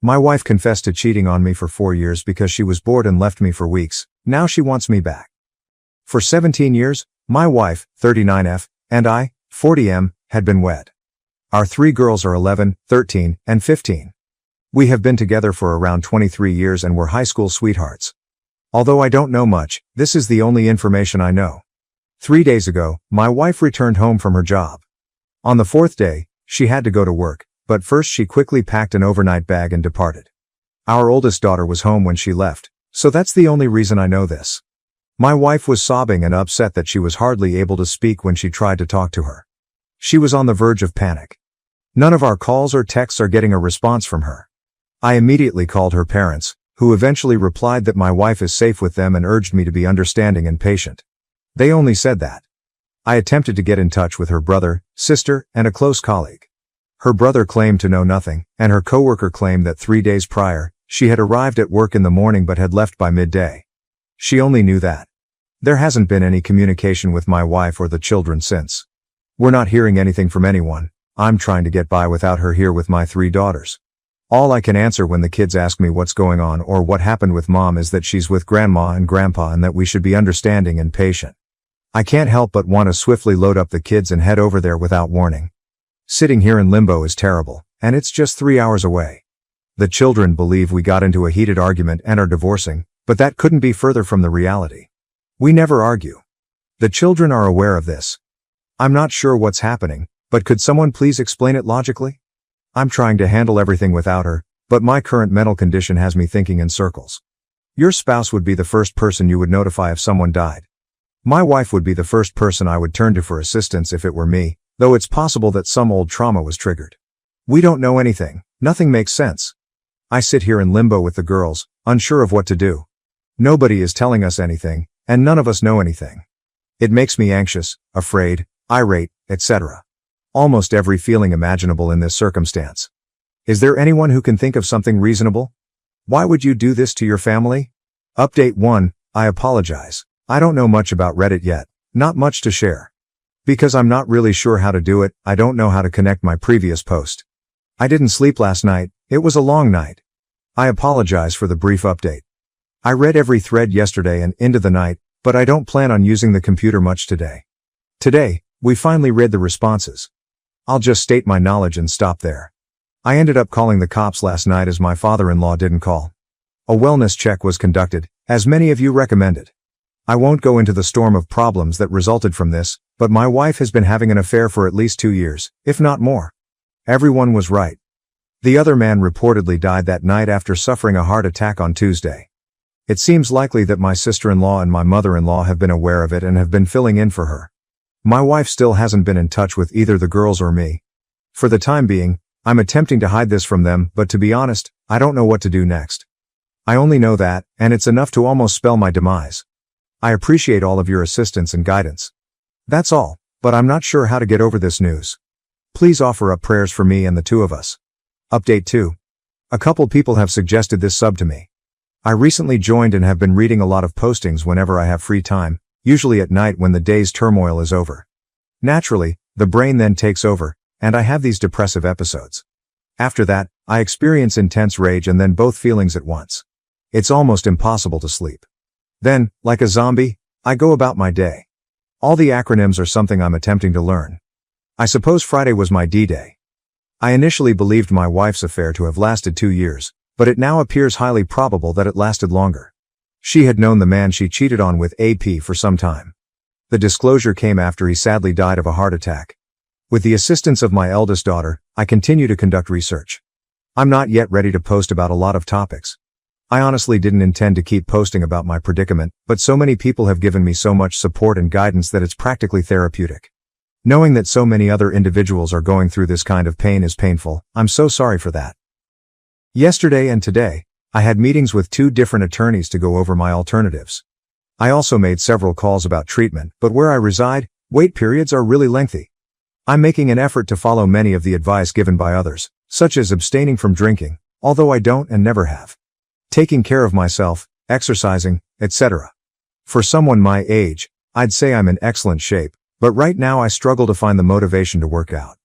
My wife confessed to cheating on me for 4 years because she was bored and left me for weeks. Now she wants me back. For 17 years, my wife, 39F, and I, 40M, had been wed. Our 3 girls are 11, 13, and 15. We have been together for around 23 years and were high school sweethearts. Although I don't know much, this is the only information I know. 3 days ago, my wife returned home from her job. On the 4th day, she had to go to work, but first she quickly packed an overnight bag and departed. Our oldest daughter was home when she left, so that's the only reason I know this. My wife was sobbing and upset that she was hardly able to speak when she tried to talk to her. She was on the verge of panic. None of our calls or texts are getting a response from her. I immediately called her parents, who eventually replied that my wife is safe with them and urged me to be understanding and patient. They only said that. I attempted to get in touch with her brother, sister, and a close colleague. Her brother claimed to know nothing, and her coworker claimed that 3 days prior, she had arrived at work in the morning but had left by midday. She only knew that. There hasn't been any communication with my wife or the children since. We're not hearing anything from anyone. I'm trying to get by without her here with my 3 daughters. All I can answer when the kids ask me what's going on or what happened with mom is that she's with grandma and grandpa and that we should be understanding and patient. I can't help but want to swiftly load up the kids and head over there without warning. Sitting here in limbo is terrible, and it's just 3 hours away. The children believe we got into a heated argument and are divorcing, but that couldn't be further from the reality. We never argue. The children are aware of this. I'm not sure what's happening, but could someone please explain it logically? I'm trying to handle everything without her, but my current mental condition has me thinking in circles. Your spouse would be the first person you would notify if someone died. My wife would be the first person I would turn to for assistance if it were me, though it's possible that some old trauma was triggered. We don't know anything. Nothing makes sense. I sit here in limbo with the girls, unsure of what to do. Nobody is telling us anything, and none of us know anything. It makes me anxious, afraid, irate, etc. Almost every feeling imaginable in this circumstance. Is there anyone who can think of something reasonable? Why would you do this to your family? Update 1, I apologize. I don't know much about Reddit yet, not much to share. Because I'm not really sure how to do it, I don't know how to connect my previous post. I didn't sleep last night, it was a long night. I apologize for the brief update. I read every thread yesterday and into the night, but I don't plan on using the computer much today. Today, we finally read the responses. I'll just state my knowledge and stop there. I ended up calling the cops last night as my father-in-law didn't call. A wellness check was conducted, as many of you recommended. I won't go into the storm of problems that resulted from this, but my wife has been having an affair for at least 2 years, if not more. Everyone was right. The other man reportedly died that night after suffering a heart attack on Tuesday. It seems likely that my sister-in-law and my mother-in-law have been aware of it and have been filling in for her. My wife still hasn't been in touch with either the girls or me. For the time being, I'm attempting to hide this from them, but to be honest, I don't know what to do next. I only know that, and it's enough to almost spell my demise. I appreciate all of your assistance and guidance. That's all, but I'm not sure how to get over this news. Please offer up prayers for me and the 2 of us. Update 2. A couple people have suggested this sub to me. I recently joined and have been reading a lot of postings whenever I have free time, usually at night when the day's turmoil is over. Naturally, the brain then takes over, and I have these depressive episodes. After that, I experience intense rage and then both feelings at once. It's almost impossible to sleep. Then, like a zombie, I go about my day. All the acronyms are something I'm attempting to learn. I suppose Friday was my D-Day. I initially believed my wife's affair to have lasted 2 years, but it now appears highly probable that it lasted longer. She had known the man she cheated on with AP for some time. The disclosure came after he sadly died of a heart attack. With the assistance of my eldest daughter, I continue to conduct research. I'm not yet ready to post about a lot of topics. I honestly didn't intend to keep posting about my predicament, but so many people have given me so much support and guidance that it's practically therapeutic. Knowing that so many other individuals are going through this kind of pain is painful. I'm so sorry for that. Yesterday and today, I had meetings with 2 different attorneys to go over my alternatives. I also made several calls about treatment, but where I reside, wait periods are really lengthy. I'm making an effort to follow many of the advice given by others, such as abstaining from drinking, although I don't and never have. Taking care of myself, exercising, etc. For someone my age, I'd say I'm in excellent shape, but right now I struggle to find the motivation to work out.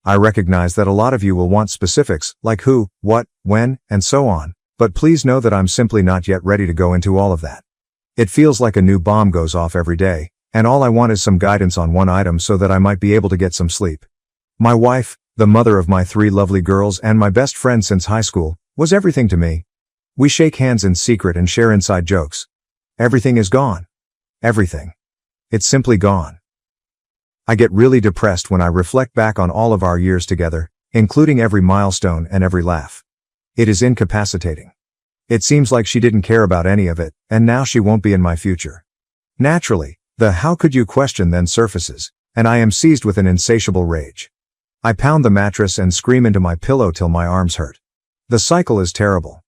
I recognize that a lot of you will want specifics, like who, what, when, and so on, but please know that I'm simply not yet ready to go into all of that. It feels like a new bomb goes off every day, and all I want is some guidance on one item so that I might be able to get some sleep. My wife, the mother of my 3 lovely girls and my best friend since high school, was everything to me. We shake hands in secret and share inside jokes. Everything is gone. Everything. It's simply gone. I get really depressed when I reflect back on all of our years together, including every milestone and every laugh. It is incapacitating. It seems like she didn't care about any of it, and now she won't be in my future. Naturally, the how could you question then surfaces, and I am seized with an insatiable rage. I pound the mattress and scream into my pillow till my arms hurt. The cycle is terrible.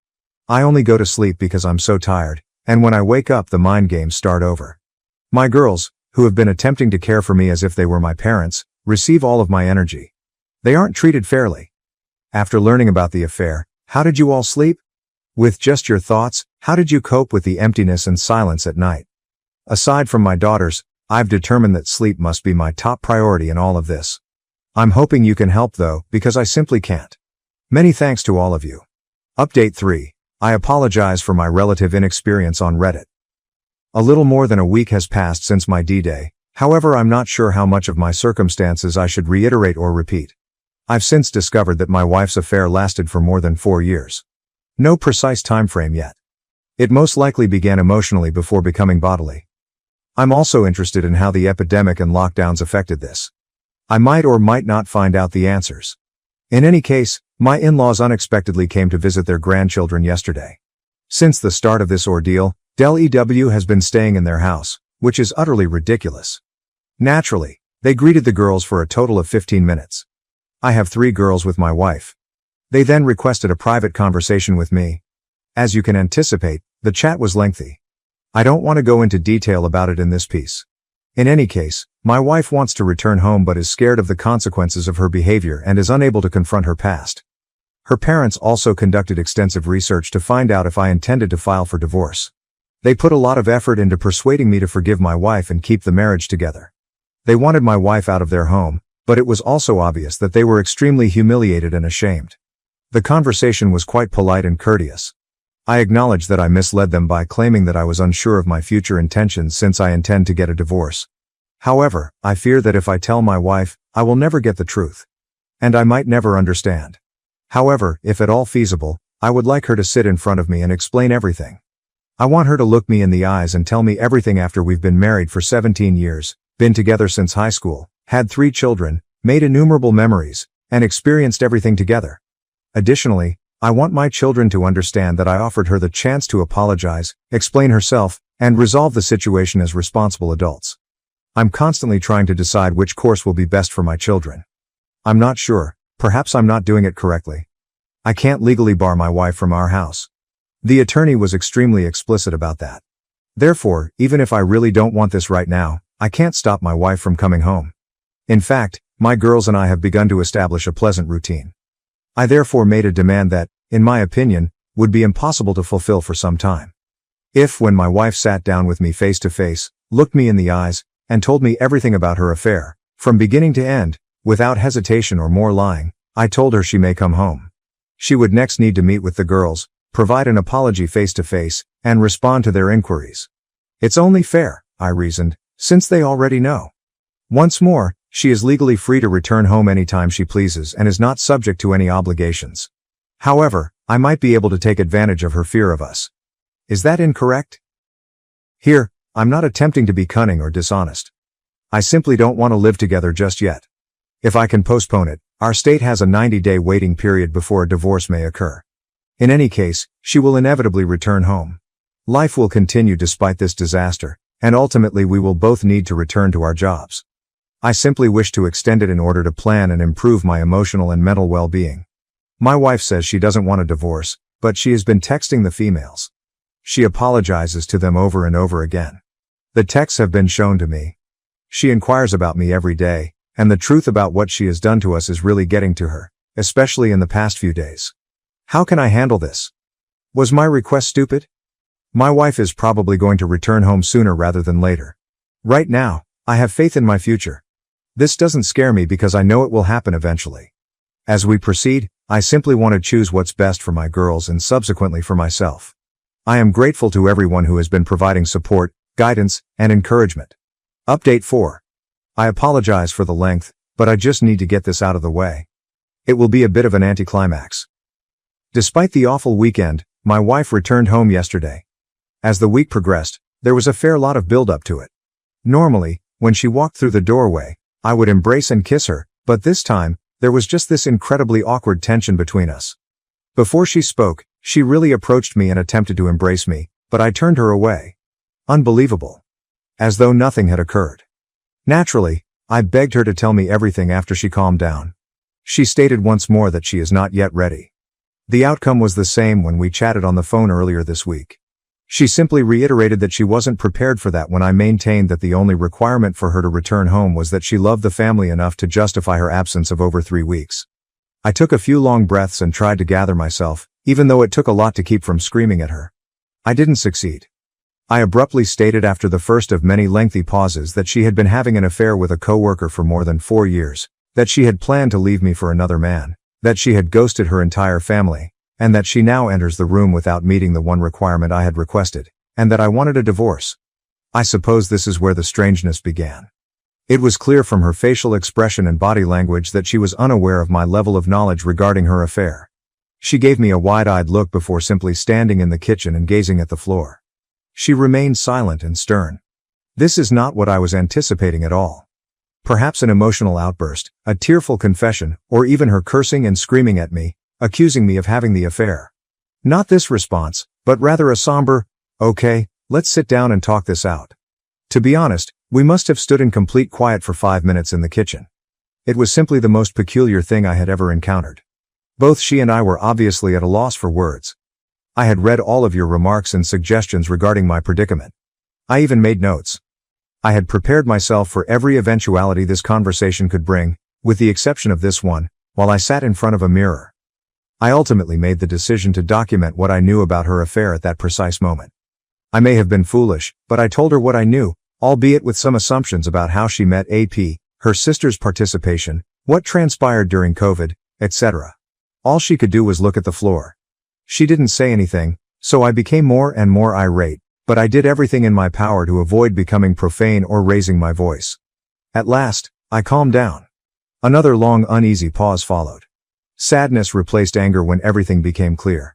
I only go to sleep because I'm so tired, and when I wake up the mind games start over. My girls, who have been attempting to care for me as if they were my parents, receive all of my energy. They aren't treated fairly. After learning about the affair, how did you all sleep? With just your thoughts, how did you cope with the emptiness and silence at night? Aside from my daughters, I've determined that sleep must be my top priority in all of this. I'm hoping you can help though, because I simply can't. Many thanks to all of you. Update 3. I apologize for my relative inexperience on Reddit. A little more than a week has passed since my D-Day, however I'm not sure how much of my circumstances I should reiterate or repeat. I've since discovered that my wife's affair lasted for more than 4 years. No precise time frame yet. It most likely began emotionally before becoming bodily. I'm also interested in how the epidemic and lockdowns affected this. I might or might not find out the answers. In any case, my in-laws unexpectedly came to visit their grandchildren yesterday. Since the start of this ordeal, Del EW has been staying in their house, which is utterly ridiculous. Naturally, they greeted the girls for a total of 15 minutes. I have 3 girls with my wife. They then requested a private conversation with me. As you can anticipate, the chat was lengthy. I don't want to go into detail about it in this piece. In any case, my wife wants to return home but is scared of the consequences of her behavior and is unable to confront her past. Her parents also conducted extensive research to find out if I intended to file for divorce. They put a lot of effort into persuading me to forgive my wife and keep the marriage together. They wanted my wife out of their home, but it was also obvious that they were extremely humiliated and ashamed. The conversation was quite polite and courteous. I acknowledged that I misled them by claiming that I was unsure of my future intentions since I intend to get a divorce. However, I fear that if I tell my wife, I will never get the truth. And I might never understand. However, if at all feasible, I would like her to sit in front of me and explain everything. I want her to look me in the eyes and tell me everything after we've been married for 17 years, been together since high school, had 3 children, made innumerable memories, and experienced everything together. Additionally, I want my children to understand that I offered her the chance to apologize, explain herself, and resolve the situation as responsible adults. I'm constantly trying to decide which course will be best for my children. I'm not sure, perhaps I'm not doing it correctly. I can't legally bar my wife from our house. The attorney was extremely explicit about that. Therefore, even if I really don't want this right now, I can't stop my wife from coming home. In fact, my girls and I have begun to establish a pleasant routine. I therefore made a demand that, in my opinion, would be impossible to fulfill for some time. If, when my wife sat down with me face to face, looked me in the eyes, and told me everything about her affair, from beginning to end, without hesitation or more lying, I told her she may come home. She would next need to meet with the girls, provide an apology face to face, and respond to their inquiries. It's only fair, I reasoned, since they already know. Once more, she is legally free to return home anytime she pleases and is not subject to any obligations. However, I might be able to take advantage of her fear of us. Is that incorrect? Here, I'm not attempting to be cunning or dishonest. I simply don't want to live together just yet. If I can postpone it, our state has a 90-day waiting period before a divorce may occur. In any case, she will inevitably return home. Life will continue despite this disaster, and ultimately we will both need to return to our jobs. I simply wish to extend it in order to plan and improve my emotional and mental well-being. My wife says she doesn't want a divorce, but she has been texting the females. She apologizes to them over and over again. The texts have been shown to me. She inquires about me every day, and the truth about what she has done to us is really getting to her, especially in the past few days. How can I handle this? Was my request stupid? My wife is probably going to return home sooner rather than later. Right now, I have faith in my future. This doesn't scare me because I know it will happen eventually. As we proceed, I simply want to choose what's best for my girls and subsequently for myself. I am grateful to everyone who has been providing support, guidance, and encouragement. Update 4. I apologize for the length, but I just need to get this out of the way. It will be a bit of an anticlimax. Despite the awful weekend, my wife returned home yesterday. As the week progressed, there was a fair lot of build-up to it. Normally, when she walked through the doorway, I would embrace and kiss her, but this time, there was just this incredibly awkward tension between us. Before she spoke, she really approached me and attempted to embrace me, but I turned her away. Unbelievable. As though nothing had occurred. Naturally, I begged her to tell me everything after she calmed down. She stated once more that she is not yet ready. The outcome was the same when we chatted on the phone earlier this week. She simply reiterated that she wasn't prepared for that when I maintained that the only requirement for her to return home was that she loved the family enough to justify her absence of over 3 weeks. I took a few long breaths and tried to gather myself, even though it took a lot to keep from screaming at her. I didn't succeed. I abruptly stated after the first of many lengthy pauses that she had been having an affair with a coworker for more than 4 years, that she had planned to leave me for another man, that she had ghosted her entire family, and that she now enters the room without meeting the one requirement I had requested, and that I wanted a divorce. I suppose this is where the strangeness began. It was clear from her facial expression and body language that she was unaware of my level of knowledge regarding her affair. She gave me a wide-eyed look before simply standing in the kitchen and gazing at the floor. She remained silent and stern. This is not what I was anticipating at all. Perhaps an emotional outburst, a tearful confession, or even her cursing and screaming at me, accusing me of having the affair. Not this response, but rather a somber, "Okay, let's sit down and talk this out." To be honest, we must have stood in complete quiet for 5 minutes in the kitchen. It was simply the most peculiar thing I had ever encountered. Both she and I were obviously at a loss for words. I had read all of your remarks and suggestions regarding my predicament. I even made notes. I had prepared myself for every eventuality this conversation could bring, with the exception of this one, while I sat in front of a mirror. I ultimately made the decision to document what I knew about her affair at that precise moment. I may have been foolish, but I told her what I knew, albeit with some assumptions about how she met AP, her sister's participation, what transpired during COVID, etc. All she could do was look at the floor. She didn't say anything, so I became more and more irate, but I did everything in my power to avoid becoming profane or raising my voice. At last, I calmed down. Another long uneasy pause followed. Sadness replaced anger when everything became clear.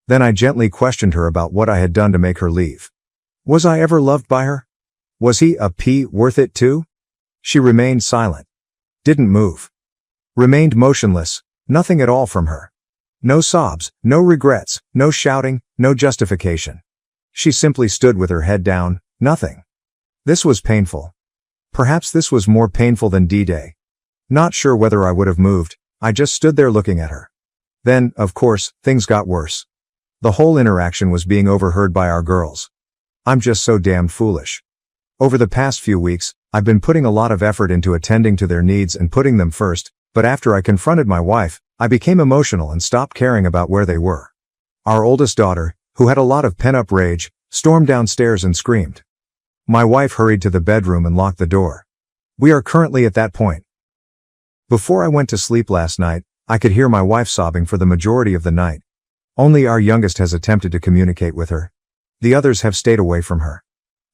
Then I gently questioned her about what I had done to make her leave. Was I ever loved by her? Was he a P worth it too? She remained silent. Didn't move. Remained motionless, nothing at all from her. No sobs, no regrets, no shouting, no justification. She simply stood with her head down, nothing. This was painful. Perhaps this was more painful than D-Day. Not sure whether I would have moved, I just stood there looking at her. Then, of course, things got worse. The whole interaction was being overheard by our girls. I'm just so damn foolish. Over the past few weeks, I've been putting a lot of effort into attending to their needs and putting them first, but after I confronted my wife, I became emotional and stopped caring about where they were. Our oldest daughter, who had a lot of pent-up rage, stormed downstairs and screamed. My wife hurried to the bedroom and locked the door. We are currently at that point. Before I went to sleep last night, I could hear my wife sobbing for the majority of the night. Only our youngest has attempted to communicate with her. The others have stayed away from her.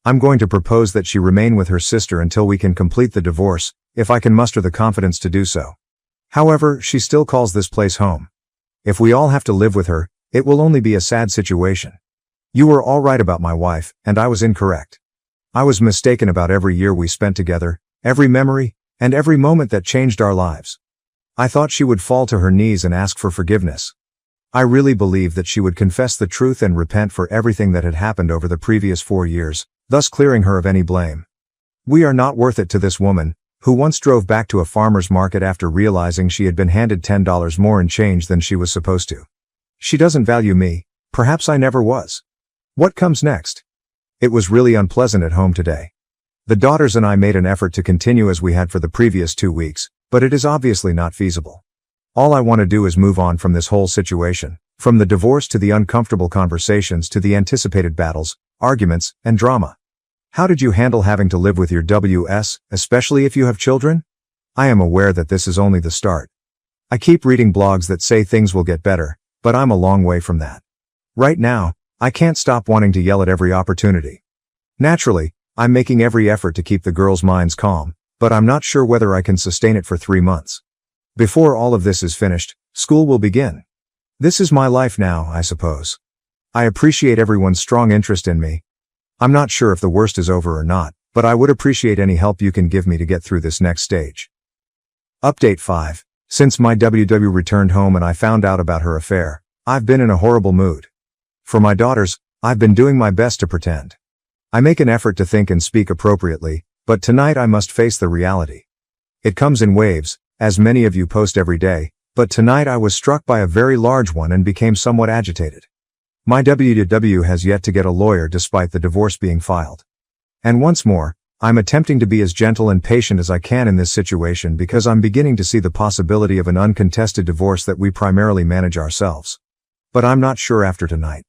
I'm going to propose that she remain with her sister until we can complete the divorce, if I can muster the confidence to do so. However, she still calls this place home. If we all have to live with her, it will only be a sad situation. You were all right about my wife, and I was incorrect. I was mistaken about every year we spent together, every memory, and every moment that changed our lives. I thought she would fall to her knees and ask for forgiveness. I really believed that she would confess the truth and repent for everything that had happened over the previous 4 years, thus clearing her of any blame. We are not worth it to this woman, who once drove back to a farmer's market after realizing she had been handed $10 more in change than she was supposed to. She doesn't value me, perhaps I never was. What comes next? It was really unpleasant at home today. The daughters and I made an effort to continue as we had for the previous 2 weeks, but it is obviously not feasible. All I want to do is move on from this whole situation, from the divorce to the uncomfortable conversations to the anticipated battles, arguments, and drama. How did you handle having to live with your WS, especially if you have children? I am aware that this is only the start. I keep reading blogs that say things will get better, but I'm a long way from that. Right now, I can't stop wanting to yell at every opportunity. Naturally, I'm making every effort to keep the girls' minds calm, but I'm not sure whether I can sustain it for 3 months. Before all of this is finished, school will begin. This is my life now, I suppose. I appreciate everyone's strong interest in me. I'm not sure if the worst is over or not, but I would appreciate any help you can give me to get through this next stage. Update 5. Since my WW returned home and I found out about her affair, I've been in a horrible mood. For my daughters, I've been doing my best to pretend. I make an effort to think and speak appropriately, but tonight I must face the reality. It comes in waves, as many of you post every day, but tonight I was struck by a very large one and became somewhat agitated. My WW has yet to get a lawyer despite the divorce being filed. And once more, I'm attempting to be as gentle and patient as I can in this situation because I'm beginning to see the possibility of an uncontested divorce that we primarily manage ourselves. But I'm not sure after tonight.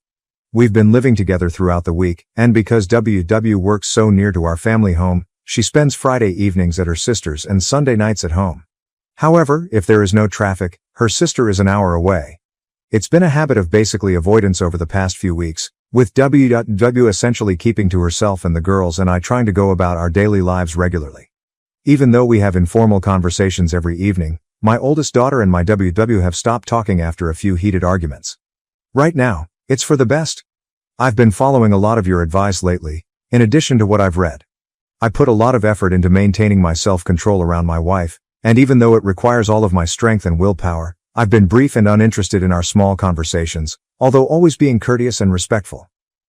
We've been living together throughout the week, and because WW works so near to our family home, she spends Friday evenings at her sister's and Sunday nights at home. However, if there is no traffic, her sister is an hour away. It's been a habit of basically avoidance over the past few weeks, with WW essentially keeping to herself and the girls and I trying to go about our daily lives regularly. Even though we have informal conversations every evening, my oldest daughter and my WW have stopped talking after a few heated arguments. Right now, it's for the best. I've been following a lot of your advice lately, in addition to what I've read. I put a lot of effort into maintaining my self-control around my wife, and even though it requires all of my strength and willpower, I've been brief and uninterested in our small conversations, although always being courteous and respectful.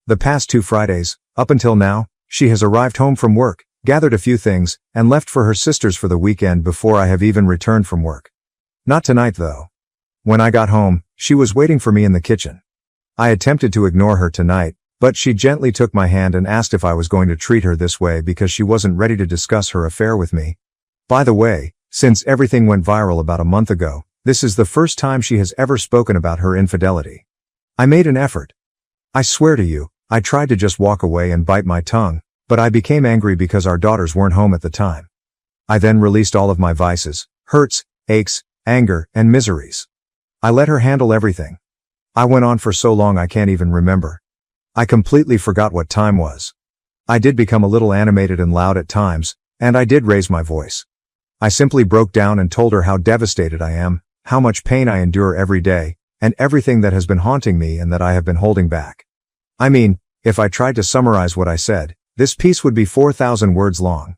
The past 2 Fridays, up until now, she has arrived home from work, gathered a few things, and left for her sister's for the weekend before I have even returned from work. Not tonight though. When I got home, she was waiting for me in the kitchen. I attempted to ignore her tonight, but she gently took my hand and asked if I was going to treat her this way because she wasn't ready to discuss her affair with me. By the way, since everything went viral about a month ago, this is the first time she has ever spoken about her infidelity. I made an effort. I swear to you, I tried to just walk away and bite my tongue, but I became angry because our daughters weren't home at the time. I then released all of my vices, hurts, aches, anger, and miseries. I let her handle everything. I went on for so long I can't even remember. I completely forgot what time was. I did become a little animated and loud at times, and I did raise my voice. I simply broke down and told her how devastated I am, how much pain I endure every day, and everything that has been haunting me and that I have been holding back. I mean, if I tried to summarize what I said, this piece would be 4,000 words long.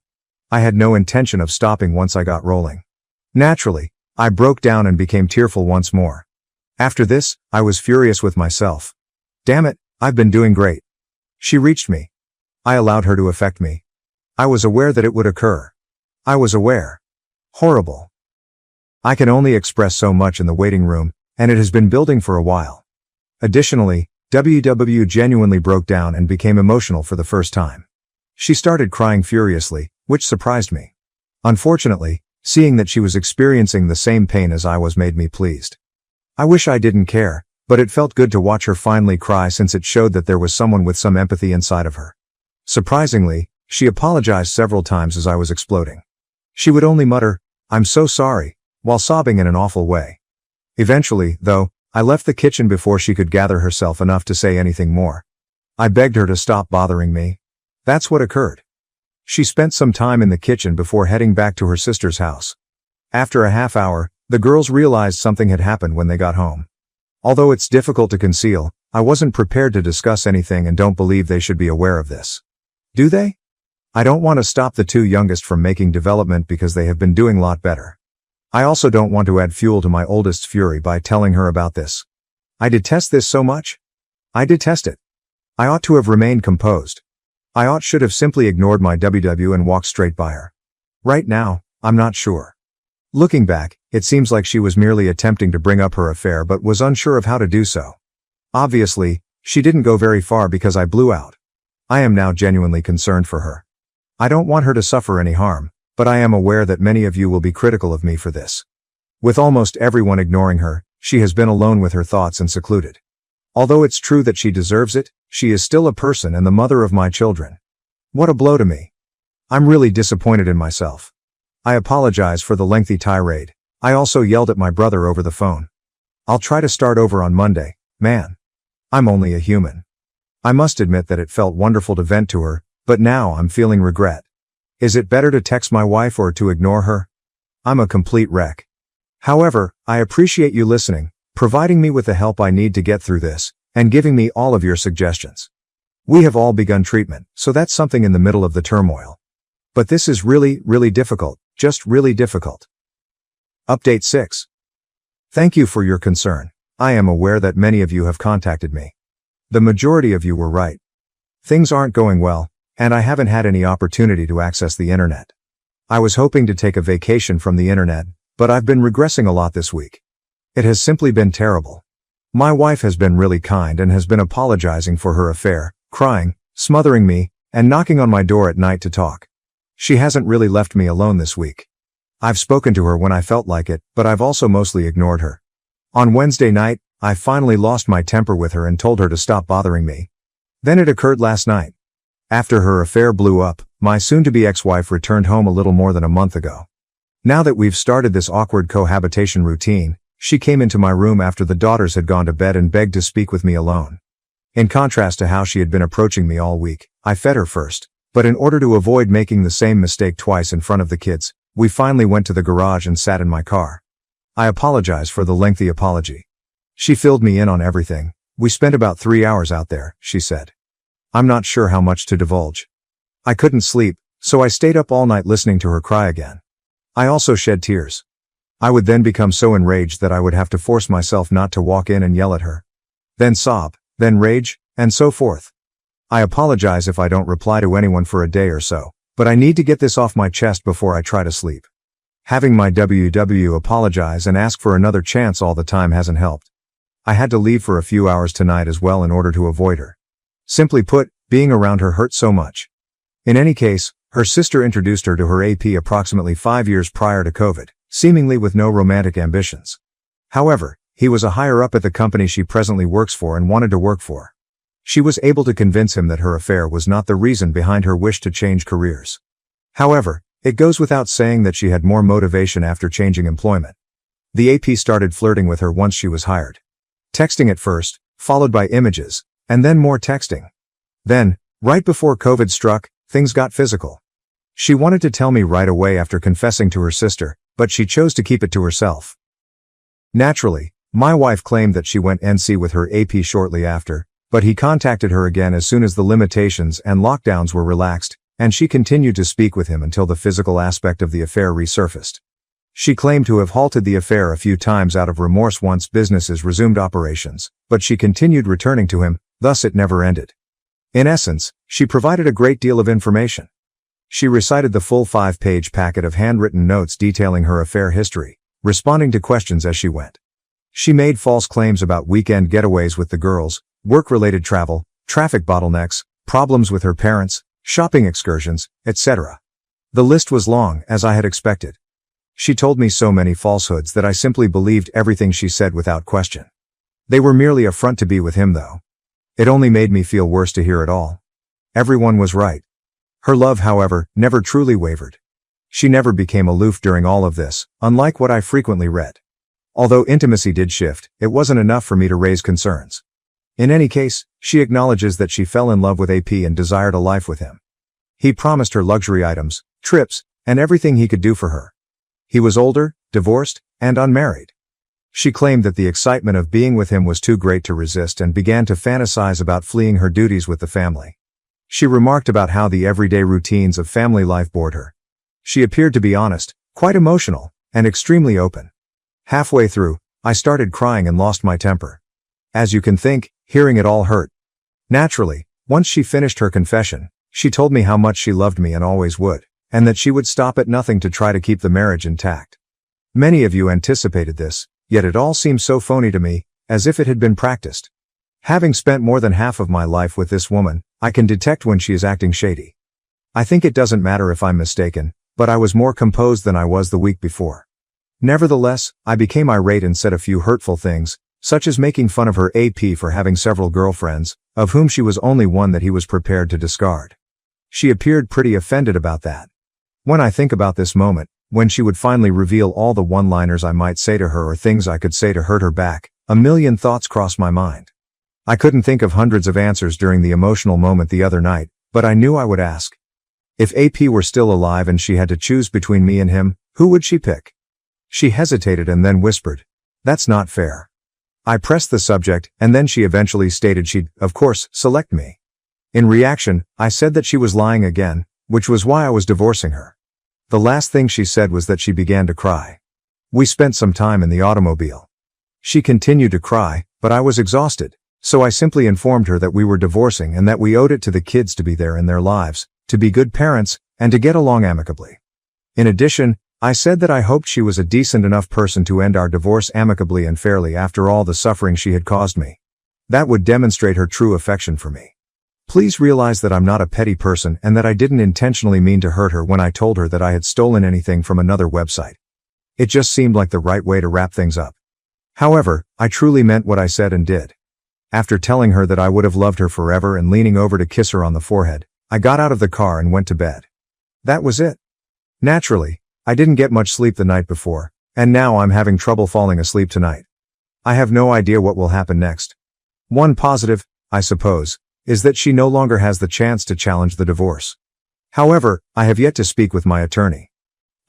I had no intention of stopping once I got rolling. Naturally, I broke down and became tearful once more. After this, I was furious with myself. Damn it, I've been doing great. She reached me. I allowed her to affect me. I was aware that it would occur. I was aware. Horrible. I can only express so much in the waiting room, and it has been building for a while. Additionally, WW genuinely broke down and became emotional for the first time. She started crying furiously, which surprised me. Unfortunately, seeing that she was experiencing the same pain as I was made me pleased. I wish I didn't care, but it felt good to watch her finally cry since it showed that there was someone with some empathy inside of her. Surprisingly, she apologized several times as I was exploding. She would only mutter, "I'm so sorry," while sobbing in an awful way. Eventually, though, I left the kitchen before she could gather herself enough to say anything more. I begged her to stop bothering me. That's what occurred. She spent some time in the kitchen before heading back to her sister's house. After a half hour, the girls realized something had happened when they got home. Although it's difficult to conceal, I wasn't prepared to discuss anything and don't believe they should be aware of this. Do they? I don't want to stop the 2 youngest from making development because they have been doing a lot better. I also don't want to add fuel to my oldest's fury by telling her about this. I detest this so much. I detest it. I ought to have remained composed. I should have simply ignored my WW and walked straight by her. Right now, I'm not sure. Looking back, it seems like she was merely attempting to bring up her affair but was unsure of how to do so. Obviously, she didn't go very far because I blew out. I am now genuinely concerned for her. I don't want her to suffer any harm, but I am aware that many of you will be critical of me for this. With almost everyone ignoring her, she has been alone with her thoughts and secluded. Although it's true that she deserves it, she is still a person and the mother of my children. What a blow to me. I'm really disappointed in myself. I apologize for the lengthy tirade. I also yelled at my brother over the phone. I'll try to start over on Monday, man. I'm only a human. I must admit that it felt wonderful to vent to her, but now I'm feeling regret. Is it better to text my wife or to ignore her? I'm a complete wreck. However, I appreciate you listening, providing me with the help I need to get through this, and giving me all of your suggestions. We have all begun treatment, so that's something in the middle of the turmoil. But this is really, really difficult, just really difficult. Update 6. Thank you for your concern. I am aware that many of you have contacted me. The majority of you were right. Things aren't going well, and I haven't had any opportunity to access the internet. I was hoping to take a vacation from the internet, but I've been regressing a lot this week. It has simply been terrible. My wife has been really kind and has been apologizing for her affair, crying, smothering me, and knocking on my door at night to talk. She hasn't really left me alone this week. I've spoken to her when I felt like it, but I've also mostly ignored her. On Wednesday night, I finally lost my temper with her and told her to stop bothering me. Then it occurred last night. After her affair blew up, my soon-to-be ex-wife returned home a little more than a month ago. Now that we've started this awkward cohabitation routine, she came into my room after the daughters had gone to bed and begged to speak with me alone. In contrast to how she had been approaching me all week, I fed her first, but in order to avoid making the same mistake twice in front of the kids, we finally went to the garage and sat in my car. I apologize for the lengthy apology. She filled me in on everything. We spent about 3 hours out there, she said. I'm not sure how much to divulge. I couldn't sleep, so I stayed up all night listening to her cry again. I also shed tears. I would then become so enraged that I would have to force myself not to walk in and yell at her. Then sob, then rage, and so forth. I apologize if I don't reply to anyone for a day or so, but I need to get this off my chest before I try to sleep. Having my WW apologize and ask for another chance all the time hasn't helped. I had to leave for a few hours tonight as well in order to avoid her. Simply put, being around her hurt so much. In any case, her sister introduced her to her AP approximately 5 years prior to COVID, seemingly with no romantic ambitions. However, he was a higher up at the company she presently works for and wanted to work for. She was able to convince him that her affair was not the reason behind her wish to change careers. However, it goes without saying that she had more motivation after changing employment. The AP started flirting with her once she was hired. Texting at first, followed by images, and then more texting. Then, right before COVID struck, things got physical. She wanted to tell me right away after confessing to her sister, but she chose to keep it to herself. Naturally, my wife claimed that she went NC with her AP shortly after, but he contacted her again as soon as the limitations and lockdowns were relaxed, and she continued to speak with him until the physical aspect of the affair resurfaced. She claimed to have halted the affair a few times out of remorse once businesses resumed operations, but she continued returning to him, thus it never ended. In essence, she provided a great deal of information. She recited the full 5-page packet of handwritten notes detailing her affair history, responding to questions as she went. She made false claims about weekend getaways with the girls, work-related travel, traffic bottlenecks, problems with her parents, shopping excursions, etc. The list was long, as I had expected. She told me so many falsehoods that I simply believed everything she said without question. They were merely a front to be with him though. It only made me feel worse to hear it all. Everyone was right. Her love, however, never truly wavered. She never became aloof during all of this, unlike what I frequently read. Although intimacy did shift, it wasn't enough for me to raise concerns. In any case, she acknowledges that she fell in love with AP and desired a life with him. He promised her luxury items, trips, and everything he could do for her. He was older, divorced, and unmarried. She claimed that the excitement of being with him was too great to resist and began to fantasize about fleeing her duties with the family. She remarked about how the everyday routines of family life bored her. She appeared to be honest, quite emotional, and extremely open. Halfway through, I started crying and lost my temper. As you can think, hearing it all hurt. Naturally, once she finished her confession, she told me how much she loved me and always would, and that she would stop at nothing to try to keep the marriage intact. Many of you anticipated this, yet it all seems so phony to me, as if it had been practiced. Having spent more than half of my life with this woman, I can detect when she is acting shady. I think it doesn't matter if I'm mistaken, but I was more composed than I was the week before. Nevertheless, I became irate and said a few hurtful things, such as making fun of her AP for having several girlfriends, of whom she was only one that he was prepared to discard. She appeared pretty offended about that. When I think about this moment, when she would finally reveal all the one-liners I might say to her or things I could say to hurt her back, a million thoughts crossed my mind. I couldn't think of hundreds of answers during the emotional moment the other night, but I knew I would ask. If AP were still alive and she had to choose between me and him, who would she pick? She hesitated and then whispered, "That's not fair." I pressed the subject, and then she eventually stated she'd, of course, select me. In reaction, I said that she was lying again, which was why I was divorcing her. The last thing she said was that she began to cry. We spent some time in the automobile. She continued to cry, but I was exhausted, so I simply informed her that we were divorcing and that we owed it to the kids to be there in their lives, to be good parents, and to get along amicably. In addition, I said that I hoped she was a decent enough person to end our divorce amicably and fairly after all the suffering she had caused me. That would demonstrate her true affection for me. Please realize that I'm not a petty person and that I didn't intentionally mean to hurt her when I told her that I had stolen anything from another website. It just seemed like the right way to wrap things up. However, I truly meant what I said and did. After telling her that I would have loved her forever and leaning over to kiss her on the forehead, I got out of the car and went to bed. That was it. Naturally, I didn't get much sleep the night before, and now I'm having trouble falling asleep tonight. I have no idea what will happen next. One positive, I suppose, is that she no longer has the chance to challenge the divorce. However, I have yet to speak with my attorney.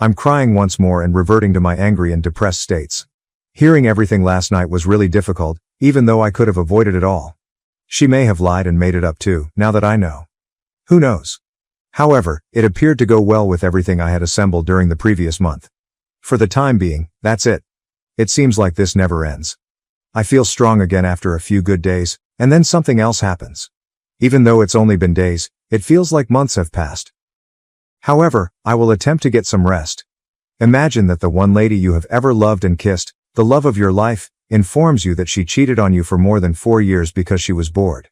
I'm crying once more and reverting to my angry and depressed states. Hearing everything last night was really difficult, even though I could have avoided it all. She may have lied and made it up too, now that I know. Who knows? However, it appeared to go well with everything I had assembled during the previous month. For the time being, that's it. It seems like this never ends. I feel strong again after a few good days, and then something else happens. Even though it's only been days, it feels like months have passed. However, I will attempt to get some rest. Imagine that the one lady you have ever loved and kissed, the love of your life, informs you that she cheated on you for more than 4 years because she was bored.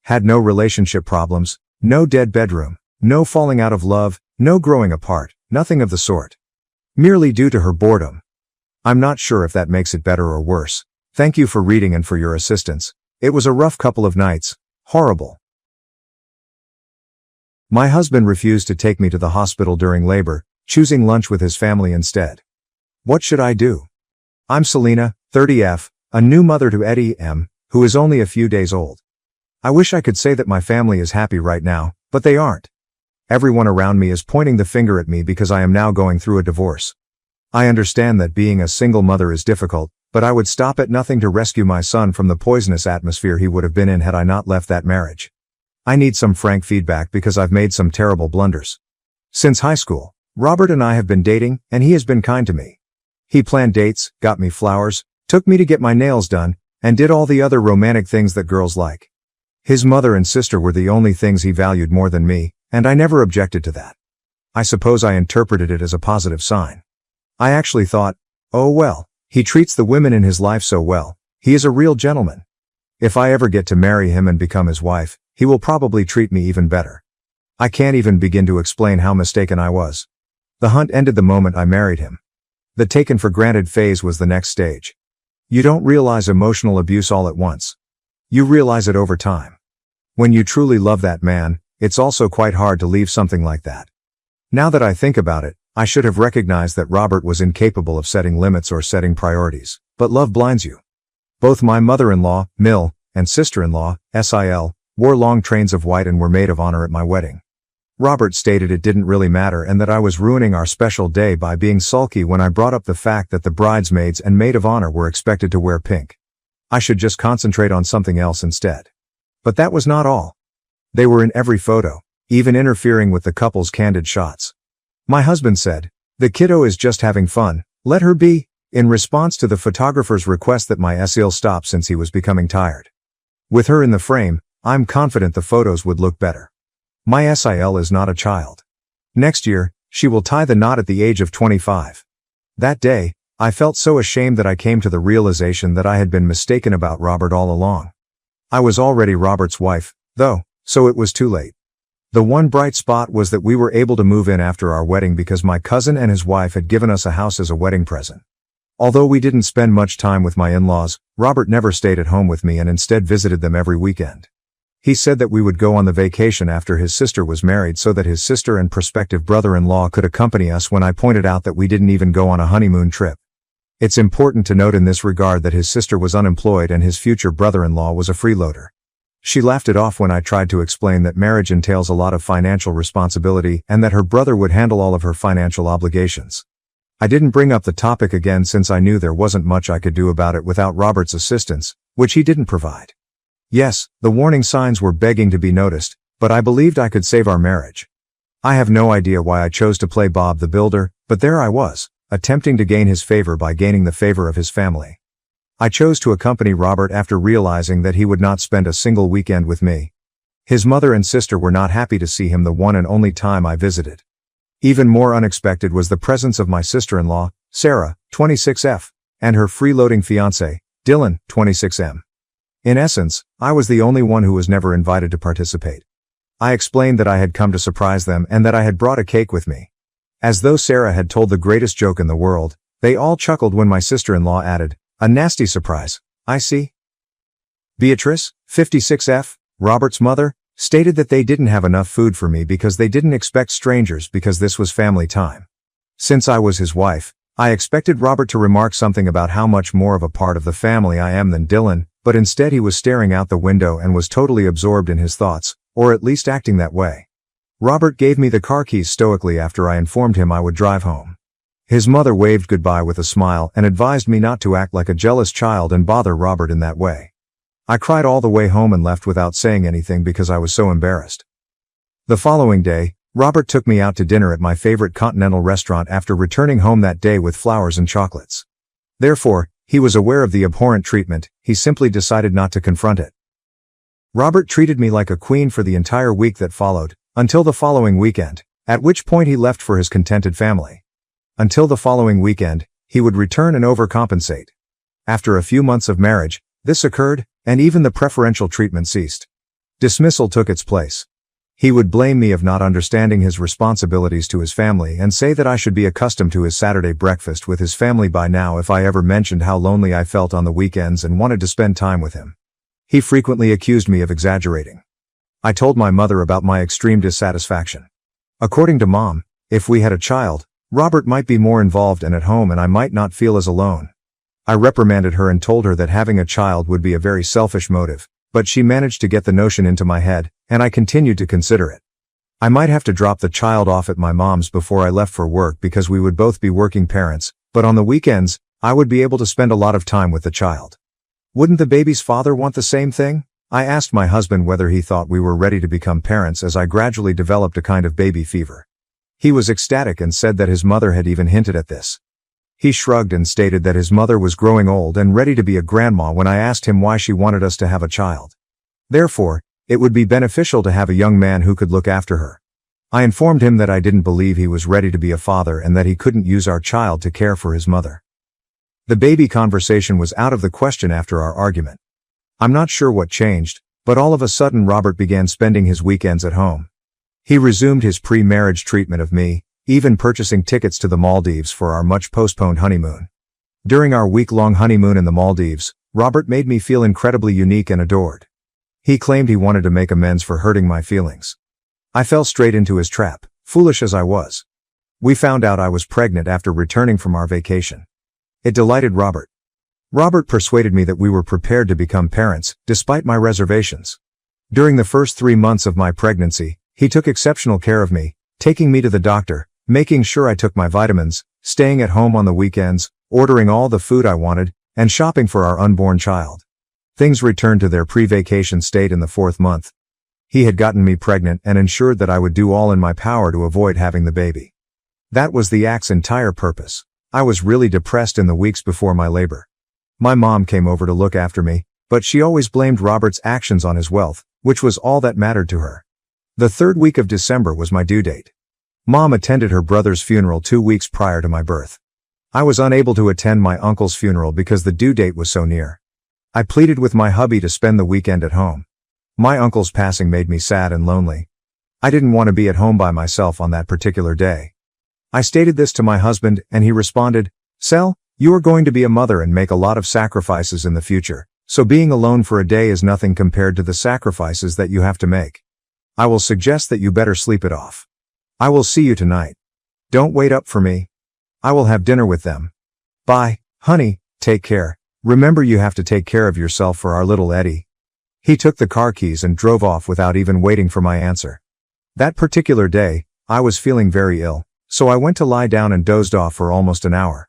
Had no relationship problems, no dead bedroom, no falling out of love, no growing apart, nothing of the sort. Merely due to her boredom. I'm not sure if that makes it better or worse. Thank you for reading and for your assistance. It was a rough couple of nights. Horrible. My husband refused to take me to the hospital during labor, choosing lunch with his family instead. What should I do? I'm Selena, 30F, a new mother to Eddie M., who is only a few days old. I wish I could say that my family is happy right now, but they aren't. Everyone around me is pointing the finger at me because I am now going through a divorce. I understand that being a single mother is difficult, but I would stop at nothing to rescue my son from the poisonous atmosphere he would have been in had I not left that marriage. I need some frank feedback because I've made some terrible blunders. Since high school, Robert and I have been dating, and he has been kind to me. He planned dates, got me flowers, took me to get my nails done, and did all the other romantic things that girls like. His mother and sister were the only things he valued more than me, and I never objected to that. I suppose I interpreted it as a positive sign. I actually thought, oh well, he treats the women in his life so well, he is a real gentleman. If I ever get to marry him and become his wife, he will probably treat me even better. I can't even begin to explain how mistaken I was. The hunt ended the moment I married him. The taken for granted phase was the next stage. You don't realize emotional abuse all at once. You realize it over time. When you truly love that man, it's also quite hard to leave something like that. Now that I think about it, I should have recognized that Robert was incapable of setting limits or setting priorities, but love blinds you. Both my mother-in-law, Mill, and sister-in-law, Sil, wore long trains of white and were maid of honor at my wedding. Robert stated it didn't really matter and that I was ruining our special day by being sulky when I brought up the fact that the bridesmaids and maid of honor were expected to wear pink. I should just concentrate on something else instead. But that was not all. They were in every photo, even interfering with the couple's candid shots. My husband said, "The kiddo is just having fun, let her be," in response to the photographer's request that my Sil stop since he was becoming tired. With her in the frame, I'm confident the photos would look better. My Sil is not a child. Next year, she will tie the knot at the age of 25. That day, I felt so ashamed that I came to the realization that I had been mistaken about Robert all along. I was already Robert's wife, though, so it was too late. The one bright spot was that we were able to move in after our wedding because my cousin and his wife had given us a house as a wedding present. Although we didn't spend much time with my in-laws, Robert never stayed at home with me and instead visited them every weekend. He said that we would go on the vacation after his sister was married so that his sister and prospective brother-in-law could accompany us when I pointed out that we didn't even go on a honeymoon trip. It's important to note in this regard that his sister was unemployed and his future brother-in-law was a freeloader. She laughed it off when I tried to explain that marriage entails a lot of financial responsibility and that her brother would handle all of her financial obligations. I didn't bring up the topic again since I knew there wasn't much I could do about it without Robert's assistance, which he didn't provide. Yes, the warning signs were begging to be noticed, but I believed I could save our marriage. I have no idea why I chose to play Bob the Builder, but there I was, attempting to gain his favor by gaining the favor of his family. I chose to accompany Robert after realizing that he would not spend a single weekend with me. His mother and sister were not happy to see him the one and only time I visited. Even more unexpected was the presence of my sister-in-law, Sarah, 26F, and her freeloading fiancé, Dylan, 26M. In essence, I was the only one who was never invited to participate. I explained that I had come to surprise them and that I had brought a cake with me. As though Sarah had told the greatest joke in the world, they all chuckled when my sister-in-law added, "A nasty surprise, I see." Beatrice, 56F, Robert's mother, stated that they didn't have enough food for me because they didn't expect strangers because this was family time. Since I was his wife, I expected Robert to remark something about how much more of a part of the family I am than Dylan, but instead he was staring out the window and was totally absorbed in his thoughts, or at least acting that way. Robert gave me the car keys stoically after I informed him I would drive home. His mother waved goodbye with a smile and advised me not to act like a jealous child and bother Robert in that way. I cried all the way home and left without saying anything because I was so embarrassed. The following day, Robert took me out to dinner at my favorite continental restaurant after returning home that day with flowers and chocolates. Therefore, he was aware of the abhorrent treatment, he simply decided not to confront it. Robert treated me like a queen for the entire week that followed, until the following weekend, at which point he left for his contented family. Until the following weekend, he would return and overcompensate. After a few months of marriage, this occurred, and even the preferential treatment ceased. Dismissal took its place. He would blame me of not understanding his responsibilities to his family and say that I should be accustomed to his Saturday breakfast with his family by now if I ever mentioned how lonely I felt on the weekends and wanted to spend time with him. He frequently accused me of exaggerating. I told my mother about my extreme dissatisfaction. According to Mom, if we had a child, Robert might be more involved and at home and I might not feel as alone. I reprimanded her and told her that having a child would be a very selfish motive, but she managed to get the notion into my head, and I continued to consider it. I might have to drop the child off at my mom's before I left for work because we would both be working parents, but on the weekends, I would be able to spend a lot of time with the child. Wouldn't the baby's father want the same thing? I asked my husband whether he thought we were ready to become parents as I gradually developed a kind of baby fever. He was ecstatic and said that his mother had even hinted at this. He shrugged and stated that his mother was growing old and ready to be a grandma when I asked him why she wanted us to have a child. Therefore, it would be beneficial to have a young man who could look after her. I informed him that I didn't believe he was ready to be a father and that he couldn't use our child to care for his mother. The baby conversation was out of the question after our argument. I'm not sure what changed, but all of a sudden Robert began spending his weekends at home. He resumed his pre-marriage treatment of me, even purchasing tickets to the Maldives for our much-postponed honeymoon. During our week-long honeymoon in the Maldives, Robert made me feel incredibly unique and adored. He claimed he wanted to make amends for hurting my feelings. I fell straight into his trap, foolish as I was. We found out I was pregnant after returning from our vacation. It delighted Robert. Robert persuaded me that we were prepared to become parents, despite my reservations. During the first 3 months of my pregnancy, he took exceptional care of me, taking me to the doctor, making sure I took my vitamins, staying at home on the weekends, ordering all the food I wanted, and shopping for our unborn child. Things returned to their pre-vacation state in the 4th month. He had gotten me pregnant and ensured that I would do all in my power to avoid having the baby. That was the act's entire purpose. I was really depressed in the weeks before my labor. My mom came over to look after me, but she always blamed Robert's actions on his wealth, which was all that mattered to her. The 3rd week of December was my due date. Mom attended her brother's funeral 2 weeks prior to my birth. I was unable to attend my uncle's funeral because the due date was so near. I pleaded with my hubby to spend the weekend at home. My uncle's passing made me sad and lonely. I didn't want to be at home by myself on that particular day. I stated this to my husband and he responded, "Sel, you are going to be a mother and make a lot of sacrifices in the future, So being alone for a day is nothing compared to the sacrifices that you have to make. I will suggest that you better sleep it off. I will see you tonight. Don't wait up for me. I will have dinner with them. Bye, honey, take care. Remember you have to take care of yourself for our little Eddie. He took the car keys and drove off without even waiting for my answer. That particular day, I was feeling very ill, so I went to lie down and dozed off for almost an hour.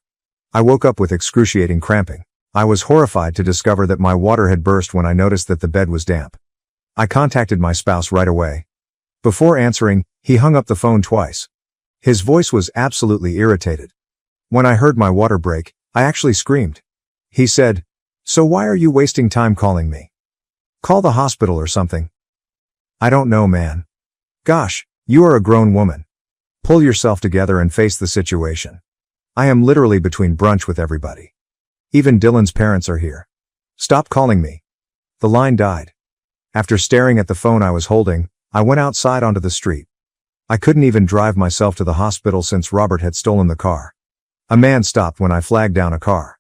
I woke up with excruciating cramping. I was horrified to discover that my water had burst when I noticed that the bed was damp. I contacted my spouse right away. Before answering, he hung up the phone twice. His voice was absolutely irritated. When I heard my water break, I actually screamed. He said, "So why are you wasting time calling me? Call the hospital or something." I don't know, man. Gosh, you are a grown woman. Pull yourself together and face the situation. I am literally between brunch with everybody. Even Dylan's parents are here. Stop calling me. The line died. After staring at the phone I was holding, I went outside onto the street. I couldn't even drive myself to the hospital since Robert had stolen the car. A man stopped when I flagged down a car.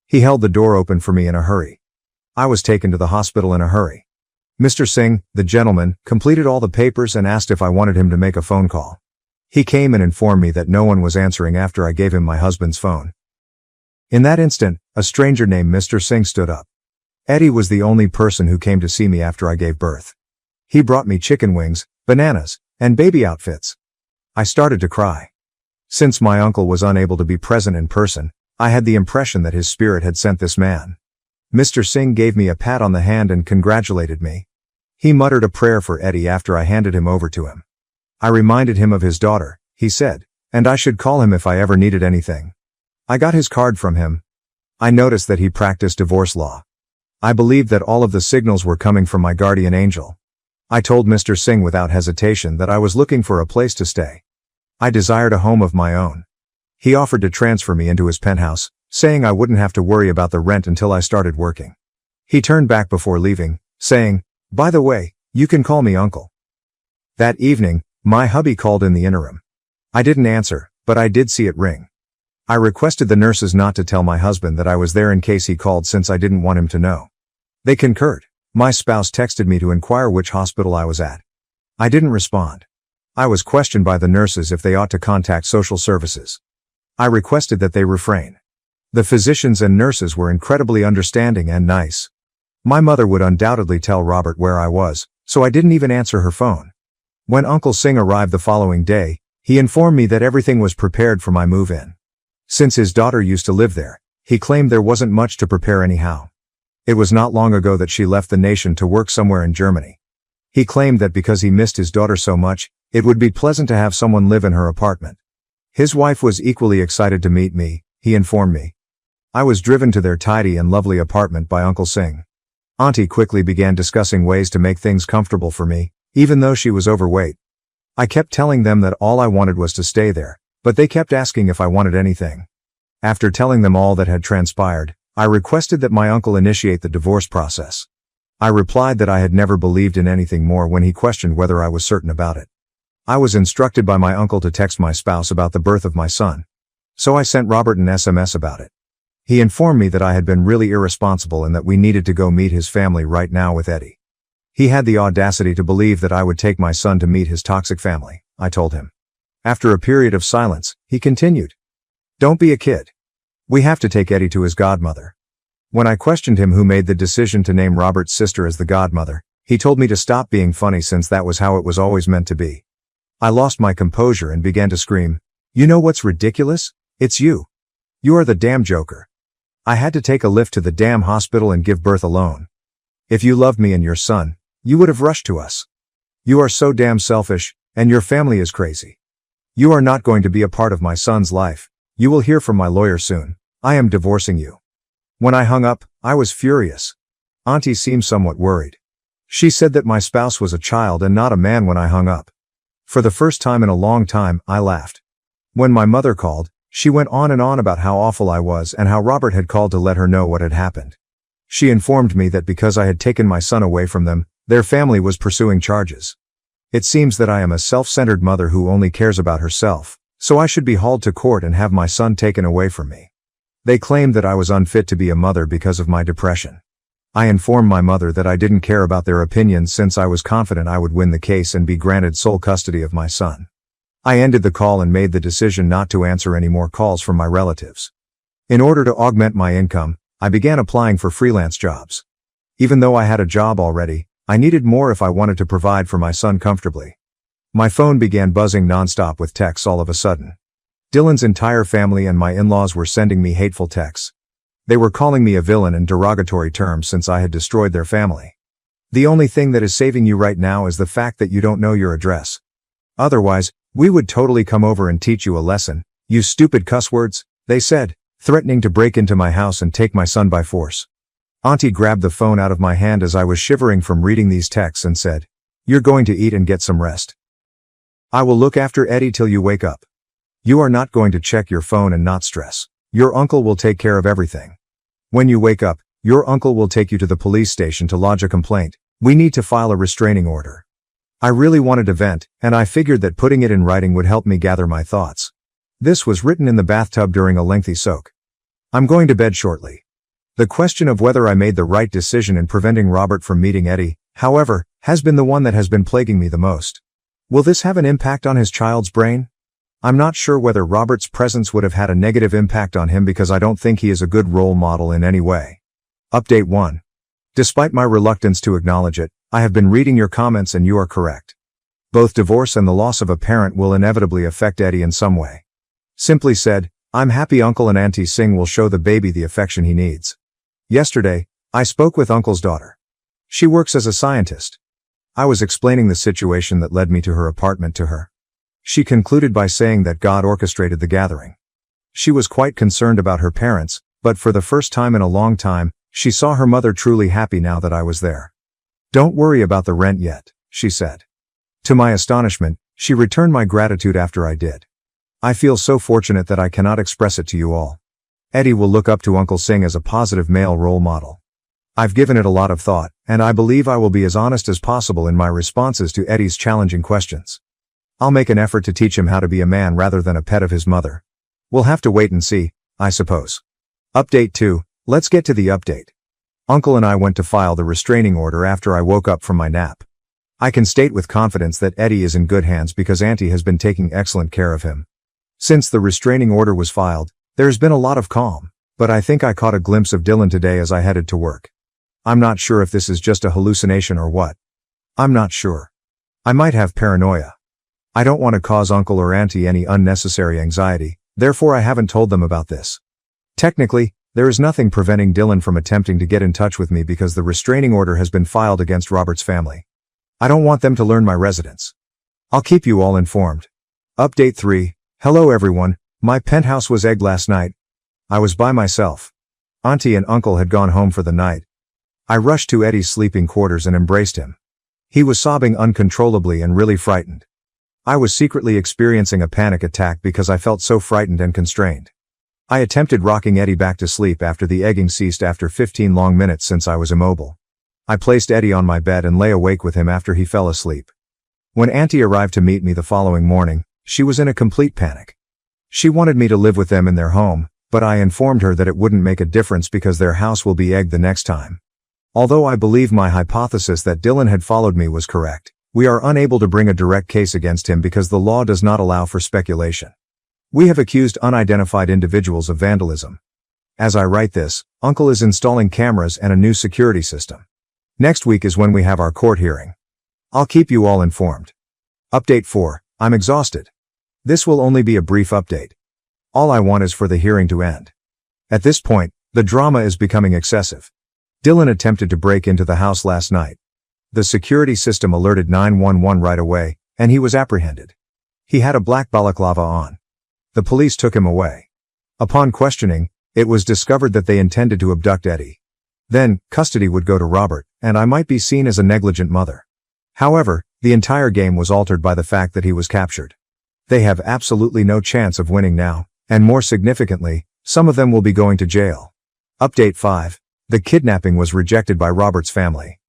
He held the door open for me in a hurry. I was taken to the hospital in a hurry. Mr. Singh, the gentleman, completed all the papers and asked if I wanted him to make a phone call. He came and informed me that no one was answering after I gave him my husband's phone. In that instant, a stranger named Mr. Singh stood up. Eddie was the only person who came to see me after I gave birth. He brought me chicken wings, bananas, and baby outfits. I started to cry. Since my uncle was unable to be present in person, I had the impression that his spirit had sent this man. Mr. Singh gave me a pat on the hand and congratulated me. He muttered a prayer for Eddie after I handed him over to him. I reminded him of his daughter, he said, and I should call him if I ever needed anything. I got his card from him. I noticed that he practiced divorce law. I believed that all of the signals were coming from my guardian angel. I told Mr. Singh without hesitation that I was looking for a place to stay. I desired a home of my own. He offered to transfer me into his penthouse, saying I wouldn't have to worry about the rent until I started working. He turned back before leaving, saying, "By the way, you can call me uncle." That evening, my hubby called in the interim. I didn't answer, but I did see it ring. I requested the nurses not to tell my husband that I was there in case he called since I didn't want him to know. They concurred. My spouse texted me to inquire which hospital I was at. I didn't respond. I was questioned by the nurses if they ought to contact social services. I requested that they refrain. The physicians and nurses were incredibly understanding and nice. My mother would undoubtedly tell Robert where I was, so I didn't even answer her phone. When Uncle Singh arrived the following day, he informed me that everything was prepared for my move-in. Since his daughter used to live there, he claimed there wasn't much to prepare anyhow. It was not long ago that she left the nation to work somewhere in Germany. He claimed that because he missed his daughter so much, it would be pleasant to have someone live in her apartment. His wife was equally excited to meet me, he informed me. I was driven to their tidy and lovely apartment by Uncle Singh. Auntie quickly began discussing ways to make things comfortable for me, even though she was overweight. I kept telling them that all I wanted was to stay there, but they kept asking if I wanted anything. After telling them all that had transpired, I requested that my uncle initiate the divorce process. I replied that I had never believed in anything more when he questioned whether I was certain about it. I was instructed by my uncle to text my spouse about the birth of my son. So I sent Robert an SMS about it. He informed me that I had been really irresponsible and that we needed to go meet his family right now with Eddie. He had the audacity to believe that I would take my son to meet his toxic family, I told him. After a period of silence, he continued. "Don't be a kid. We have to take Eddie to his godmother." When I questioned him who made the decision to name Robert's sister as the godmother, he told me to stop being funny since that was how it was always meant to be. I lost my composure and began to scream, "You know what's ridiculous? It's you. You are the damn joker. I had to take a lift to the damn hospital and give birth alone. If you loved me and your son, you would have rushed to us. You are so damn selfish, and your family is crazy. You are not going to be a part of my son's life. You will hear from my lawyer soon. I am divorcing you." When I hung up, I was furious. Auntie seemed somewhat worried. She said that my spouse was a child and not a man when I hung up. For the first time in a long time, I laughed. When my mother called, she went on and on about how awful I was and how Robert had called to let her know what had happened. She informed me that because I had taken my son away from them, their family was pursuing charges. It seems that I am a self-centered mother who only cares about herself, so I should be hauled to court and have my son taken away from me. They claimed that I was unfit to be a mother because of my depression. I informed my mother that I didn't care about their opinions since I was confident I would win the case and be granted sole custody of my son. I ended the call and made the decision not to answer any more calls from my relatives. In order to augment my income, I began applying for freelance jobs. Even though I had a job already, I needed more if I wanted to provide for my son comfortably. My phone began buzzing nonstop with texts all of a sudden. Dylan's entire family and my in-laws were sending me hateful texts. They were calling me a villain in derogatory terms since I had destroyed their family. The only thing that is saving you right now is the fact that you don't know your address. Otherwise, we would totally come over and teach you a lesson, you stupid cuss words, they said, threatening to break into my house and take my son by force. Auntie grabbed the phone out of my hand as I was shivering from reading these texts and said, "You're going to eat and get some rest. I will look after Eddie till you wake up. You are not going to check your phone and not stress. Your uncle will take care of everything. When you wake up, your uncle will take you to the police station to lodge a complaint. We need to file a restraining order." I really wanted to vent, and I figured that putting it in writing would help me gather my thoughts. This was written in the bathtub during a lengthy soak. I'm going to bed shortly. The question of whether I made the right decision in preventing Robert from meeting Eddie, however, has been the one that has been plaguing me the most. Will this have an impact on his child's brain? I'm not sure whether Robert's presence would have had a negative impact on him because I don't think he is a good role model in any way. Update 1. Despite my reluctance to acknowledge it, I have been reading your comments and you are correct. Both divorce and the loss of a parent will inevitably affect Eddie in some way. Simply said, I'm happy Uncle and Auntie Singh will show the baby the affection he needs. Yesterday, I spoke with Uncle's daughter. She works as a scientist. I was explaining the situation that led me to her apartment to her. She concluded by saying that God orchestrated the gathering. She was quite concerned about her parents, but for the first time in a long time, she saw her mother truly happy now that I was there. Don't worry about the rent yet, she said. To my astonishment, she returned my gratitude after I did. I feel so fortunate that I cannot express it to you all. Eddie will look up to Uncle Singh as a positive male role model. I've given it a lot of thought, and I believe I will be as honest as possible in my responses to Eddie's challenging questions. I'll make an effort to teach him how to be a man rather than a pet of his mother. We'll have to wait and see, I suppose. Update 2, let's get to the update. Uncle and I went to file the restraining order after I woke up from my nap. I can state with confidence that Eddie is in good hands because Auntie has been taking excellent care of him. Since the restraining order was filed, there's been a lot of calm, but I think I caught a glimpse of Dylan today as I headed to work. I'm not sure if this is just a hallucination or what. I'm not sure. I might have paranoia. I don't want to cause Uncle or Auntie any unnecessary anxiety, therefore I haven't told them about this. Technically, there is nothing preventing Dylan from attempting to get in touch with me because the restraining order has been filed against Robert's family. I don't want them to learn my residence. I'll keep you all informed. Update 3. Hello everyone, my penthouse was egged last night. I was by myself. Auntie and Uncle had gone home for the night. I rushed to Eddie's sleeping quarters and embraced him. He was sobbing uncontrollably and really frightened. I was secretly experiencing a panic attack because I felt so frightened and constrained. I attempted rocking Eddie back to sleep after the egging ceased after 15 long minutes since I was immobile. I placed Eddie on my bed and lay awake with him after he fell asleep. When Auntie arrived to meet me the following morning, she was in a complete panic. She wanted me to live with them in their home, but I informed her that it wouldn't make a difference because their house will be egged the next time. Although I believe my hypothesis that Dylan had followed me was correct, we are unable to bring a direct case against him because the law does not allow for speculation. We have accused unidentified individuals of vandalism. As I write this, Uncle is installing cameras and a new security system. Next week is when we have our court hearing. I'll keep you all informed. Update 4. I'm exhausted. This will only be a brief update. All I want is for the hearing to end. At this point, the drama is becoming excessive. Dylan attempted to break into the house last night. The security system alerted 911 right away, and he was apprehended. He had a black balaclava on. The police took him away. Upon questioning, it was discovered that they intended to abduct Eddie. Then, custody would go to Robert, and I might be seen as a negligent mother. However, the entire game was altered by the fact that he was captured. They have absolutely no chance of winning now, and more significantly, some of them will be going to jail. Update 5. The kidnapping was rejected by Robert's family.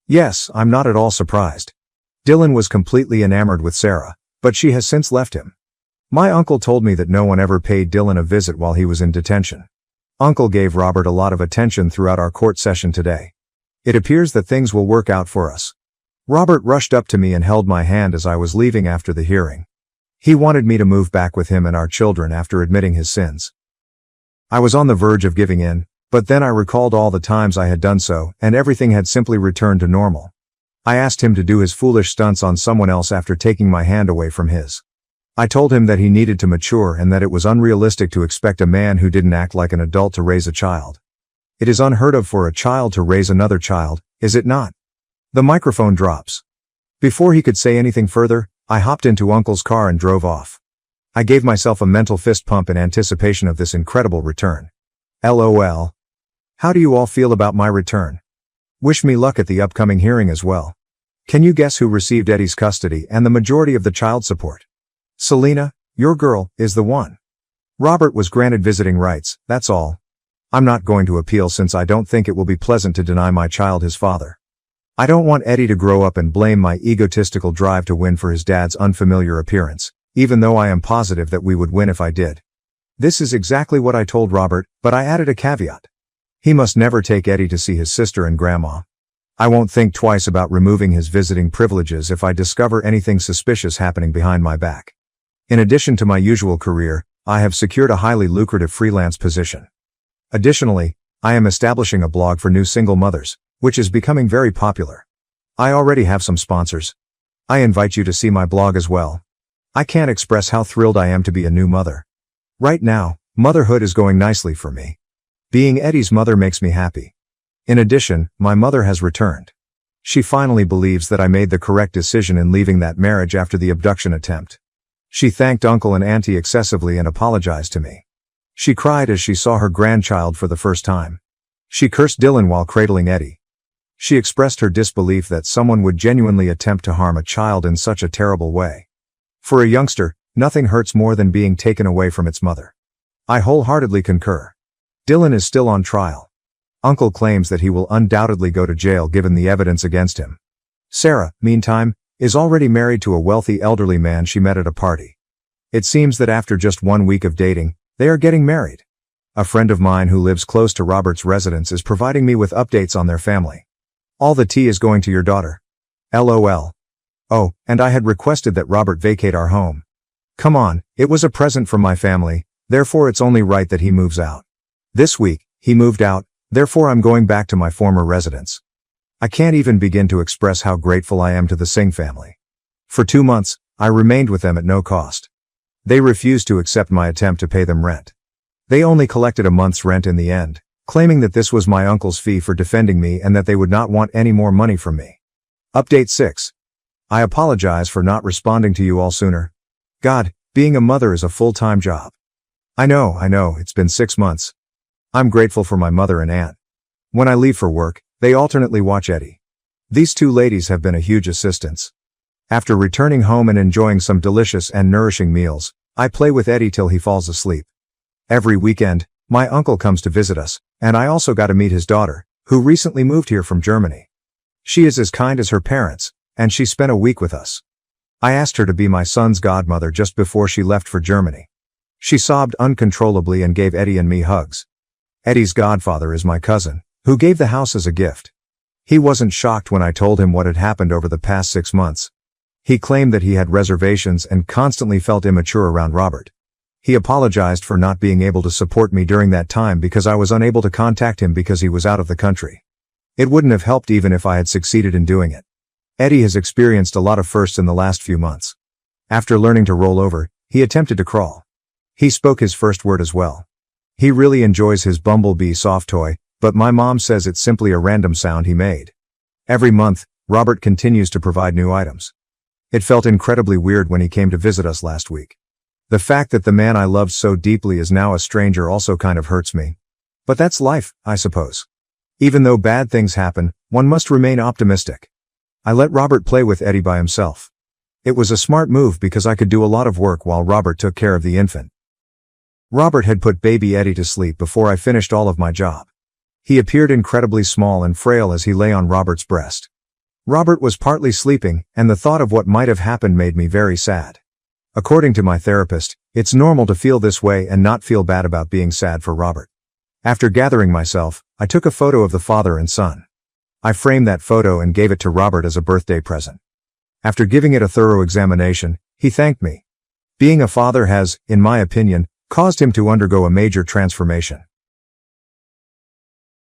Yes, I'm not at all surprised. Dylan was completely enamored with Sarah, but she has since left him. My uncle told me that no one ever paid Dylan a visit while he was in detention. Uncle gave Robert a lot of attention throughout our court session today. It appears that things will work out for us. Robert rushed up to me and held my hand as I was leaving after the hearing. He wanted me to move back with him and our children after admitting his sins. I was on the verge of giving in, but then I recalled all the times I had done so, and everything had simply returned to normal. I asked him to do his foolish stunts on someone else after taking my hand away from his. I told him that he needed to mature and that it was unrealistic to expect a man who didn't act like an adult to raise a child. It is unheard of for a child to raise another child, is it not? The microphone drops. Before he could say anything further, I hopped into Uncle's car and drove off. I gave myself a mental fist pump in anticipation of this incredible return. LOL. How do you all feel about my return? Wish me luck at the upcoming hearing as well. Can you guess who received Eddie's custody and the majority of the child support? Selena, your girl, is the one. Robert was granted visiting rights, that's all. I'm not going to appeal since I don't think it will be pleasant to deny my child his father. I don't want Eddie to grow up and blame my egotistical drive to win for his dad's unfamiliar appearance, even though I am positive that we would win if I did. This is exactly what I told Robert, but I added a caveat. He must never take Eddie to see his sister and grandma. I won't think twice about removing his visiting privileges if I discover anything suspicious happening behind my back. In addition to my usual career, I have secured a highly lucrative freelance position. Additionally, I am establishing a blog for new single mothers, which is becoming very popular. I already have some sponsors. I invite you to see my blog as well. I can't express how thrilled I am to be a new mother. Right now, motherhood is going nicely for me. Being Eddie's mother makes me happy. In addition, my mother has returned. She finally believes that I made the correct decision in leaving that marriage after the abduction attempt. She thanked Uncle and Auntie excessively and apologized to me. She cried as she saw her grandchild for the first time. She cursed Dylan while cradling Eddie. She expressed her disbelief that someone would genuinely attempt to harm a child in such a terrible way. For a youngster, nothing hurts more than being taken away from its mother. I wholeheartedly concur. Dylan is still on trial. Uncle claims that he will undoubtedly go to jail given the evidence against him. Sarah, meantime, is already married to a wealthy elderly man she met at a party. It seems that after just 1 week of dating, they are getting married. A friend of mine who lives close to Robert's residence is providing me with updates on their family. All the tea is going to your daughter. LOL. Oh, and I had requested that Robert vacate our home. Come on, it was a present from my family, therefore it's only right that he moves out. This week, he moved out, therefore I'm going back to my former residence. I can't even begin to express how grateful I am to the Singh family. For 2 months, I remained with them at no cost. They refused to accept my attempt to pay them rent. They only collected a month's rent in the end, claiming that this was my uncle's fee for defending me and that they would not want any more money from me. Update 6. I apologize for not responding to you all sooner. God, being a mother is a full-time job. I know, it's been 6 months. I'm grateful for my mother and aunt. When I leave for work, they alternately watch Eddie. These two ladies have been a huge assistance. After returning home and enjoying some delicious and nourishing meals, I play with Eddie till he falls asleep. Every weekend, my uncle comes to visit us, and I also got to meet his daughter, who recently moved here from Germany. She is as kind as her parents, and she spent a week with us. I asked her to be my son's godmother just before she left for Germany. She sobbed uncontrollably and gave Eddie and me hugs. Eddie's godfather is my cousin, who gave the house as a gift. He wasn't shocked when I told him what had happened over the past 6 months. He claimed that he had reservations and constantly felt immature around Robert. He apologized for not being able to support me during that time because I was unable to contact him because he was out of the country. It wouldn't have helped even if I had succeeded in doing it. Eddie has experienced a lot of firsts in the last few months. After learning to roll over, he attempted to crawl. He spoke his first word as well. He really enjoys his bumblebee soft toy, but my mom says it's simply a random sound he made. Every month, Robert continues to provide new items. It felt incredibly weird when he came to visit us last week. The fact that the man I loved so deeply is now a stranger also kind of hurts me. But that's life, I suppose. Even though bad things happen, one must remain optimistic. I let Robert play with Eddie by himself. It was a smart move because I could do a lot of work while Robert took care of the infant. Robert had put baby Eddie to sleep before I finished all of my job. He appeared incredibly small and frail as he lay on Robert's breast. Robert was partly sleeping, and the thought of what might have happened made me very sad. According to my therapist, it's normal to feel this way and not feel bad about being sad for Robert. After gathering myself, I took a photo of the father and son. I framed that photo and gave it to Robert as a birthday present. After giving it a thorough examination, he thanked me. Being a father has, in my opinion, caused him to undergo a major transformation.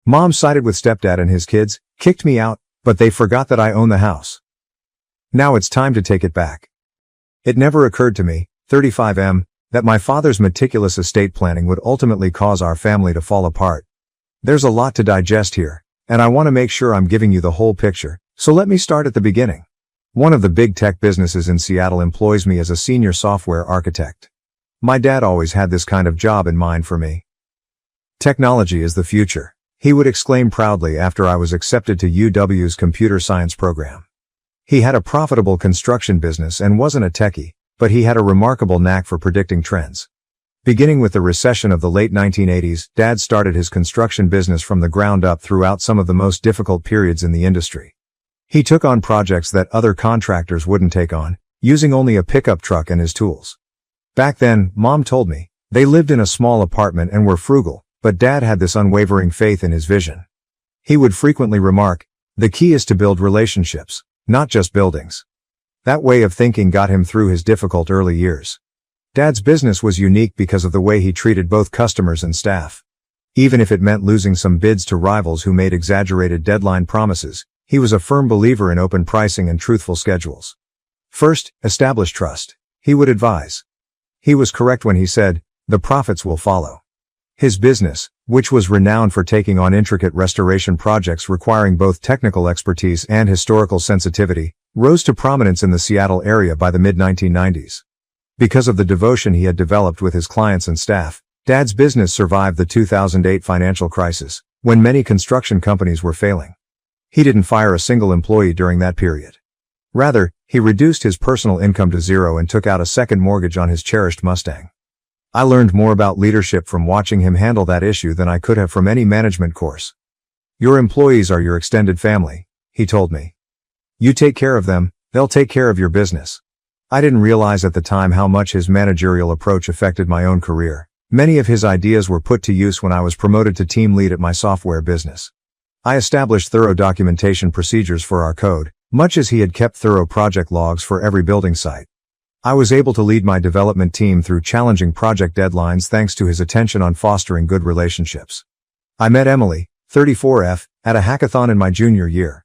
Mom sided with stepdad and his kids, kicked me out, but they forgot that I own the house. Now it's time to take it back. It never occurred to me, 35M, that my father's meticulous estate planning would ultimately cause our family to fall apart. There's a lot to digest here, and I want to make sure I'm giving you the whole picture, so let me start at the beginning. One of the big tech businesses in Seattle employs me as a senior software architect. My dad always had this kind of job in mind for me. Technology is the future, he would exclaim proudly after I was accepted to UW's computer science program. He had a profitable construction business and wasn't a techie, but he had a remarkable knack for predicting trends. Beginning with the recession of the late 1980s, Dad started his construction business from the ground up throughout some of the most difficult periods in the industry. He took on projects that other contractors wouldn't take on, using only a pickup truck and his tools. Back then, Mom told me, they lived in a small apartment and were frugal, but Dad had this unwavering faith in his vision. He would frequently remark, "The key is to build relationships, not just buildings." That way of thinking got him through his difficult early years. Dad's business was unique because of the way he treated both customers and staff. Even if it meant losing some bids to rivals who made exaggerated deadline promises, he was a firm believer in open pricing and truthful schedules. First, establish trust, he would advise. He was correct when he said, the profits will follow. His business, which was renowned for taking on intricate restoration projects requiring both technical expertise and historical sensitivity, rose to prominence in the Seattle area by the mid-1990s. Because of the devotion he had developed with his clients and staff, Dad's business survived the 2008 financial crisis, when many construction companies were failing. He didn't fire a single employee during that period. Rather, he reduced his personal income to zero and took out a second mortgage on his cherished Mustang. I learned more about leadership from watching him handle that issue than I could have from any management course. Your employees are your extended family, he told me. You take care of them, they'll take care of your business. I didn't realize at the time how much his managerial approach affected my own career. Many of his ideas were put to use when I was promoted to team lead at my software business. I established thorough documentation procedures for our code, much as he had kept thorough project logs for every building site. I was able to lead my development team through challenging project deadlines thanks to his attention on fostering good relationships. I met Emily, 34F, at a hackathon in my junior year.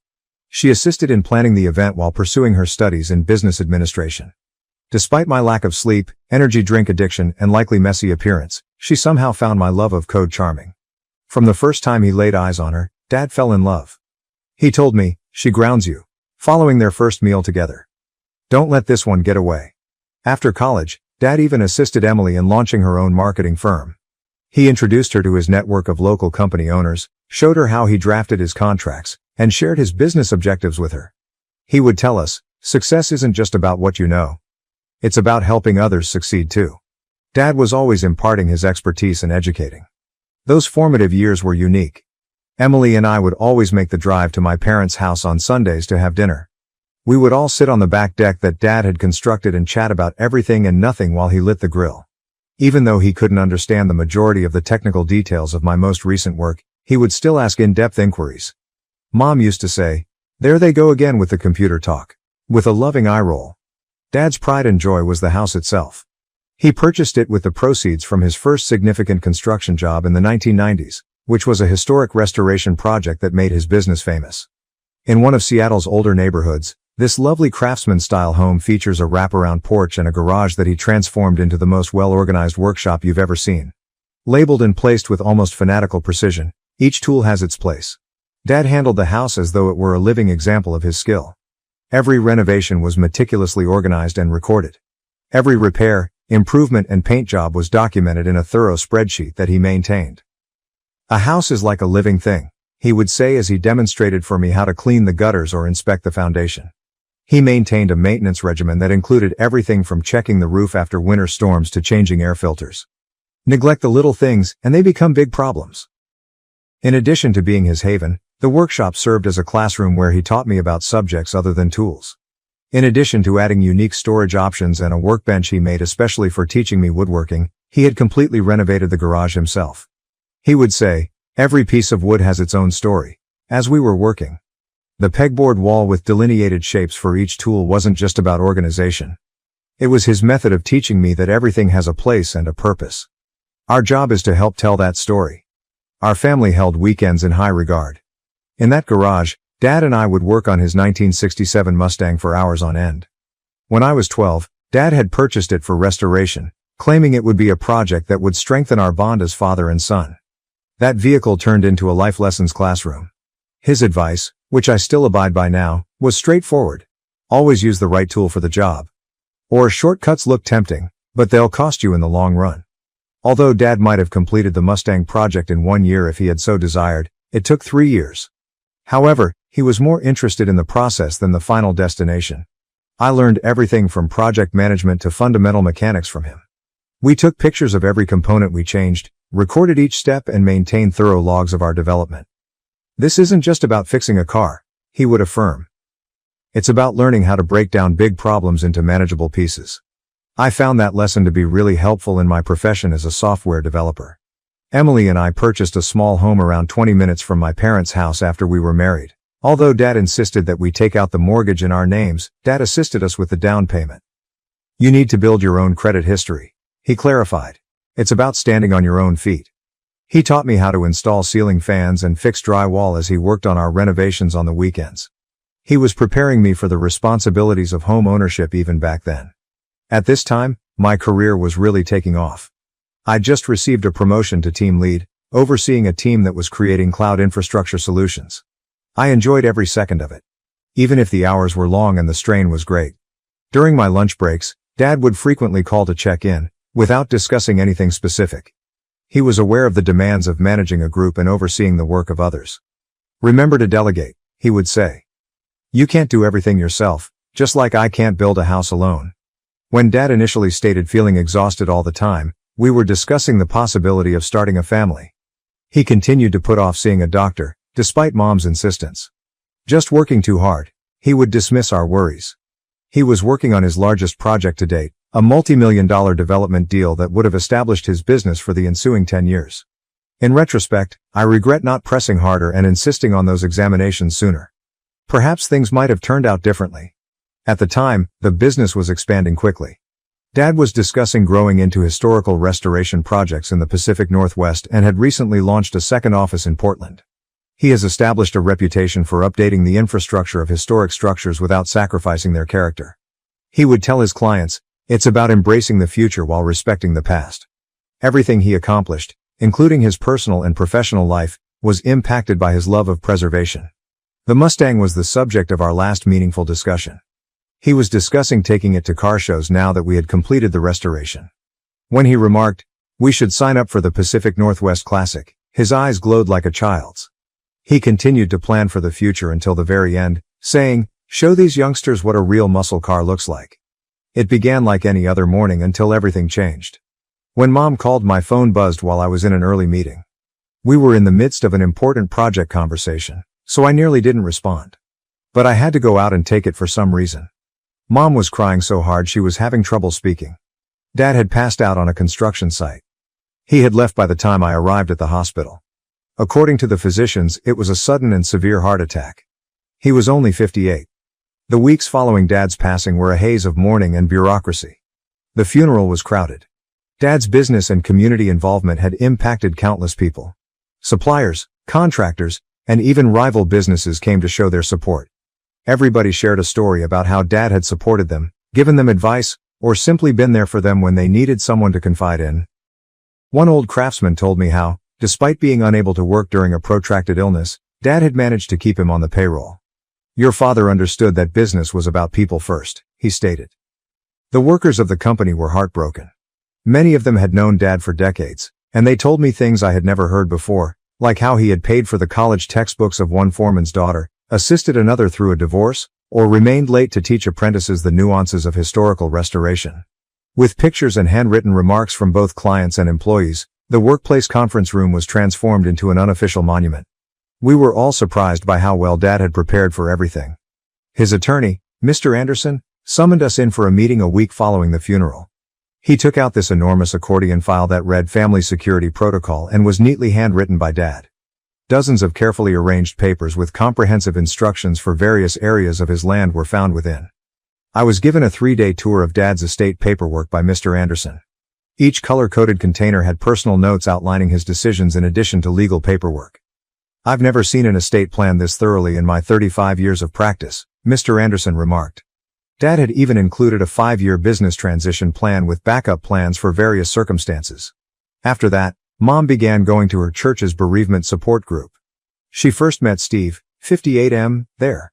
She assisted in planning the event while pursuing her studies in business administration. Despite my lack of sleep, energy drink addiction, and likely messy appearance, she somehow found my love of code charming. From the first time he laid eyes on her, Dad fell in love. He told me, she grounds you. Following their first meal together. Don't let this one get away. After college, Dad even assisted Emily in launching her own marketing firm. He introduced her to his network of local company owners, showed her how he drafted his contracts, and shared his business objectives with her. He would tell us, success isn't just about what you know. It's about helping others succeed too. Dad was always imparting his expertise and educating. Those formative years were unique. Emily and I would always make the drive to my parents' house on Sundays to have dinner. We would all sit on the back deck that Dad had constructed and chat about everything and nothing while he lit the grill. Even though he couldn't understand the majority of the technical details of my most recent work, he would still ask in-depth inquiries. Mom used to say, "There they go again with the computer talk," with a loving eye roll. Dad's pride and joy was the house itself. He purchased it with the proceeds from his first significant construction job in the 1990s, which was a historic restoration project that made his business famous. In one of Seattle's older neighborhoods, this lovely craftsman-style home features a wraparound porch and a garage that he transformed into the most well-organized workshop you've ever seen. Labeled and placed with almost fanatical precision, each tool has its place. Dad handled the house as though it were a living example of his skill. Every renovation was meticulously organized and recorded. Every repair, improvement and paint job was documented in a thorough spreadsheet that he maintained. A house is like a living thing, he would say as he demonstrated for me how to clean the gutters or inspect the foundation. He maintained a maintenance regimen that included everything from checking the roof after winter storms to changing air filters. Neglect the little things, and they become big problems. In addition to being his haven, the workshop served as a classroom where he taught me about subjects other than tools. In addition to adding unique storage options and a workbench he made especially for teaching me woodworking, he had completely renovated the garage himself. He would say, "Every piece of wood has its own story," as we were working. The pegboard wall with delineated shapes for each tool wasn't just about organization. It was his method of teaching me that everything has a place and a purpose. Our job is to help tell that story. Our family held weekends in high regard. In that garage, Dad and I would work on his 1967 Mustang for hours on end. When I was 12, Dad had purchased it for restoration, claiming it would be a project that would strengthen our bond as father and son. That vehicle turned into a life lessons classroom. His advice, which I still abide by now, was straightforward. Always use the right tool for the job. Or shortcuts look tempting, but they'll cost you in the long run. Although Dad might have completed the Mustang project in 1 year if he had so desired, it took 3 years. However, he was more interested in the process than the final destination. I learned everything from project management to fundamental mechanics from him. We took pictures of every component we changed, recorded each step, and maintained thorough logs of our development. This isn't just about fixing a car, he would affirm. It's about learning how to break down big problems into manageable pieces. I found that lesson to be really helpful in my profession as a software developer. Emily and I purchased a small home around 20 minutes from my parents' house after we were married. Although Dad insisted that we take out the mortgage in our names, Dad assisted us with the down payment. You need to build your own credit history, he clarified. It's about standing on your own feet. He taught me how to install ceiling fans and fix drywall as he worked on our renovations on the weekends. He was preparing me for the responsibilities of home ownership even back then. At this time, my career was really taking off. I'd just received a promotion to team lead, overseeing a team that was creating cloud infrastructure solutions. I enjoyed every second of it, even if the hours were long and the strain was great. During my lunch breaks, Dad would frequently call to check in, without discussing anything specific. He was aware of the demands of managing a group and overseeing the work of others. Remember to delegate, he would say. You can't do everything yourself, just like I can't build a house alone. When Dad initially stated feeling exhausted all the time, we were discussing the possibility of starting a family. He continued to put off seeing a doctor, despite Mom's insistence. Just working too hard, he would dismiss our worries. He was working on his largest project to date, a multi-million-dollar development deal that would have established his business for the ensuing 10 years. In retrospect, I regret not pressing harder and insisting on those examinations sooner. Perhaps things might have turned out differently. At the time, the business was expanding quickly. Dad was discussing growing into historical restoration projects in the Pacific Northwest and had recently launched a second office in Portland. He has established a reputation for updating the infrastructure of historic structures without sacrificing their character. He would tell his clients, it's about embracing the future while respecting the past. Everything he accomplished, including his personal and professional life, was impacted by his love of preservation. The Mustang was the subject of our last meaningful discussion. He was discussing taking it to car shows now that we had completed the restoration. When he remarked, we should sign up for the Pacific Northwest Classic, his eyes glowed like a child's. He continued to plan for the future until the very end, saying, show these youngsters what a real muscle car looks like. It began like any other morning until everything changed. When Mom called, my phone buzzed while I was in an early meeting. We were in the midst of an important project conversation, so I nearly didn't respond. But I had to go out and take it for some reason. Mom was crying so hard she was having trouble speaking. Dad had passed out on a construction site. He had left by the time I arrived at the hospital. According to the physicians, it was a sudden and severe heart attack. He was only 58. The weeks following Dad's passing were a haze of mourning and bureaucracy. The funeral was crowded. Dad's business and community involvement had impacted countless people. Suppliers, contractors, and even rival businesses came to show their support. Everybody shared a story about how Dad had supported them, given them advice, or simply been there for them when they needed someone to confide in. One old craftsman told me how, despite being unable to work during a protracted illness, Dad had managed to keep him on the payroll. Your father understood that business was about people first, he stated. The workers of the company were heartbroken. Many of them had known Dad for decades, and they told me things I had never heard before, like how he had paid for the college textbooks of one foreman's daughter, assisted another through a divorce, or remained late to teach apprentices the nuances of historical restoration. With pictures and handwritten remarks from both clients and employees, the workplace conference room was transformed into an unofficial monument. We were all surprised by how well Dad had prepared for everything. His attorney, Mr. Anderson, summoned us in for a meeting a week following the funeral. He took out this enormous accordion file that read Family Security Protocol and was neatly handwritten by Dad. Dozens of carefully arranged papers with comprehensive instructions for various areas of his land were found within. I was given a 3-day tour of Dad's estate paperwork by Mr. Anderson. Each color-coded container had personal notes outlining his decisions in addition to legal paperwork. "I've never seen an estate plan this thoroughly in my 35 years of practice," Mr. Anderson remarked. Dad had even included a 5-year business transition plan with backup plans for various circumstances. After that, Mom began going to her church's bereavement support group. She first met Steve, 58M, there.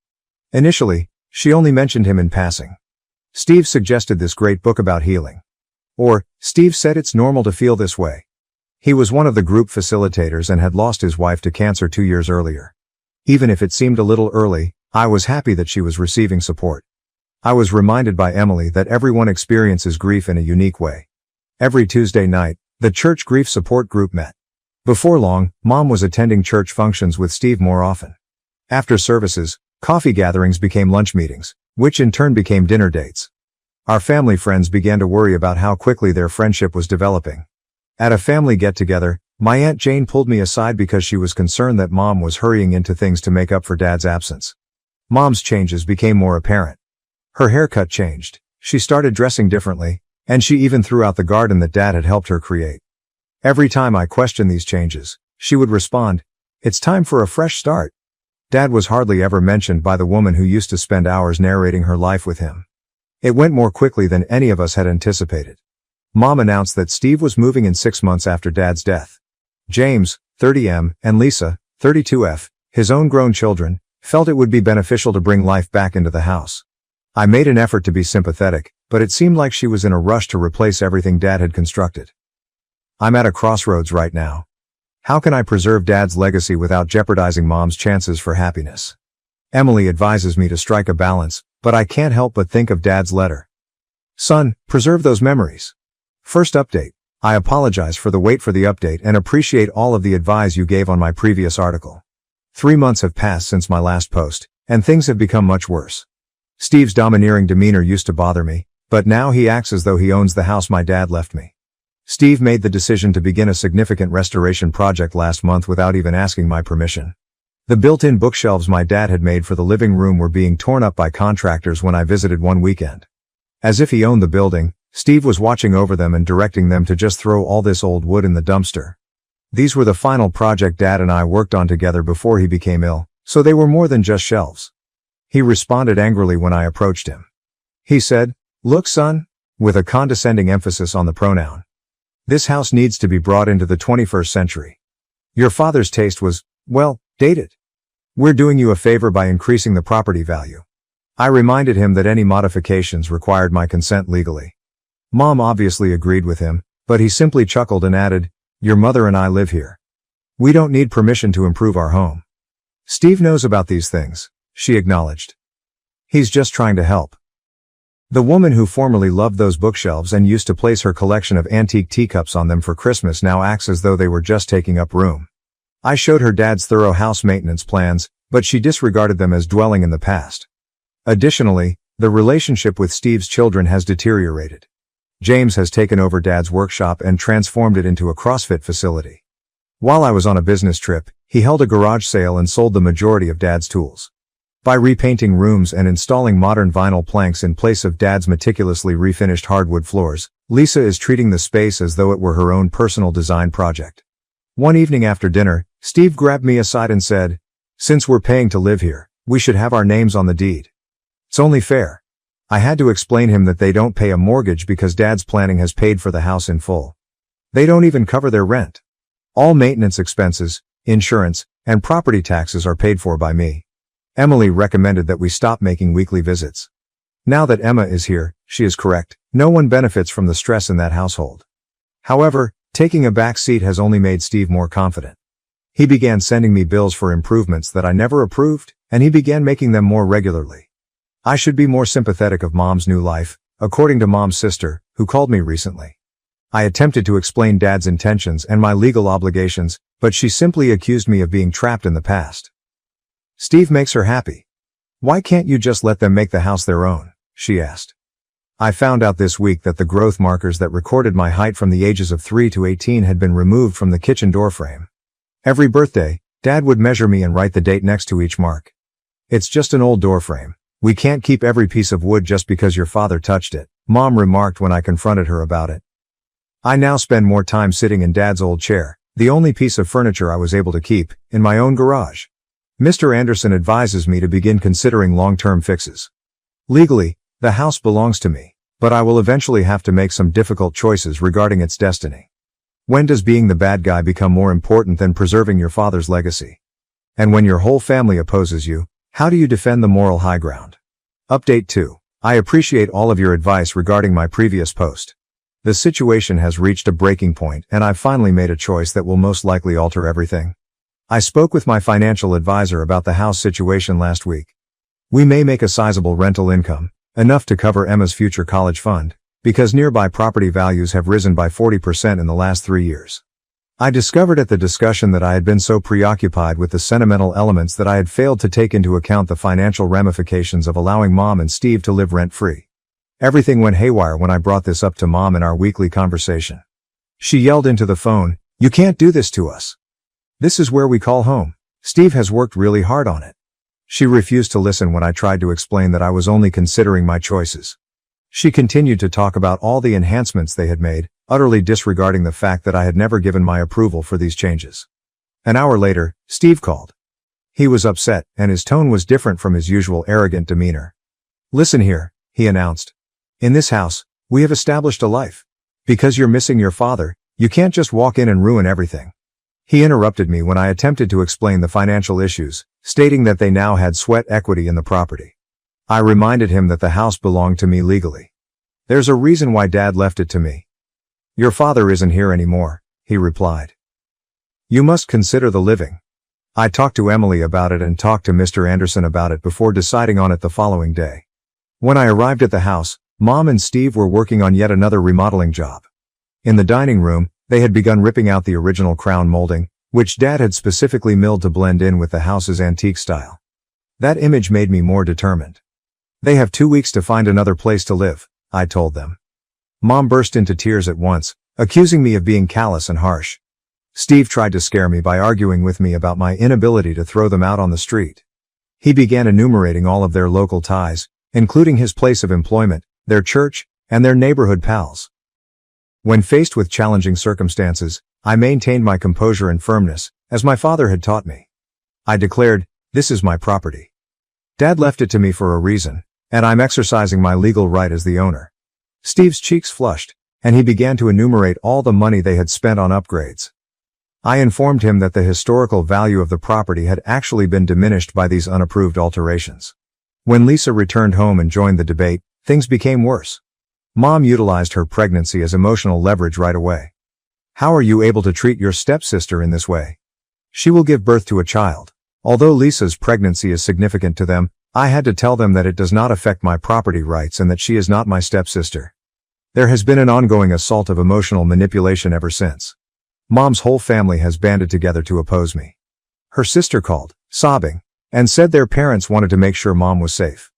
Initially, she only mentioned him in passing. Steve suggested this great book about healing. Or, Steve said it's normal to feel this way. He was one of the group facilitators and had lost his wife to cancer 2 years earlier. Even if it seemed a little early, I was happy that she was receiving support. I was reminded by Emily that everyone experiences grief in a unique way. Every Tuesday night, the church grief support group met. Before long, Mom was attending church functions with Steve more often. After services, coffee gatherings became lunch meetings, which in turn became dinner dates. Our family friends began to worry about how quickly their friendship was developing. At a family get-together, my Aunt Jane pulled me aside because she was concerned that Mom was hurrying into things to make up for Dad's absence. Mom's changes became more apparent. Her haircut changed, she started dressing differently, and she even threw out the garden that Dad had helped her create. Every time I questioned these changes, she would respond, "It's time for a fresh start." Dad was hardly ever mentioned by the woman who used to spend hours narrating her life with him. It went more quickly than any of us had anticipated. Mom announced that Steve was moving in 6 months after Dad's death. James, 30M, and Lisa, 32F, his own grown children, felt it would be beneficial to bring life back into the house. I made an effort to be sympathetic, but it seemed like she was in a rush to replace everything Dad had constructed. "I'm at a crossroads right now. How can I preserve Dad's legacy without jeopardizing Mom's chances for happiness? Emily advises me to strike a balance, but I can't help but think of Dad's letter. Son, preserve those memories. First update. I apologize for the wait for the update and appreciate all of the advice you gave on my previous article. 3 months have passed since my last post, and things have become much worse. Steve's domineering demeanor used to bother me, but now he acts as though he owns the house my dad left me. Steve made the decision to begin a significant restoration project last month without even asking my permission. The built-in bookshelves my dad had made for the living room were being torn up by contractors when I visited one weekend. As if he owned the building, Steve was watching over them and directing them to just throw all this old wood in the dumpster. These were the final project Dad and I worked on together before he became ill, so they were more than just shelves. He responded angrily when I approached him. He said, "Look, son," with a condescending emphasis on the pronoun. "This house needs to be brought into the 21st century. Your father's taste was, well, dated. We're doing you a favor by increasing the property value." I reminded him that any modifications required my consent legally. Mom obviously agreed with him, but he simply chuckled and added, "Your mother and I live here. We don't need permission to improve our home." "Steve knows about these things," she acknowledged. "He's just trying to help." The woman who formerly loved those bookshelves and used to place her collection of antique teacups on them for Christmas now acts as though they were just taking up room. I showed her Dad's thorough house maintenance plans, but she disregarded them as dwelling in the past. Additionally, the relationship with Steve's children has deteriorated. James has taken over Dad's workshop and transformed it into a CrossFit facility. While I was on a business trip, he held a garage sale and sold the majority of Dad's tools. By repainting rooms and installing modern vinyl planks in place of Dad's meticulously refinished hardwood floors, Lisa is treating the space as though it were her own personal design project. One evening after dinner, Steve grabbed me aside and said, "Since we're paying to live here, we should have our names on the deed. It's only fair." I had to explain him that they don't pay a mortgage because Dad's planning has paid for the house in full. They don't even cover their rent. All maintenance expenses, insurance, and property taxes are paid for by me. Emily recommended that we stop making weekly visits. Now that Emma is here, she is correct. No one benefits from the stress in that household. However, taking a back seat has only made Steve more confident. He began sending me bills for improvements that I never approved, and he began making them more regularly. I should be more sympathetic of Mom's new life, according to Mom's sister, who called me recently. I attempted to explain Dad's intentions and my legal obligations, but she simply accused me of being trapped in the past. "Steve makes her happy. Why can't you just let them make the house their own?" she asked. I found out this week that the growth markers that recorded my height from the ages of 3 to 18 had been removed from the kitchen door frame. Every birthday, Dad would measure me and write the date next to each mark. It's just an old door frame. We can't keep every piece of wood just because your father touched it, Mom remarked when I confronted her about it. I now spend more time sitting in Dad's old chair, the only piece of furniture I was able to keep, in my own garage. Mr. Anderson advises me to begin considering long-term fixes. Legally, the house belongs to me, but I will eventually have to make some difficult choices regarding its destiny. When does being the bad guy become more important than preserving your father's legacy? And when your whole family opposes you, how do you defend the moral high ground? Update 2. I appreciate all of your advice regarding my previous post. The situation has reached a breaking point and I've finally made a choice that will most likely alter everything. I spoke with my financial advisor about the house situation last week. We may make a sizable rental income, enough to cover Emma's future college fund, because nearby property values have risen by 40% in the last 3 years. I discovered at the discussion that I had been so preoccupied with the sentimental elements that I had failed to take into account the financial ramifications of allowing Mom and Steve to live rent-free. Everything went haywire when I brought this up to Mom in our weekly conversation. She yelled into the phone, "You can't do this to us. This is where we call home. Steve has worked really hard on it." She refused to listen when I tried to explain that I was only considering my choices. She continued to talk about all the enhancements they had made, utterly disregarding the fact that I had never given my approval for these changes. An hour later, Steve called. He was upset, and his tone was different from his usual arrogant demeanor. "Listen here," he announced. "In this house, we have established a life. Because you're missing your father, you can't just walk in and ruin everything." He interrupted me when I attempted to explain the financial issues, stating that they now had sweat equity in the property. I reminded him that the house belonged to me legally. "There's a reason why Dad left it to me." "Your father isn't here anymore," he replied. "You must consider the living." I talked to Emily about it and talked to Mr. Anderson about it before deciding on it the following day. When I arrived at the house, Mom and Steve were working on yet another remodeling job. In the dining room, they had begun ripping out the original crown molding, which Dad had specifically milled to blend in with the house's antique style. That image made me more determined. "They have 2 weeks to find another place to live," I told them. Mom burst into tears at once, accusing me of being callous and harsh. Steve tried to scare me by arguing with me about my inability to throw them out on the street. He began enumerating all of their local ties, including his place of employment, their church, and their neighborhood pals. When faced with challenging circumstances, I maintained my composure and firmness, as my father had taught me. I declared, "This is my property. Dad left it to me for a reason, and I'm exercising my legal right as the owner." Steve's cheeks flushed, and he began to enumerate all the money they had spent on upgrades. I informed him that the historical value of the property had actually been diminished by these unapproved alterations. When Lisa returned home and joined the debate, things became worse. Mom utilized her pregnancy as emotional leverage right away. "How are you able to treat your stepsister in this way? She will give birth to a child." Although Lisa's pregnancy is significant to them, I had to tell them that it does not affect my property rights and that she is not my stepsister. There has been an ongoing assault of emotional manipulation ever since. Mom's whole family has banded together to oppose me. Her sister called, sobbing, and said their parents wanted to make sure Mom was safe.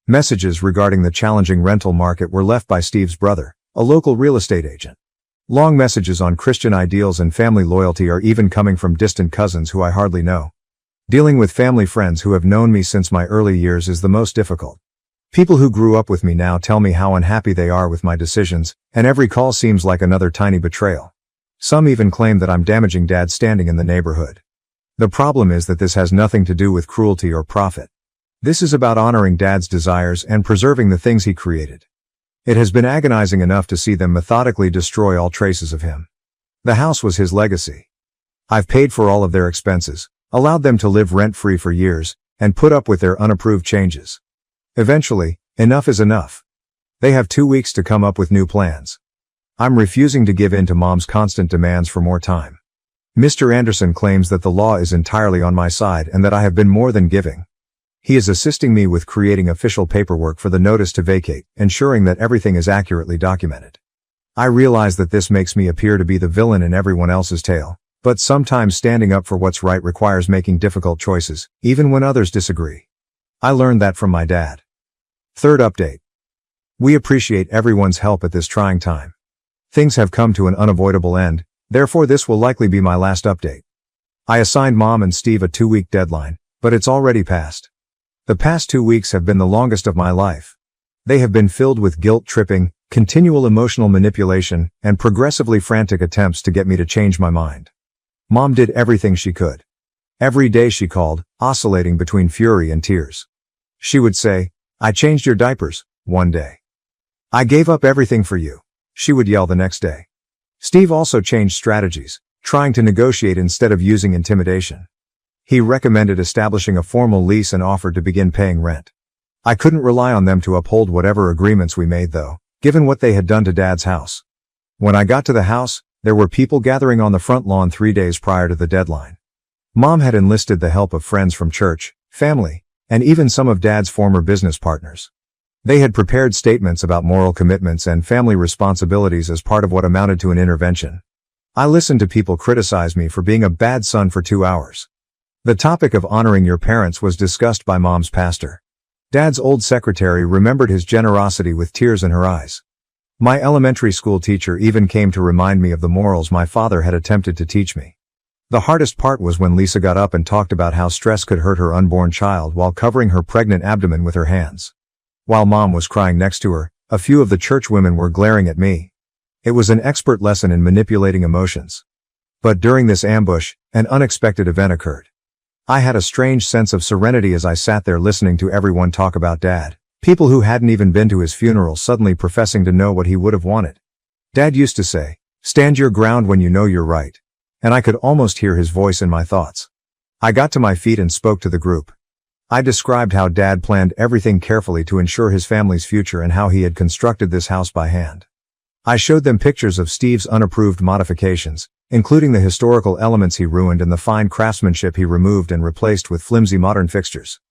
Messages regarding the challenging rental market were left by Steve's brother, a local real estate agent. Long messages on Christian ideals and family loyalty are even coming from distant cousins who I hardly know. Dealing with family friends who have known me since my early years is the most difficult. People who grew up with me now tell me how unhappy they are with my decisions, and every call seems like another tiny betrayal. Some even claim that I'm damaging Dad's standing in the neighborhood. The problem is that this has nothing to do with cruelty or profit. This is about honoring Dad's desires and preserving the things he created. It has been agonizing enough to see them methodically destroy all traces of him. The house was his legacy. I've paid for all of their expenses, allowed them to live rent-free for years, and put up with their unapproved changes. Eventually, enough is enough. They have 2 weeks to come up with new plans. I'm refusing to give in to Mom's constant demands for more time. Mr. Anderson claims that the law is entirely on my side and that I have been more than giving. He is assisting me with creating official paperwork for the notice to vacate, ensuring that everything is accurately documented. I realize that this makes me appear to be the villain in everyone else's tale, but sometimes standing up for what's right requires making difficult choices, even when others disagree. I learned that from my dad. Third update. We appreciate everyone's help at this trying time. Things have come to an unavoidable end, therefore this will likely be my last update. I assigned Mom and Steve a 2-week deadline, but it's already passed. The past 2 weeks have been the longest of my life. They have been filled with guilt-tripping, continual emotional manipulation, and progressively frantic attempts to get me to change my mind. Mom did everything she could. Every day she called, oscillating between fury and tears. She would say, "I changed your diapers," one day. "I gave up everything for you," she would yell the next day. Steve also changed strategies, trying to negotiate instead of using intimidation. He recommended establishing a formal lease and offered to begin paying rent. I couldn't rely on them to uphold whatever agreements we made though, given what they had done to Dad's house. When I got to the house, there were people gathering on the front lawn 3 days prior to the deadline. Mom had enlisted the help of friends from church, family, and even some of Dad's former business partners. They had prepared statements about moral commitments and family responsibilities as part of what amounted to an intervention. I listened to people criticize me for being a bad son for 2 hours. The topic of honoring your parents was discussed by Mom's pastor. Dad's old secretary remembered his generosity with tears in her eyes. My elementary school teacher even came to remind me of the morals my father had attempted to teach me. The hardest part was when Lisa got up and talked about how stress could hurt her unborn child while covering her pregnant abdomen with her hands. While Mom was crying next to her, a few of the church women were glaring at me. It was an expert lesson in manipulating emotions. But during this ambush, an unexpected event occurred. I had a strange sense of serenity as I sat there listening to everyone talk about Dad. People who hadn't even been to his funeral suddenly professing to know what he would have wanted. Dad used to say, "Stand your ground when you know you're right." And I could almost hear his voice in my thoughts. I got to my feet and spoke to the group. I described how Dad planned everything carefully to ensure his family's future and how he had constructed this house by hand. I showed them pictures of Steve's unapproved modifications, including the historical elements he ruined and the fine craftsmanship he removed and replaced with flimsy modern fixtures.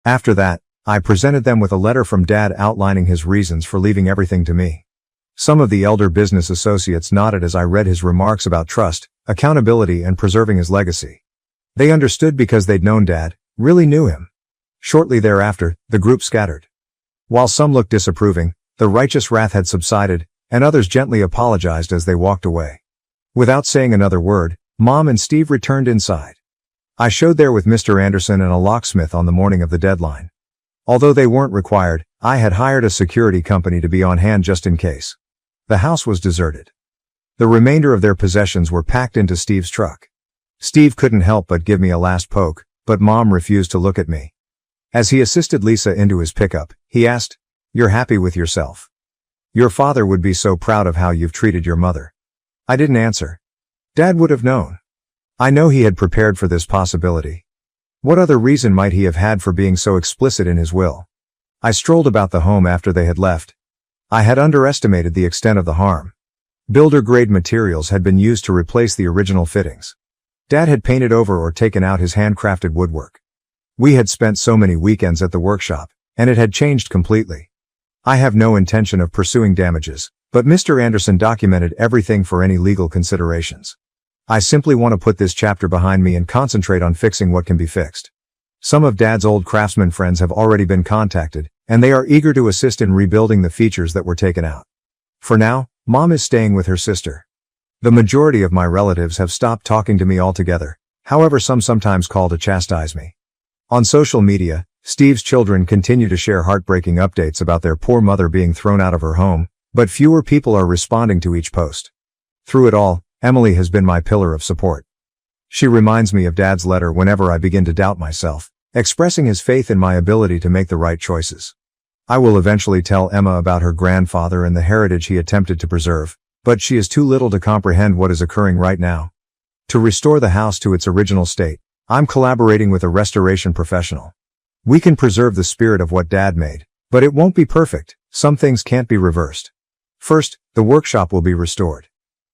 After that, I presented them with a letter from Dad outlining his reasons for leaving everything to me. Some of the elder business associates nodded as I read his remarks about trust, accountability, and preserving his legacy. They understood because they'd known Dad, really knew him. Shortly thereafter, the group scattered. While some looked disapproving, the righteous wrath had subsided, and others gently apologized as they walked away. Without saying another word, Mom and Steve returned inside. I showed there with Mr. Anderson and a locksmith on the morning of the deadline. Although they weren't required, I had hired a security company to be on hand just in case. The house was deserted. The remainder of their possessions were packed into Steve's truck. Steve couldn't help but give me a last poke, but Mom refused to look at me. As he assisted Lisa into his pickup, he asked, "You're happy with yourself? Your father would be so proud of how you've treated your mother." I didn't answer. Dad would have known. I know he had prepared for this possibility. What other reason might he have had for being so explicit in his will? I strolled about the home after they had left. I had underestimated the extent of the harm. Builder-grade materials had been used to replace the original fittings. Dad had painted over or taken out his handcrafted woodwork. We had spent so many weekends at the workshop, and it had changed completely. I have no intention of pursuing damages, but Mr. Anderson documented everything for any legal considerations. I simply want to put this chapter behind me and concentrate on fixing what can be fixed. Some of Dad's old craftsman friends have already been contacted, and they are eager to assist in rebuilding the features that were taken out. For now, Mom is staying with her sister. The majority of my relatives have stopped talking to me altogether, however some sometimes call to chastise me. On social media, Steve's children continue to share heartbreaking updates about their poor mother being thrown out of her home, but fewer people are responding to each post. Through it all, Emily has been my pillar of support. She reminds me of Dad's letter whenever I begin to doubt myself, expressing his faith in my ability to make the right choices. I will eventually tell Emma about her grandfather and the heritage he attempted to preserve, but she is too little to comprehend what is occurring right now. To restore the house to its original state, I'm collaborating with a restoration professional. We can preserve the spirit of what Dad made, but it won't be perfect. Some things can't be reversed. First, the workshop will be restored.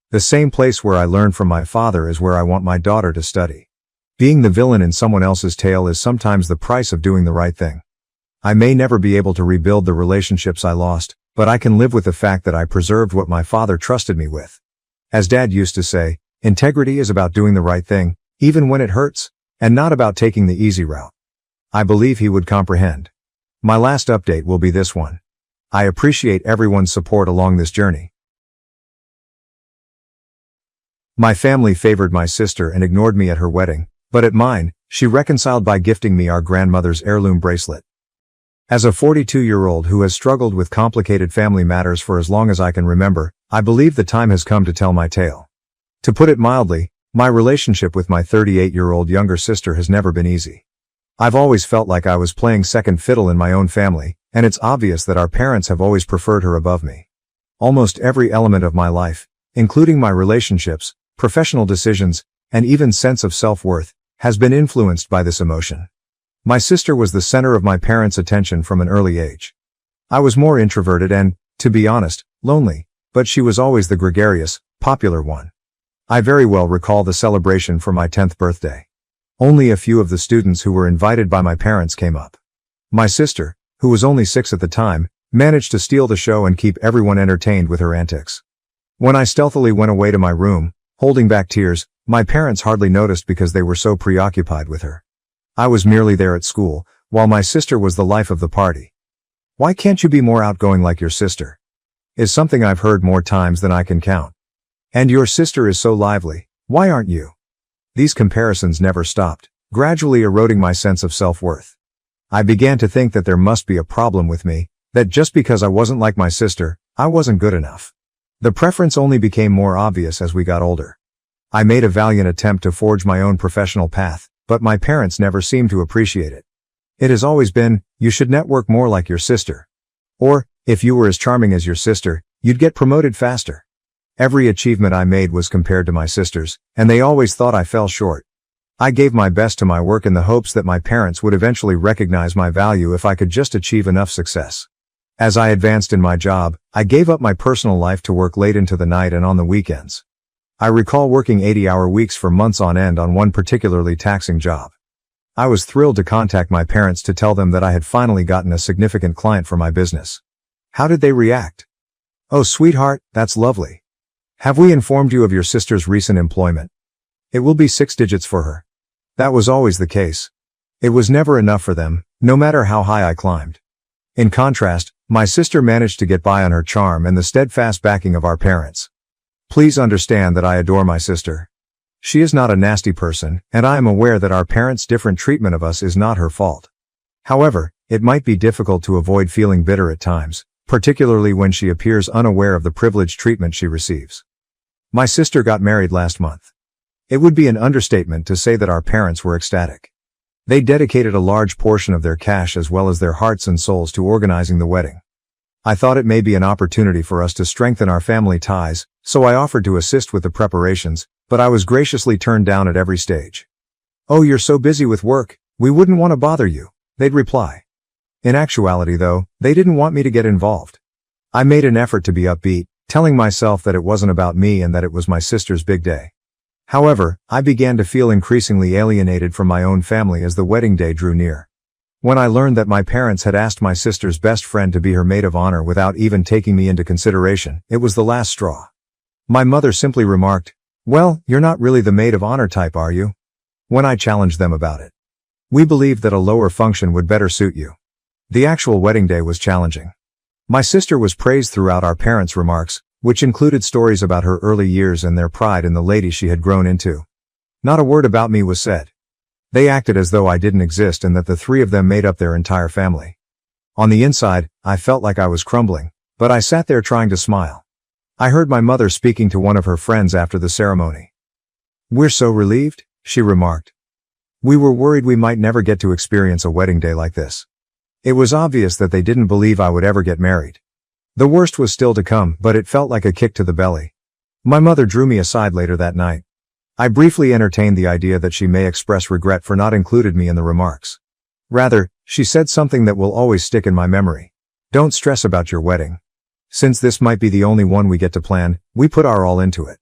The same place where I learned from my father is where I want my daughter to study. Being the villain in someone else's tale is sometimes the price of doing the right thing. I may never be able to rebuild the relationships I lost, but I can live with the fact that I preserved what my father trusted me with. As Dad used to say, integrity is about doing the right thing, even when it hurts, and not about taking the easy route. I believe he would comprehend. My last update will be this one. I appreciate everyone's support along this journey. My family favored my sister and ignored me at her wedding, but at mine, she reconciled by gifting me our grandmother's heirloom bracelet. As a 42-year-old who has struggled with complicated family matters for as long as I can remember, I believe the time has come to tell my tale. To put it mildly, my relationship with my 38-year-old younger sister has never been easy. I've always felt like I was playing second fiddle in my own family, and it's obvious that our parents have always preferred her above me. Almost every element of my life, including my relationships, professional decisions, and even sense of self-worth, has been influenced by this emotion. My sister was the center of my parents' attention from an early age. I was more introverted and, to be honest, lonely, but she was always the gregarious, popular one. I very well recall the celebration for my 10th birthday. Only a few of the students who were invited by my parents came up. My sister, who was only 6 at the time, managed to steal the show and keep everyone entertained with her antics. When I stealthily went away to my room, holding back tears, my parents hardly noticed because they were so preoccupied with her. I was merely there at school, while my sister was the life of the party. "Why can't you be more outgoing like your sister?" is something I've heard more times than I can count. "And your sister is so lively, why aren't you?" These comparisons never stopped, gradually eroding my sense of self-worth. I began to think that there must be a problem with me, that just because I wasn't like my sister, I wasn't good enough. The preference only became more obvious as we got older. I made a valiant attempt to forge my own professional path, but my parents never seemed to appreciate it. It has always been, "You should network more like your sister." Or, "If you were as charming as your sister, you'd get promoted faster." Every achievement I made was compared to my sister's, and they always thought I fell short. I gave my best to my work in the hopes that my parents would eventually recognize my value if I could just achieve enough success. As I advanced in my job, I gave up my personal life to work late into the night and on the weekends. I recall working 80-hour weeks for months on end on one particularly taxing job. I was thrilled to contact my parents to tell them that I had finally gotten a significant client for my business. How did they react? "Oh, sweetheart, that's lovely. Have we informed you of your sister's recent employment? It will be 6 digits for her." That was always the case. It was never enough for them, no matter how high I climbed. In contrast, my sister managed to get by on her charm and the steadfast backing of our parents. Please understand that I adore my sister. She is not a nasty person, and I am aware that our parents' different treatment of us is not her fault. However, it might be difficult to avoid feeling bitter at times, particularly when she appears unaware of the privileged treatment she receives. My sister got married last month. It would be an understatement to say that our parents were ecstatic. They dedicated a large portion of their cash as well as their hearts and souls to organizing the wedding. I thought it may be an opportunity for us to strengthen our family ties, so I offered to assist with the preparations, but I was graciously turned down at every stage. "Oh, you're so busy with work, we wouldn't want to bother you," they'd reply. In actuality though, they didn't want me to get involved. I made an effort to be upbeat, telling myself that it wasn't about me and that it was my sister's big day. However, I began to feel increasingly alienated from my own family as the wedding day drew near. When I learned that my parents had asked my sister's best friend to be her maid of honor without even taking me into consideration, it was the last straw. My mother simply remarked, "Well, you're not really the maid of honor type, are you?" when I challenged them about it. "We believed that a lower function would better suit you." The actual wedding day was challenging. My sister was praised throughout our parents' remarks, which included stories about her early years and their pride in the lady she had grown into. Not a word about me was said. They acted as though I didn't exist and that the three of them made up their entire family. On the inside, I felt like I was crumbling, but I sat there trying to smile. I heard my mother speaking to one of her friends after the ceremony. "We're so relieved," she remarked. "We were worried we might never get to experience a wedding day like this." It was obvious that they didn't believe I would ever get married. The worst was still to come, but it felt like a kick to the belly. My mother drew me aside later that night. I briefly entertained the idea that she may express regret for not including me in the remarks. Rather, she said something that will always stick in my memory. "Don't stress about your wedding. Since this might be the only one we get to plan, we put our all into it."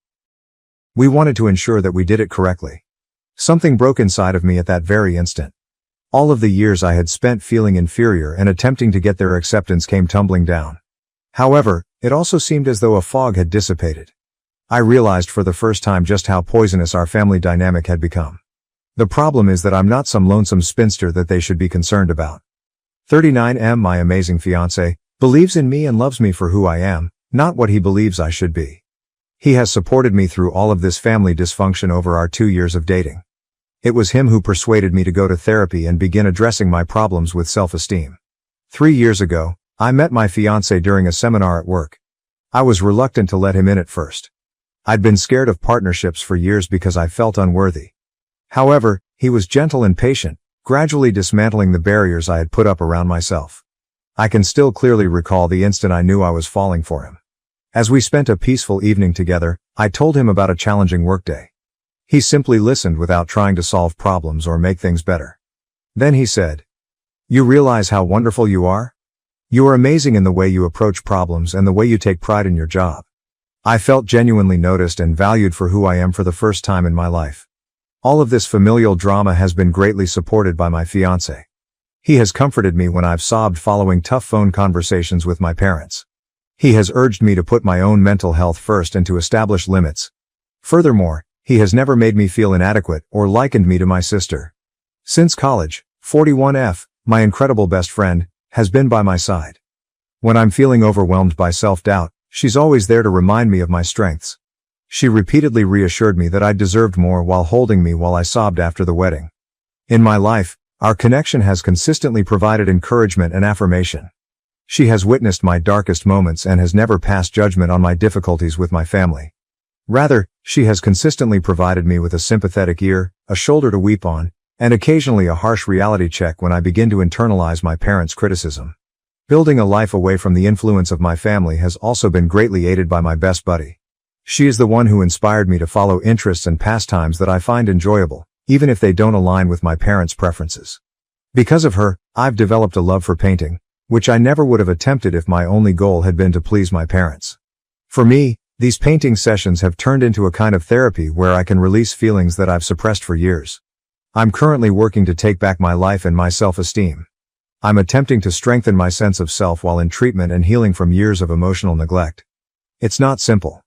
We wanted to ensure that we did it correctly. Something broke inside of me at that very instant. All of the years I had spent feeling inferior and attempting to get their acceptance came tumbling down. However, it also seemed as though a fog had dissipated. I realized for the first time just how poisonous our family dynamic had become. The problem is that I'm not some lonesome spinster that they should be concerned about. 39M, my amazing fiancé, believes in me and loves me for who I am, not what he believes I should be. He has supported me through all of this family dysfunction over our 2 years of dating. It was him who persuaded me to go to therapy and begin addressing my problems with self-esteem. 3 years ago, I met my fiancé during a seminar at work. I was reluctant to let him in at first. I'd been scared of partnerships for years because I felt unworthy. However, he was gentle and patient, gradually dismantling the barriers I had put up around myself. I can still clearly recall the instant I knew I was falling for him. As we spent a peaceful evening together, I told him about a challenging workday. He simply listened without trying to solve problems or make things better. Then he said, "You realize how wonderful you are? You are amazing in the way you approach problems and the way you take pride in your job." I felt genuinely noticed and valued for who I am for the first time in my life. All of this familial drama has been greatly supported by my fiancé. He has comforted me when I've sobbed following tough phone conversations with my parents. He has urged me to put my own mental health first and to establish limits. Furthermore, he has never made me feel inadequate or likened me to my sister. Since college, 41F, my incredible best friend, has been by my side. When I'm feeling overwhelmed by self-doubt, she's always there to remind me of my strengths. She repeatedly reassured me that I deserved more while holding me while I sobbed after the wedding. In my life, our connection has consistently provided encouragement and affirmation. She has witnessed my darkest moments and has never passed judgment on my difficulties with my family. Rather, she has consistently provided me with a sympathetic ear, a shoulder to weep on, and occasionally a harsh reality check when I begin to internalize my parents' criticism. Building a life away from the influence of my family has also been greatly aided by my best buddy. She is the one who inspired me to follow interests and pastimes that I find enjoyable, even if they don't align with my parents' preferences. Because of her, I've developed a love for painting, which I never would have attempted if my only goal had been to please my parents. For me, these painting sessions have turned into a kind of therapy where I can release feelings that I've suppressed for years. I'm currently working to take back my life and my self-esteem. I'm attempting to strengthen my sense of self while in treatment and healing from years of emotional neglect. It's not simple.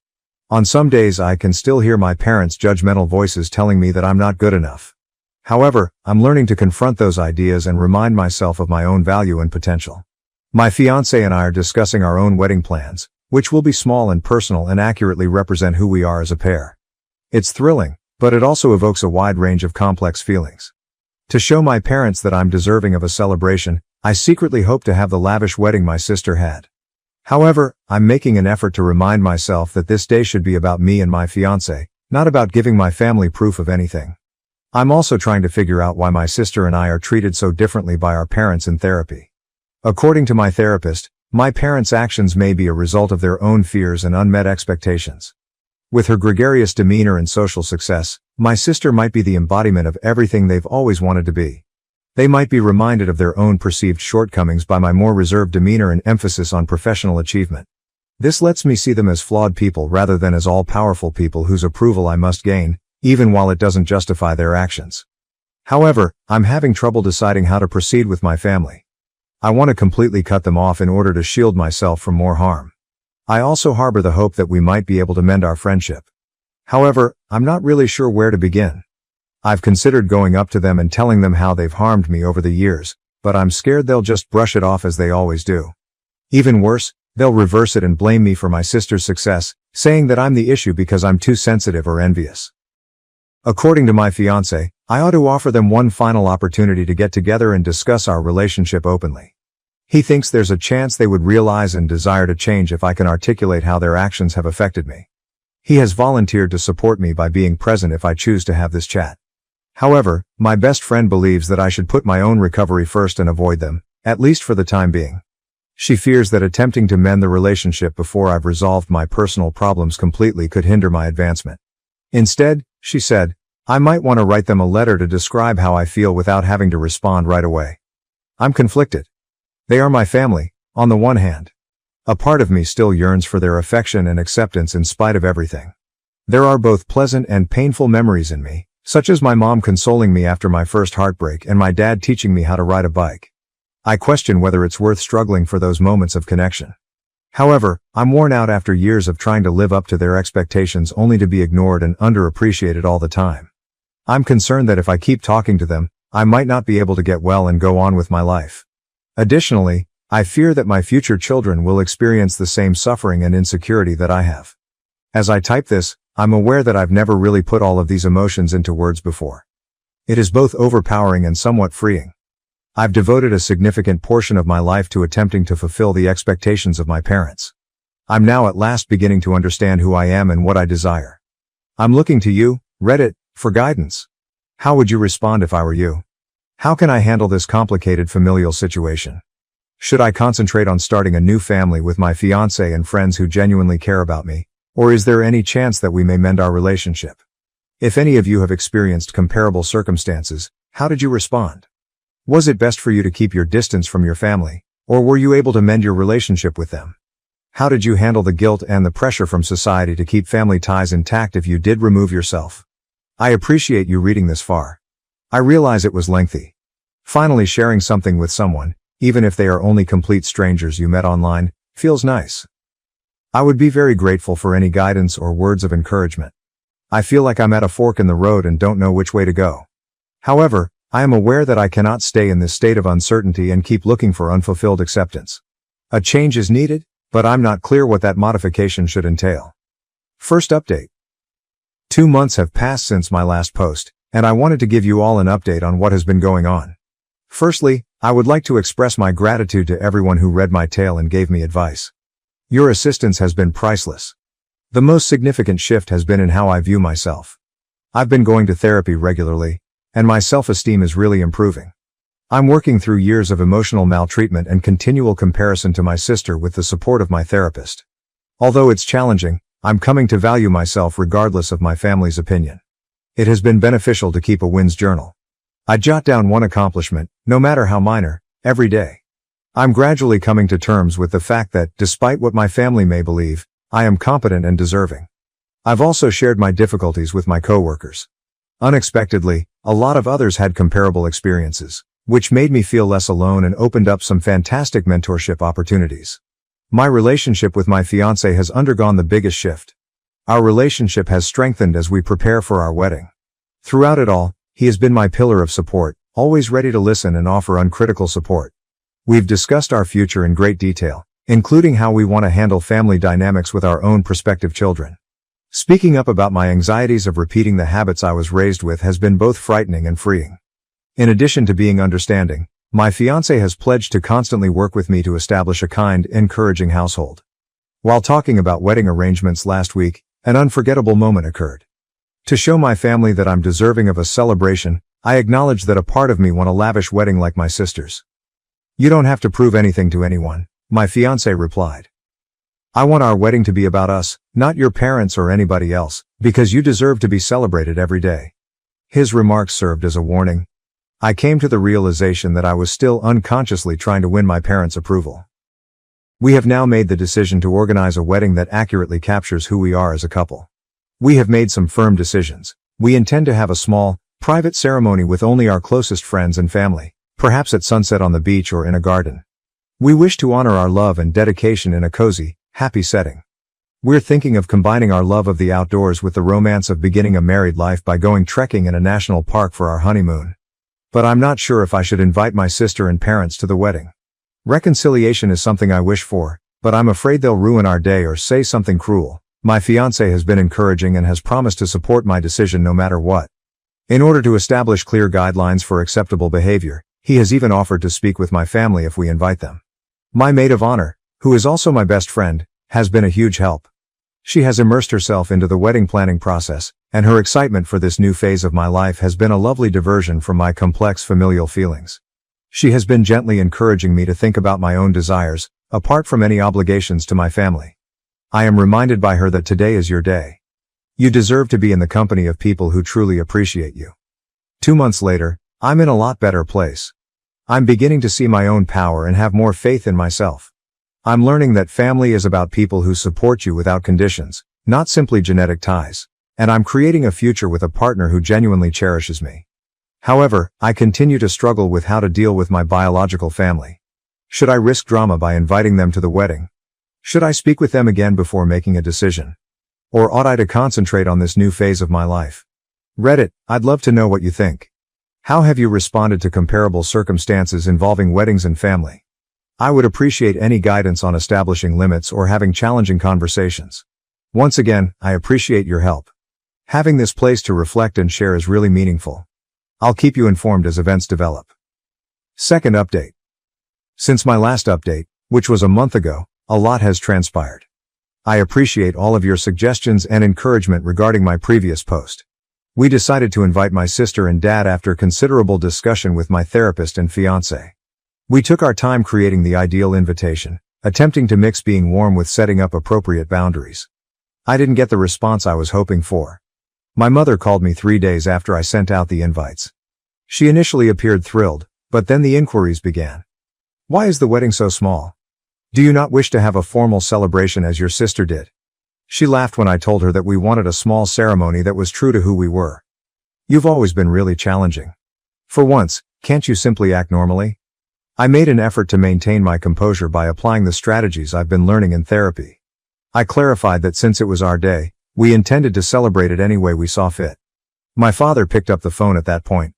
On some days I can still hear my parents' judgmental voices telling me that I'm not good enough. However, I'm learning to confront those ideas and remind myself of my own value and potential. My fiancé and I are discussing our own wedding plans, which will be small and personal and accurately represent who we are as a pair. It's thrilling, but it also evokes a wide range of complex feelings. To show my parents that I'm deserving of a celebration, I secretly hope to have the lavish wedding my sister had. However, I'm making an effort to remind myself that this day should be about me and my fiancé, not about giving my family proof of anything. I'm also trying to figure out why my sister and I are treated so differently by our parents in therapy. According to my therapist, my parents' actions may be a result of their own fears and unmet expectations. With her gregarious demeanor and social success, my sister might be the embodiment of everything they've always wanted to be. They might be reminded of their own perceived shortcomings by my more reserved demeanor and emphasis on professional achievement. This lets me see them as flawed people rather than as all-powerful people whose approval I must gain, even while it doesn't justify their actions. However, I'm having trouble deciding how to proceed with my family. I want to completely cut them off in order to shield myself from more harm. I also harbor the hope that we might be able to mend our friendship. However, I'm not really sure where to begin. I've considered going up to them and telling them how they've harmed me over the years, but I'm scared they'll just brush it off as they always do. Even worse, they'll reverse it and blame me for my sister's success, saying that I'm the issue because I'm too sensitive or envious. According to my fiancé, I ought to offer them one final opportunity to get together and discuss our relationship openly. He thinks there's a chance they would realize and desire to change if I can articulate how their actions have affected me. He has volunteered to support me by being present if I choose to have this chat. However, my best friend believes that I should put my own recovery first and avoid them, at least for the time being. She fears that attempting to mend the relationship before I've resolved my personal problems completely could hinder my advancement. Instead, she said, I might want to write them a letter to describe how I feel without having to respond right away. I'm conflicted. They are my family, on the one hand. A part of me still yearns for their affection and acceptance in spite of everything. There are both pleasant and painful memories in me, such as my mom consoling me after my first heartbreak and my dad teaching me how to ride a bike. I question whether it's worth struggling for those moments of connection. However, I'm worn out after years of trying to live up to their expectations only to be ignored and underappreciated all the time. I'm concerned that if I keep talking to them, I might not be able to get well and go on with my life. Additionally, I fear that my future children will experience the same suffering and insecurity that I have. As I type this, I'm aware that I've never really put all of these emotions into words before. It is both overpowering and somewhat freeing. I've devoted a significant portion of my life to attempting to fulfill the expectations of my parents. I'm now at last beginning to understand who I am and what I desire. I'm looking to you, Reddit, for guidance. How would you respond if I were you? How can I handle this complicated familial situation? Should I concentrate on starting a new family with my fiancé and friends who genuinely care about me? Or is there any chance that we may mend our relationship? If any of you have experienced comparable circumstances, how did you respond? Was it best for you to keep your distance from your family, or were you able to mend your relationship with them? How did you handle the guilt and the pressure from society to keep family ties intact if you did remove yourself? I appreciate you reading this far. I realize it was lengthy. Finally sharing something with someone, even if they are only complete strangers you met online, feels nice. I would be very grateful for any guidance or words of encouragement. I feel like I'm at a fork in the road and don't know which way to go. However, I am aware that I cannot stay in this state of uncertainty and keep looking for unfulfilled acceptance. A change is needed, but I'm not clear what that modification should entail. First update. 2 months have passed since my last post, and I wanted to give you all an update on what has been going on. Firstly, I would like to express my gratitude to everyone who read my tale and gave me advice. Your assistance has been priceless. The most significant shift has been in how I view myself. I've been going to therapy regularly, and my self-esteem is really improving. I'm working through years of emotional maltreatment and continual comparison to my sister with the support of my therapist. Although it's challenging, I'm coming to value myself regardless of my family's opinion. It has been beneficial to keep a wins journal. I jot down one accomplishment, no matter how minor, every day. I'm gradually coming to terms with the fact that, despite what my family may believe, I am competent and deserving. I've also shared my difficulties with my coworkers. Unexpectedly, a lot of others had comparable experiences, which made me feel less alone and opened up some fantastic mentorship opportunities. My relationship with my fiancé has undergone the biggest shift. Our relationship has strengthened as we prepare for our wedding. Throughout it all, he has been my pillar of support, always ready to listen and offer uncritical support. We've discussed our future in great detail, including how we want to handle family dynamics with our own prospective children. Speaking up about my anxieties of repeating the habits I was raised with has been both frightening and freeing. In addition to being understanding, my fiancé has pledged to constantly work with me to establish a kind, encouraging household. While talking about wedding arrangements last week, an unforgettable moment occurred. To show my family that I'm deserving of a celebration, I acknowledged that a part of me wants a lavish wedding like my sister's. You don't have to prove anything to anyone, my fiancé replied. I want our wedding to be about us, not your parents or anybody else, because you deserve to be celebrated every day. His remarks served as a warning. I came to the realization that I was still unconsciously trying to win my parents' approval. We have now made the decision to organize a wedding that accurately captures who we are as a couple. We have made some firm decisions. We intend to have a small, private ceremony with only our closest friends and family, perhaps at sunset on the beach or in a garden. We wish to honor our love and dedication in a cozy, happy setting. We're thinking of combining our love of the outdoors with the romance of beginning a married life by going trekking in a national park for our honeymoon. But I'm not sure if I should invite my sister and parents to the wedding. Reconciliation is something I wish for, but I'm afraid they'll ruin our day or say something cruel. My fiancé has been encouraging and has promised to support my decision no matter what. In order to establish clear guidelines for acceptable behavior, he has even offered to speak with my family if we invite them. My maid of honor, who is also my best friend, has been a huge help. She has immersed herself into the wedding planning process, and her excitement for this new phase of my life has been a lovely diversion from my complex familial feelings. She has been gently encouraging me to think about my own desires, apart from any obligations to my family. I am reminded by her that today is your day. You deserve to be in the company of people who truly appreciate you. 2 months later, I'm in a lot better place. I'm beginning to see my own power and have more faith in myself. I'm learning that family is about people who support you without conditions, not simply genetic ties. And I'm creating a future with a partner who genuinely cherishes me. However, I continue to struggle with how to deal with my biological family. Should I risk drama by inviting them to the wedding? Should I speak with them again before making a decision? Or ought I to concentrate on this new phase of my life? Reddit, I'd love to know what you think. How have you responded to comparable circumstances involving weddings and family? I would appreciate any guidance on establishing limits or having challenging conversations. Once again, I appreciate your help. Having this place to reflect and share is really meaningful. I'll keep you informed as events develop. Second update. Since my last update, which was a month ago, a lot has transpired. I appreciate all of your suggestions and encouragement regarding my previous post. We decided to invite my sister and dad after considerable discussion with my therapist and fiancé. We took our time creating the ideal invitation, attempting to mix being warm with setting up appropriate boundaries. I didn't get the response I was hoping for. My mother called me 3 days after I sent out the invites. She initially appeared thrilled, but then the inquiries began. Why is the wedding so small? Do you not wish to have a formal celebration as your sister did? She laughed when I told her that we wanted a small ceremony that was true to who we were. You've always been really challenging. For once, can't you simply act normally? I made an effort to maintain my composure by applying the strategies I've been learning in therapy. I clarified that since it was our day, we intended to celebrate it any way we saw fit. My father picked up the phone at that point.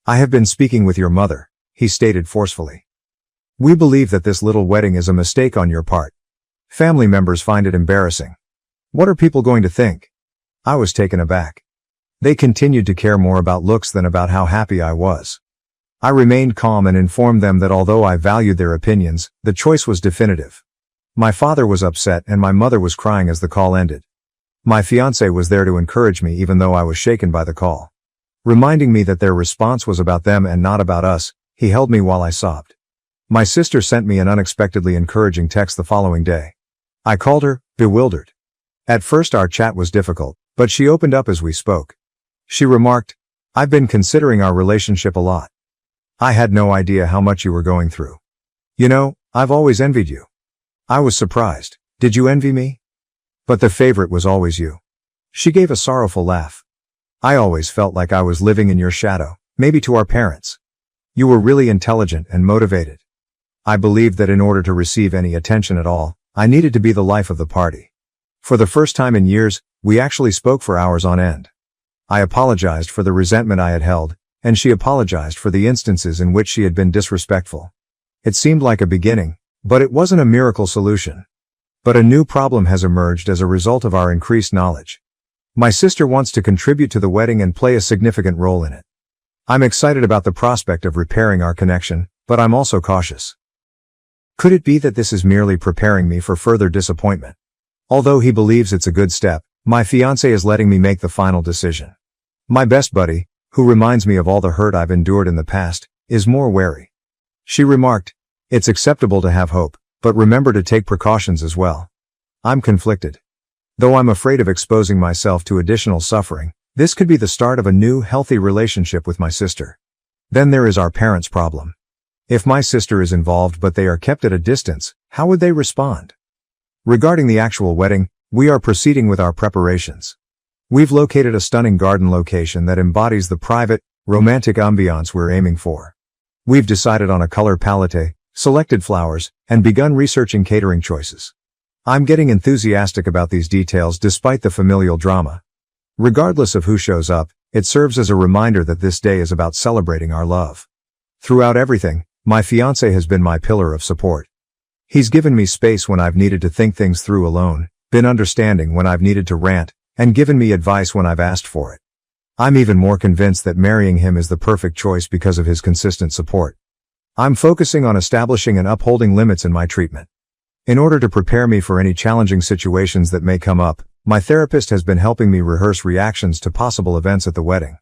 I have been speaking with your mother, he stated forcefully. We believe that this little wedding is a mistake on your part. Family members find it embarrassing. What are people going to think? I was taken aback. They continued to care more about looks than about how happy I was. I remained calm and informed them that although I valued their opinions, the choice was definitive. My father was upset and my mother was crying as the call ended. My fiancé was there to encourage me even though I was shaken by the call. Reminding me that their response was about them and not about us, he held me while I sobbed. My sister sent me an unexpectedly encouraging text the following day. I called her, bewildered. At first our chat was difficult, but she opened up as we spoke. She remarked, I've been considering our relationship a lot. I had no idea how much you were going through. You know, I've always envied you. I was surprised. Did you envy me? But the favorite was always you. She gave a sorrowful laugh. I always felt like I was living in your shadow, maybe to our parents. You were really intelligent and motivated. I believed that in order to receive any attention at all, I needed to be the life of the party. For the first time in years, we actually spoke for hours on end. I apologized for the resentment I had held, and she apologized for the instances in which she had been disrespectful. It seemed like a beginning, but it wasn't a miracle solution. But a new problem has emerged as a result of our increased knowledge. My sister wants to contribute to the wedding and play a significant role in it. I'm excited about the prospect of repairing our connection, but I'm also cautious. Could it be that this is merely preparing me for further disappointment? Although he believes it's a good step, my fiancé is letting me make the final decision. My best buddy, who reminds me of all the hurt I've endured in the past, is more wary. She remarked, it's acceptable to have hope, but remember to take precautions as well. I'm conflicted. Though I'm afraid of exposing myself to additional suffering, this could be the start of a new, healthy relationship with my sister. Then there is our parents' problem. If my sister is involved but they are kept at a distance, how would they respond? Regarding the actual wedding, we are proceeding with our preparations. We've located a stunning garden location that embodies the private, romantic ambiance we're aiming for. We've decided on a color palette, selected flowers, and begun researching catering choices. I'm getting enthusiastic about these details despite the familial drama. Regardless of who shows up, it serves as a reminder that this day is about celebrating our love. Throughout everything, my fiancé has been my pillar of support. He's given me space when I've needed to think things through alone, been understanding when I've needed to rant, and given me advice when I've asked for it. I'm even more convinced that marrying him is the perfect choice because of his consistent support. I'm focusing on establishing and upholding limits in my treatment. In order to prepare me for any challenging situations that may come up, my therapist has been helping me rehearse reactions to possible events at the wedding.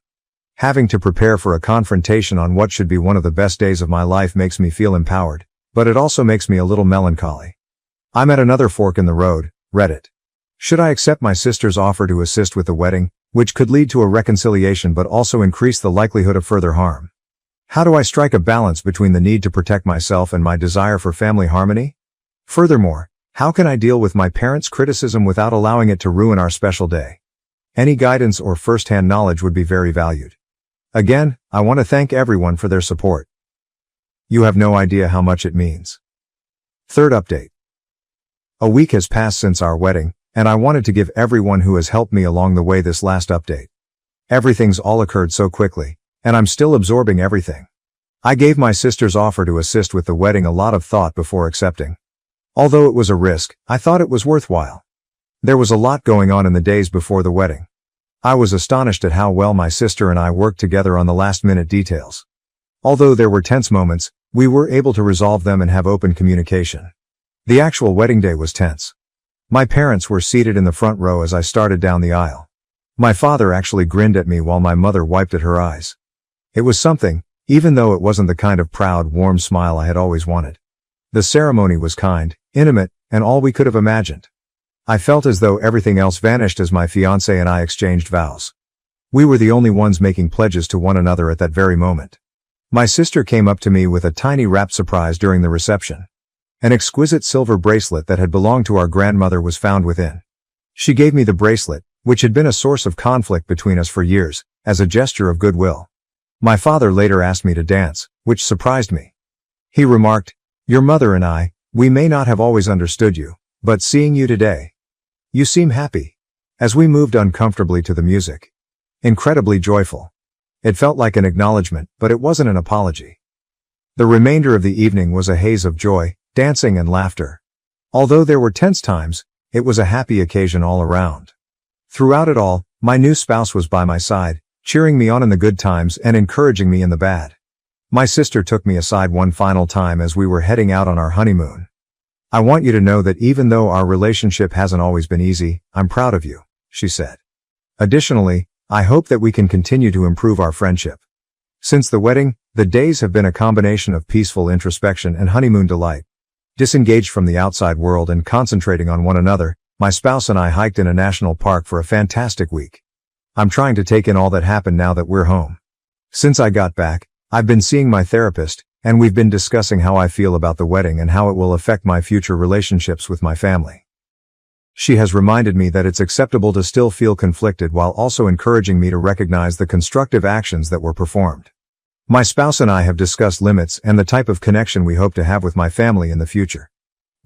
Having to prepare for a confrontation on what should be one of the best days of my life makes me feel empowered, but it also makes me a little melancholy. I'm at another fork in the road, Reddit. Should I accept my sister's offer to assist with the wedding, which could lead to a reconciliation but also increase the likelihood of further harm? How do I strike a balance between the need to protect myself and my desire for family harmony? Furthermore, how can I deal with my parents' criticism without allowing it to ruin our special day? Any guidance or first-hand knowledge would be very valued. Again, I want to thank everyone for their support. You have no idea how much it means. Third update. A week has passed since our wedding, and I wanted to give everyone who has helped me along the way this last update. Everything's all occurred so quickly, and I'm still absorbing everything. I gave my sister's offer to assist with the wedding a lot of thought before accepting. Although it was a risk, I thought it was worthwhile. There was a lot going on in the days before the wedding. I was astonished at how well my sister and I worked together on the last-minute details. Although there were tense moments, we were able to resolve them and have open communication. The actual wedding day was tense. My parents were seated in the front row as I started down the aisle. My father actually grinned at me while my mother wiped at her eyes. It was something, even though it wasn't the kind of proud, warm smile I had always wanted. The ceremony was kind, intimate, and all we could have imagined. I felt as though everything else vanished as my fiancé and I exchanged vows. We were the only ones making pledges to one another at that very moment. My sister came up to me with a tiny wrapped surprise during the reception. An exquisite silver bracelet that had belonged to our grandmother was found within. She gave me the bracelet, which had been a source of conflict between us for years, as a gesture of goodwill. My father later asked me to dance, which surprised me. He remarked, "Your mother and I, we may not have always understood you, but seeing you today, you seem happy." As we moved uncomfortably to the music. Incredibly joyful. It felt like an acknowledgement, but it wasn't an apology. The remainder of the evening was a haze of joy, dancing and laughter. Although there were tense times, it was a happy occasion all around. Throughout it all, my new spouse was by my side, cheering me on in the good times and encouraging me in the bad. My sister took me aside one final time as we were heading out on our honeymoon. "I want you to know that even though our relationship hasn't always been easy, I'm proud of you," she said. Additionally, "I hope that we can continue to improve our friendship." Since the wedding, the days have been a combination of peaceful introspection and honeymoon delight. Disengaged from the outside world and concentrating on one another, my spouse and I hiked in a national park for a fantastic week. I'm trying to take in all that happened now that we're home. Since I got back, I've been seeing my therapist, and we've been discussing how I feel about the wedding and how it will affect my future relationships with my family. She has reminded me that it's acceptable to still feel conflicted while also encouraging me to recognize the constructive actions that were performed. My spouse and I have discussed limits and the type of connection we hope to have with my family in the future.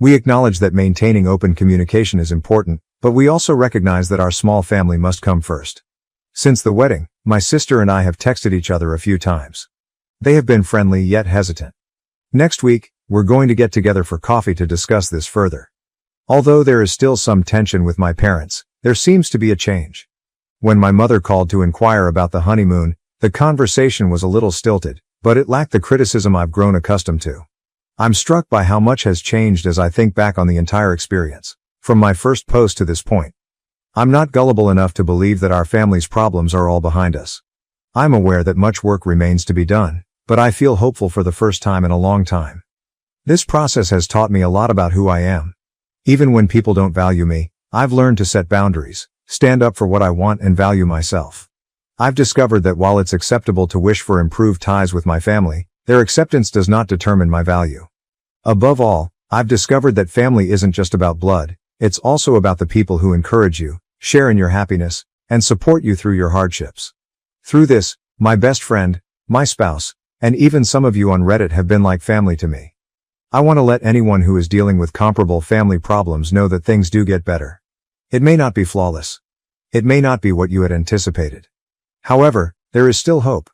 We acknowledge that maintaining open communication is important, but we also recognize that our small family must come first. Since the wedding, my sister and I have texted each other a few times. They have been friendly yet hesitant. Next week, we're going to get together for coffee to discuss this further. Although there is still some tension with my parents, there seems to be a change. When my mother called to inquire about the honeymoon, the conversation was a little stilted, but it lacked the criticism I've grown accustomed to. I'm struck by how much has changed as I think back on the entire experience, from my first post to this point. I'm not gullible enough to believe that our family's problems are all behind us. I'm aware that much work remains to be done, but I feel hopeful for the first time in a long time. This process has taught me a lot about who I am. Even when people don't value me, I've learned to set boundaries, stand up for what I want and value myself. I've discovered that while it's acceptable to wish for improved ties with my family, their acceptance does not determine my value. Above all, I've discovered that family isn't just about blood, it's also about the people who encourage you, share in your happiness, and support you through your hardships. Through this, my best friend, my spouse, and even some of you on Reddit have been like family to me. I want to let anyone who is dealing with comparable family problems know that things do get better. It may not be flawless. It may not be what you had anticipated. However, there is still hope.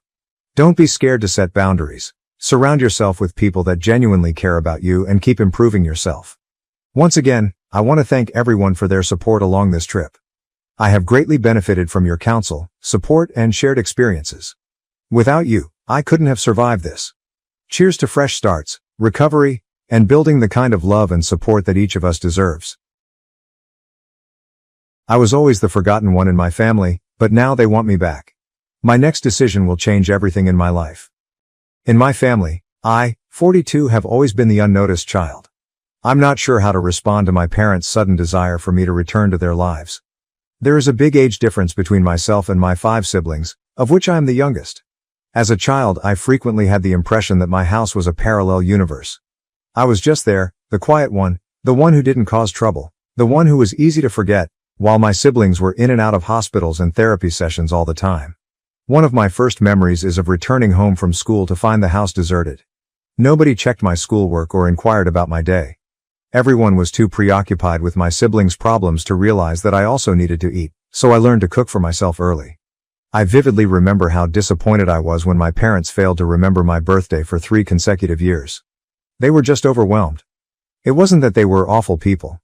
Don't be scared to set boundaries. Surround yourself with people that genuinely care about you and keep improving yourself. Once again, I want to thank everyone for their support along this trip. I have greatly benefited from your counsel, support, and shared experiences. Without you, I couldn't have survived this. Cheers to fresh starts, recovery, and building the kind of love and support that each of us deserves. I was always the forgotten one in my family, but now they want me back. My next decision will change everything in my life. In my family, I, 42, have always been the unnoticed child. I'm not sure how to respond to my parents' sudden desire for me to return to their lives. There is a big age difference between myself and my 5 siblings, of which I am the youngest. As a child, I frequently had the impression that my house was a parallel universe. I was just there, the quiet one, the one who didn't cause trouble, the one who was easy to forget, while my siblings were in and out of hospitals and therapy sessions all the time. One of my first memories is of returning home from school to find the house deserted. Nobody checked my schoolwork or inquired about my day. Everyone was too preoccupied with my siblings' problems to realize that I also needed to eat, so I learned to cook for myself early. I vividly remember how disappointed I was when my parents failed to remember my birthday for 3 consecutive years. They were just overwhelmed. It wasn't that they were awful people.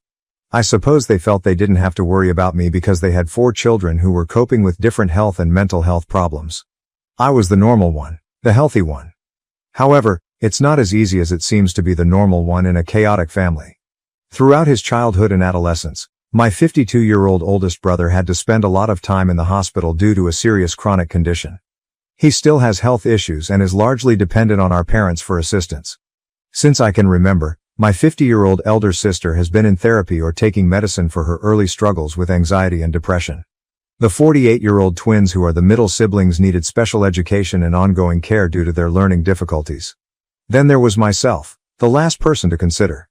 I suppose they felt they didn't have to worry about me because they had 4 children who were coping with different health and mental health problems. I was the normal one, the healthy one. However, it's not as easy as it seems to be the normal one in a chaotic family. Throughout his childhood and adolescence, my 52-year-old oldest brother had to spend a lot of time in the hospital due to a serious chronic condition. He still has health issues and is largely dependent on our parents for assistance. Since I can remember, my 50-year-old elder sister has been in therapy or taking medicine for her early struggles with anxiety and depression. The 48-year-old twins who are the middle siblings needed special education and ongoing care due to their learning difficulties. Then there was myself, the last person to consider.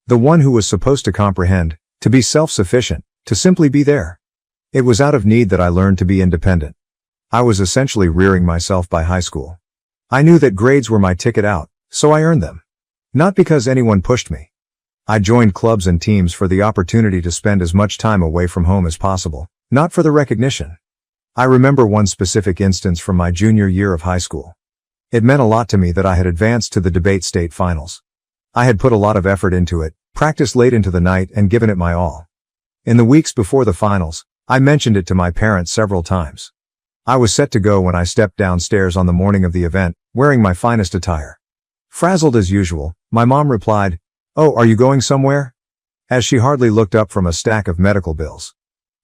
The one who was supposed to comprehend, to be self-sufficient, to simply be there. It was out of need that I learned to be independent. I was essentially rearing myself by high school. I knew that grades were my ticket out, so I earned them. Not because anyone pushed me. I joined clubs and teams for the opportunity to spend as much time away from home as possible, not for the recognition. I remember one specific instance from my junior year of high school. It meant a lot to me that I had advanced to the debate state finals. I had put a lot of effort into it, practiced late into the night and given it my all. In the weeks before the finals, I mentioned it to my parents several times. I was set to go when I stepped downstairs on the morning of the event, wearing my finest attire. Frazzled as usual, my mom replied, "Oh, are you going somewhere?" as she hardly looked up from a stack of medical bills.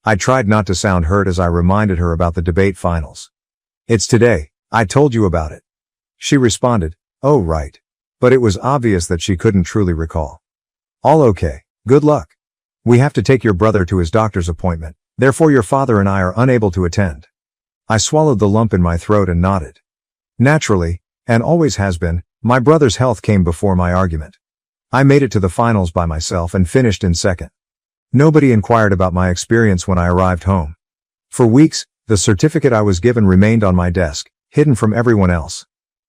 I tried not to sound hurt as I reminded her about the debate finals. "It's today, I told you about it." She responded, "Oh right." But it was obvious that she couldn't truly recall. "All okay, good luck. We have to take your brother to his doctor's appointment, therefore your father and I are unable to attend." I swallowed the lump in my throat and nodded. Naturally, and always has been, my brother's health came before my argument. I made it to the finals by myself and finished in second. Nobody inquired about my experience when I arrived home. For weeks, the certificate I was given remained on my desk, hidden from everyone else.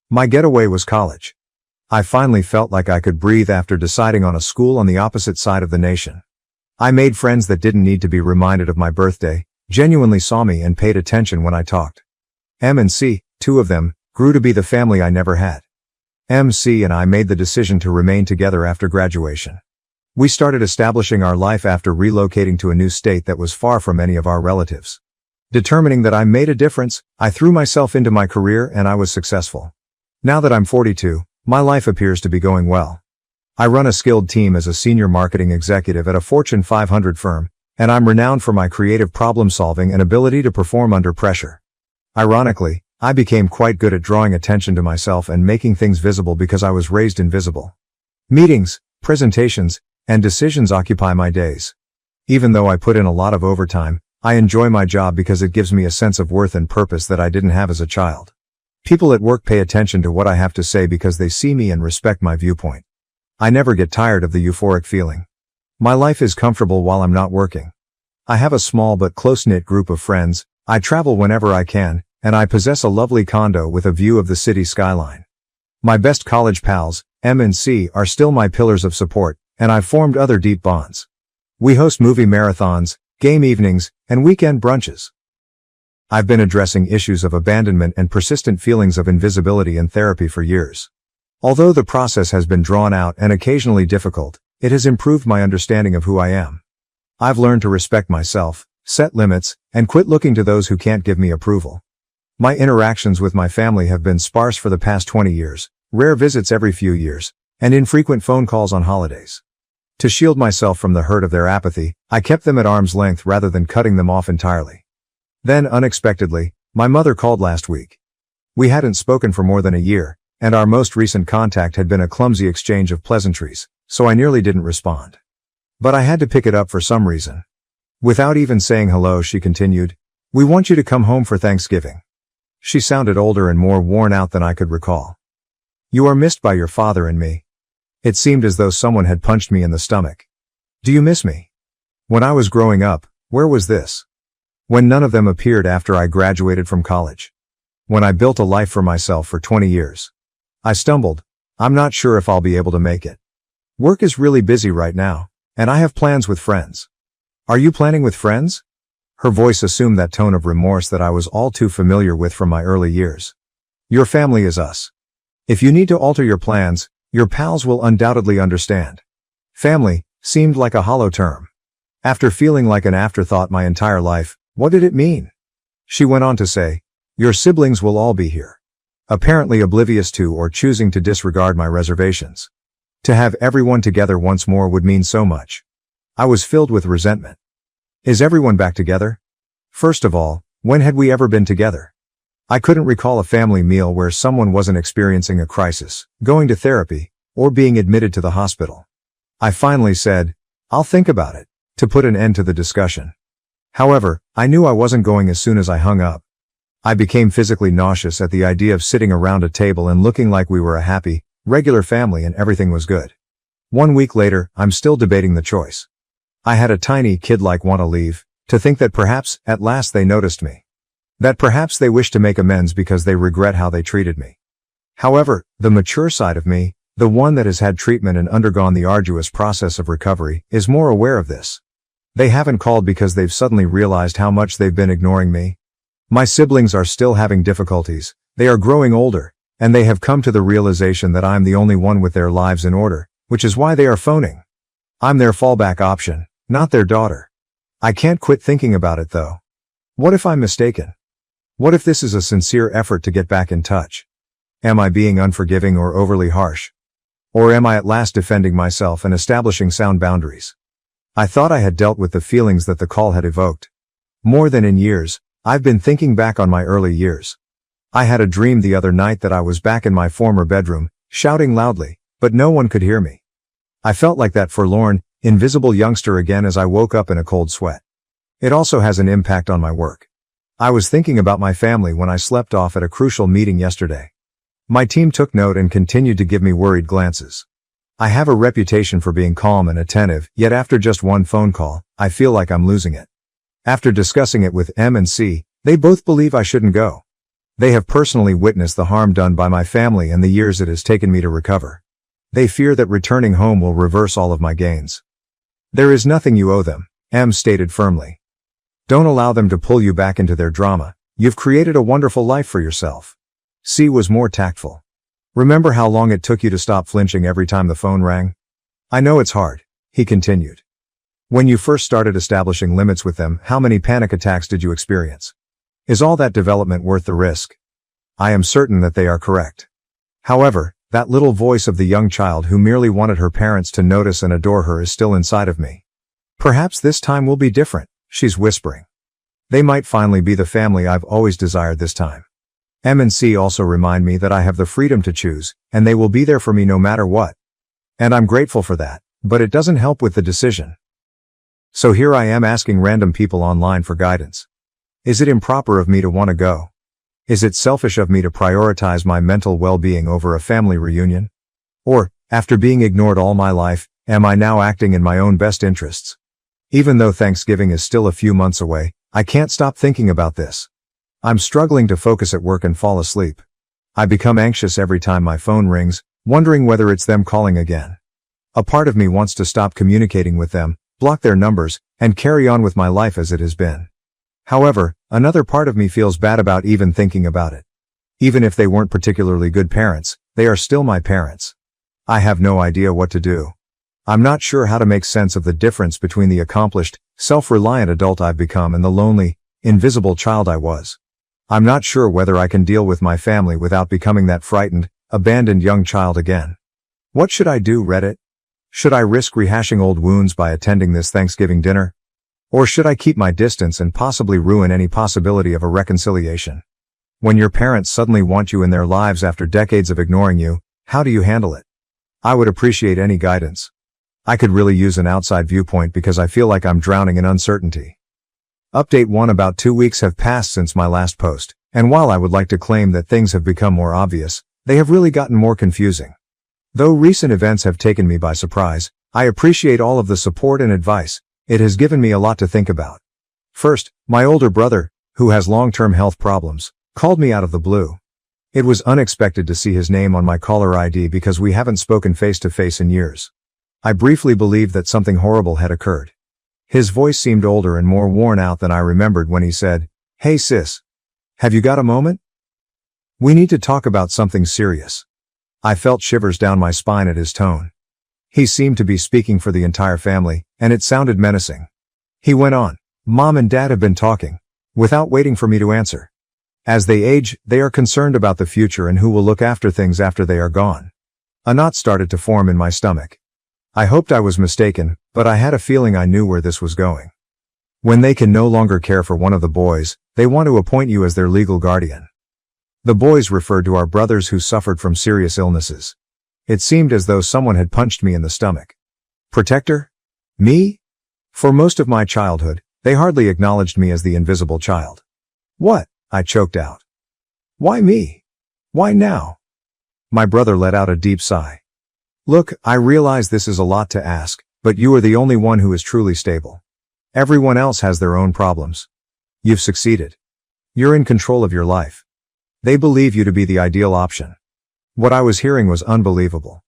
My getaway was college. I finally felt like I could breathe after deciding on a school on the opposite side of the nation. I made friends that didn't need to be reminded of my birthday, genuinely saw me and paid attention when I talked. M and C, 2 of them, grew to be the family I never had. MC and I made the decision to remain together after graduation. We started establishing our life after relocating to a new state that was far from any of our relatives. Determining that I made a difference, I threw myself into my career and I was successful. Now that I'm 42, my life appears to be going well. I run a skilled team as a senior marketing executive at a Fortune 500 firm, and I'm renowned for my creative problem-solving and ability to perform under pressure. Ironically, I became quite good at drawing attention to myself and making things visible because I was raised invisible. Meetings, presentations, and decisions occupy my days. Even though I put in a lot of overtime, I enjoy my job because it gives me a sense of worth and purpose that I didn't have as a child. People at work pay attention to what I have to say because they see me and respect my viewpoint. I never get tired of the euphoric feeling. My life is comfortable while I'm not working. I have a small but close-knit group of friends, I travel whenever I can, and I possess a lovely condo with a view of the city skyline. My best college pals, M and C, are still my pillars of support, and I've formed other deep bonds. We host movie marathons, game evenings, and weekend brunches. I've been addressing issues of abandonment and persistent feelings of invisibility in therapy for years. Although the process has been drawn out and occasionally difficult, it has improved my understanding of who I am. I've learned to respect myself, set limits, and quit looking to those who can't give me approval. My interactions with my family have been sparse for the past 20 years, rare visits every few years, and infrequent phone calls on holidays. To shield myself from the hurt of their apathy, I kept them at arm's length rather than cutting them off entirely. Then, unexpectedly, my mother called last week. We hadn't spoken for more than a year, and our most recent contact had been a clumsy exchange of pleasantries, so I nearly didn't respond. But I had to pick it up for some reason. Without even saying hello, she continued, "We want you to come home for Thanksgiving." She sounded older and more worn out than I could recall. "You are missed by your father and me." It seemed as though someone had punched me in the stomach. "Do you miss me?" When I was growing up, where was this? When none of them appeared after I graduated from college. When I built a life for myself for 20 years. I stumbled. "I'm not sure if I'll be able to make it. Work is really busy right now, and I have plans with friends." "Are you planning with friends?" Her voice assumed that tone of remorse that I was all too familiar with from my early years. "Your family is us. If you need to alter your plans, your pals will undoubtedly understand." Family seemed like a hollow term. After feeling like an afterthought my entire life, what did it mean? She went on to say, your siblings will all be here. Apparently oblivious to or choosing to disregard my reservations. To have everyone together once more would mean so much. I was filled with resentment. Is everyone back together? First of all, when had we ever been together? I couldn't recall a family meal where someone wasn't experiencing a crisis, going to therapy, or being admitted to the hospital. I finally said, I'll think about it, to put an end to the discussion. However, I knew I wasn't going as soon as I hung up. I became physically nauseous at the idea of sitting around a table and looking like we were a happy, regular family and everything was good. 1 week later, I'm still debating the choice. I had a tiny kid-like want to leave, to think that perhaps, at last they noticed me. That perhaps they wish to make amends because they regret how they treated me. However, the mature side of me, the one that has had treatment and undergone the arduous process of recovery, is more aware of this. They haven't called because they've suddenly realized how much they've been ignoring me. My siblings are still having difficulties, they are growing older, and they have come to the realization that I'm the only one with their lives in order, which is why they are phoning. I'm their fallback option, not their daughter. I can't quit thinking about it though. What if I'm mistaken? What if this is a sincere effort to get back in touch? Am I being unforgiving or overly harsh? Or am I at last defending myself and establishing sound boundaries? I thought I had dealt with the feelings that the call had evoked. More than in years, I've been thinking back on my early years. I had a dream the other night that I was back in my former bedroom, shouting loudly, but no one could hear me. I felt like that forlorn, invisible youngster again as I woke up in a cold sweat. It also has an impact on my work. I was thinking about my family when I slept off at a crucial meeting yesterday. My team took note and continued to give me worried glances. I have a reputation for being calm and attentive, yet after just one phone call, I feel like I'm losing it. After discussing it with M and C, they both believe I shouldn't go. They have personally witnessed the harm done by my family and the years it has taken me to recover. They fear that returning home will reverse all of my gains. There is nothing you owe them, M stated firmly. Don't allow them to pull you back into their drama. You've created a wonderful life for yourself. C was more tactful. Remember how long it took you to stop flinching every time the phone rang? I know it's hard, he continued. When you first started establishing limits with them, how many panic attacks did you experience? Is all that development worth the risk? I am certain that they are correct. However, that little voice of the young child who merely wanted her parents to notice and adore her is still inside of me. Perhaps this time will be different, she's whispering. They might finally be the family I've always desired this time. M and C also remind me that I have the freedom to choose, and they will be there for me no matter what. And I'm grateful for that, but it doesn't help with the decision. So here I am asking random people online for guidance. Is it improper of me to want to go? Is it selfish of me to prioritize my mental well-being over a family reunion? Or, after being ignored all my life, am I now acting in my own best interests? Even though Thanksgiving is still a few months away, I can't stop thinking about this. I'm struggling to focus at work and fall asleep. I become anxious every time my phone rings, wondering whether it's them calling again. A part of me wants to stop communicating with them, block their numbers, and carry on with my life as it has been. However, another part of me feels bad about even thinking about it. Even if they weren't particularly good parents, they are still my parents. I have no idea what to do. I'm not sure how to make sense of the difference between the accomplished, self-reliant adult I've become and the lonely, invisible child I was. I'm not sure whether I can deal with my family without becoming that frightened, abandoned young child again. What should I do, Reddit? Should I risk rehashing old wounds by attending this Thanksgiving dinner? Or should I keep my distance and possibly ruin any possibility of a reconciliation? When your parents suddenly want you in their lives after decades of ignoring you, how do you handle it? I would appreciate any guidance. I could really use an outside viewpoint because I feel like I'm drowning in uncertainty. Update 1: About 2 weeks have passed since my last post, and while I would like to claim that things have become more obvious, they have really gotten more confusing. Though recent events have taken me by surprise, I appreciate all of the support and advice. It has given me a lot to think about. First, my older brother, who has long-term health problems, called me out of the blue. It was unexpected to see his name on my caller ID because we haven't spoken face-to-face in years. I briefly believed that something horrible had occurred. His voice seemed older and more worn out than I remembered when he said, "Hey sis. Have you got a moment? We need to talk about something serious." I felt shivers down my spine at his tone. He seemed to be speaking for the entire family, and it sounded menacing. He went on. Mom and Dad have been talking, without waiting for me to answer. As they age, they are concerned about the future and who will look after things after they are gone. A knot started to form in my stomach. I hoped I was mistaken, but I had a feeling I knew where this was going. When they can no longer care for one of the boys, they want to appoint you as their legal guardian. The boys referred to our brothers who suffered from serious illnesses. It seemed as though someone had punched me in the stomach. Protector? Me? For most of my childhood, they hardly acknowledged me as the invisible child. What? I choked out. Why me? Why now? My brother let out a deep sigh. Look, I realize this is a lot to ask, but you are the only one who is truly stable. Everyone else has their own problems. You've succeeded. You're in control of your life. They believe you to be the ideal option. What I was hearing was unbelievable.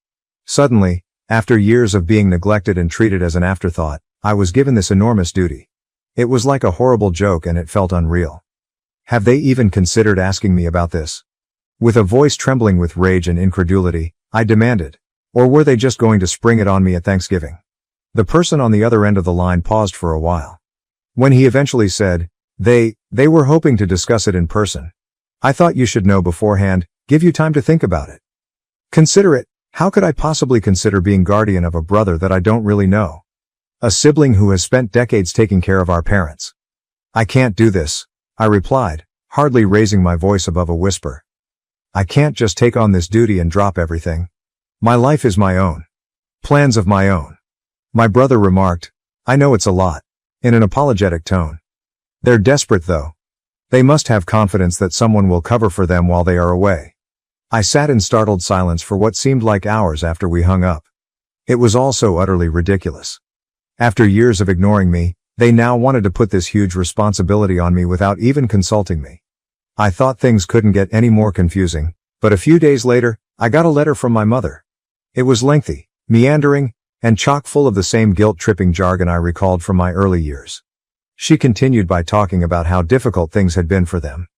Suddenly, after years of being neglected and treated as an afterthought, I was given this enormous duty. It was like a horrible joke and it felt unreal. Have they even considered asking me about this? With a voice trembling with rage and incredulity, I demanded. Or were they just going to spring it on me at Thanksgiving? The person on the other end of the line paused for a while. When he eventually said, they were hoping to discuss it in person. I thought you should know beforehand, give you time to think about it. Consider it. How could I possibly consider being guardian of a brother that I don't really know? A sibling who has spent decades taking care of our parents. I can't do this, I replied, hardly raising my voice above a whisper. I can't just take on this duty and drop everything. My life is my own. Plans of my own. My brother remarked, I know it's a lot, in an apologetic tone. They're desperate though. They must have confidence that someone will cover for them while they are away. I sat in startled silence for what seemed like hours after we hung up. It was all so utterly ridiculous. After years of ignoring me, they now wanted to put this huge responsibility on me without even consulting me. I thought things couldn't get any more confusing, but a few days later, I got a letter from my mother. It was lengthy, meandering, and chock full of the same guilt-tripping jargon I recalled from my early years. She continued by talking about how difficult things had been for them,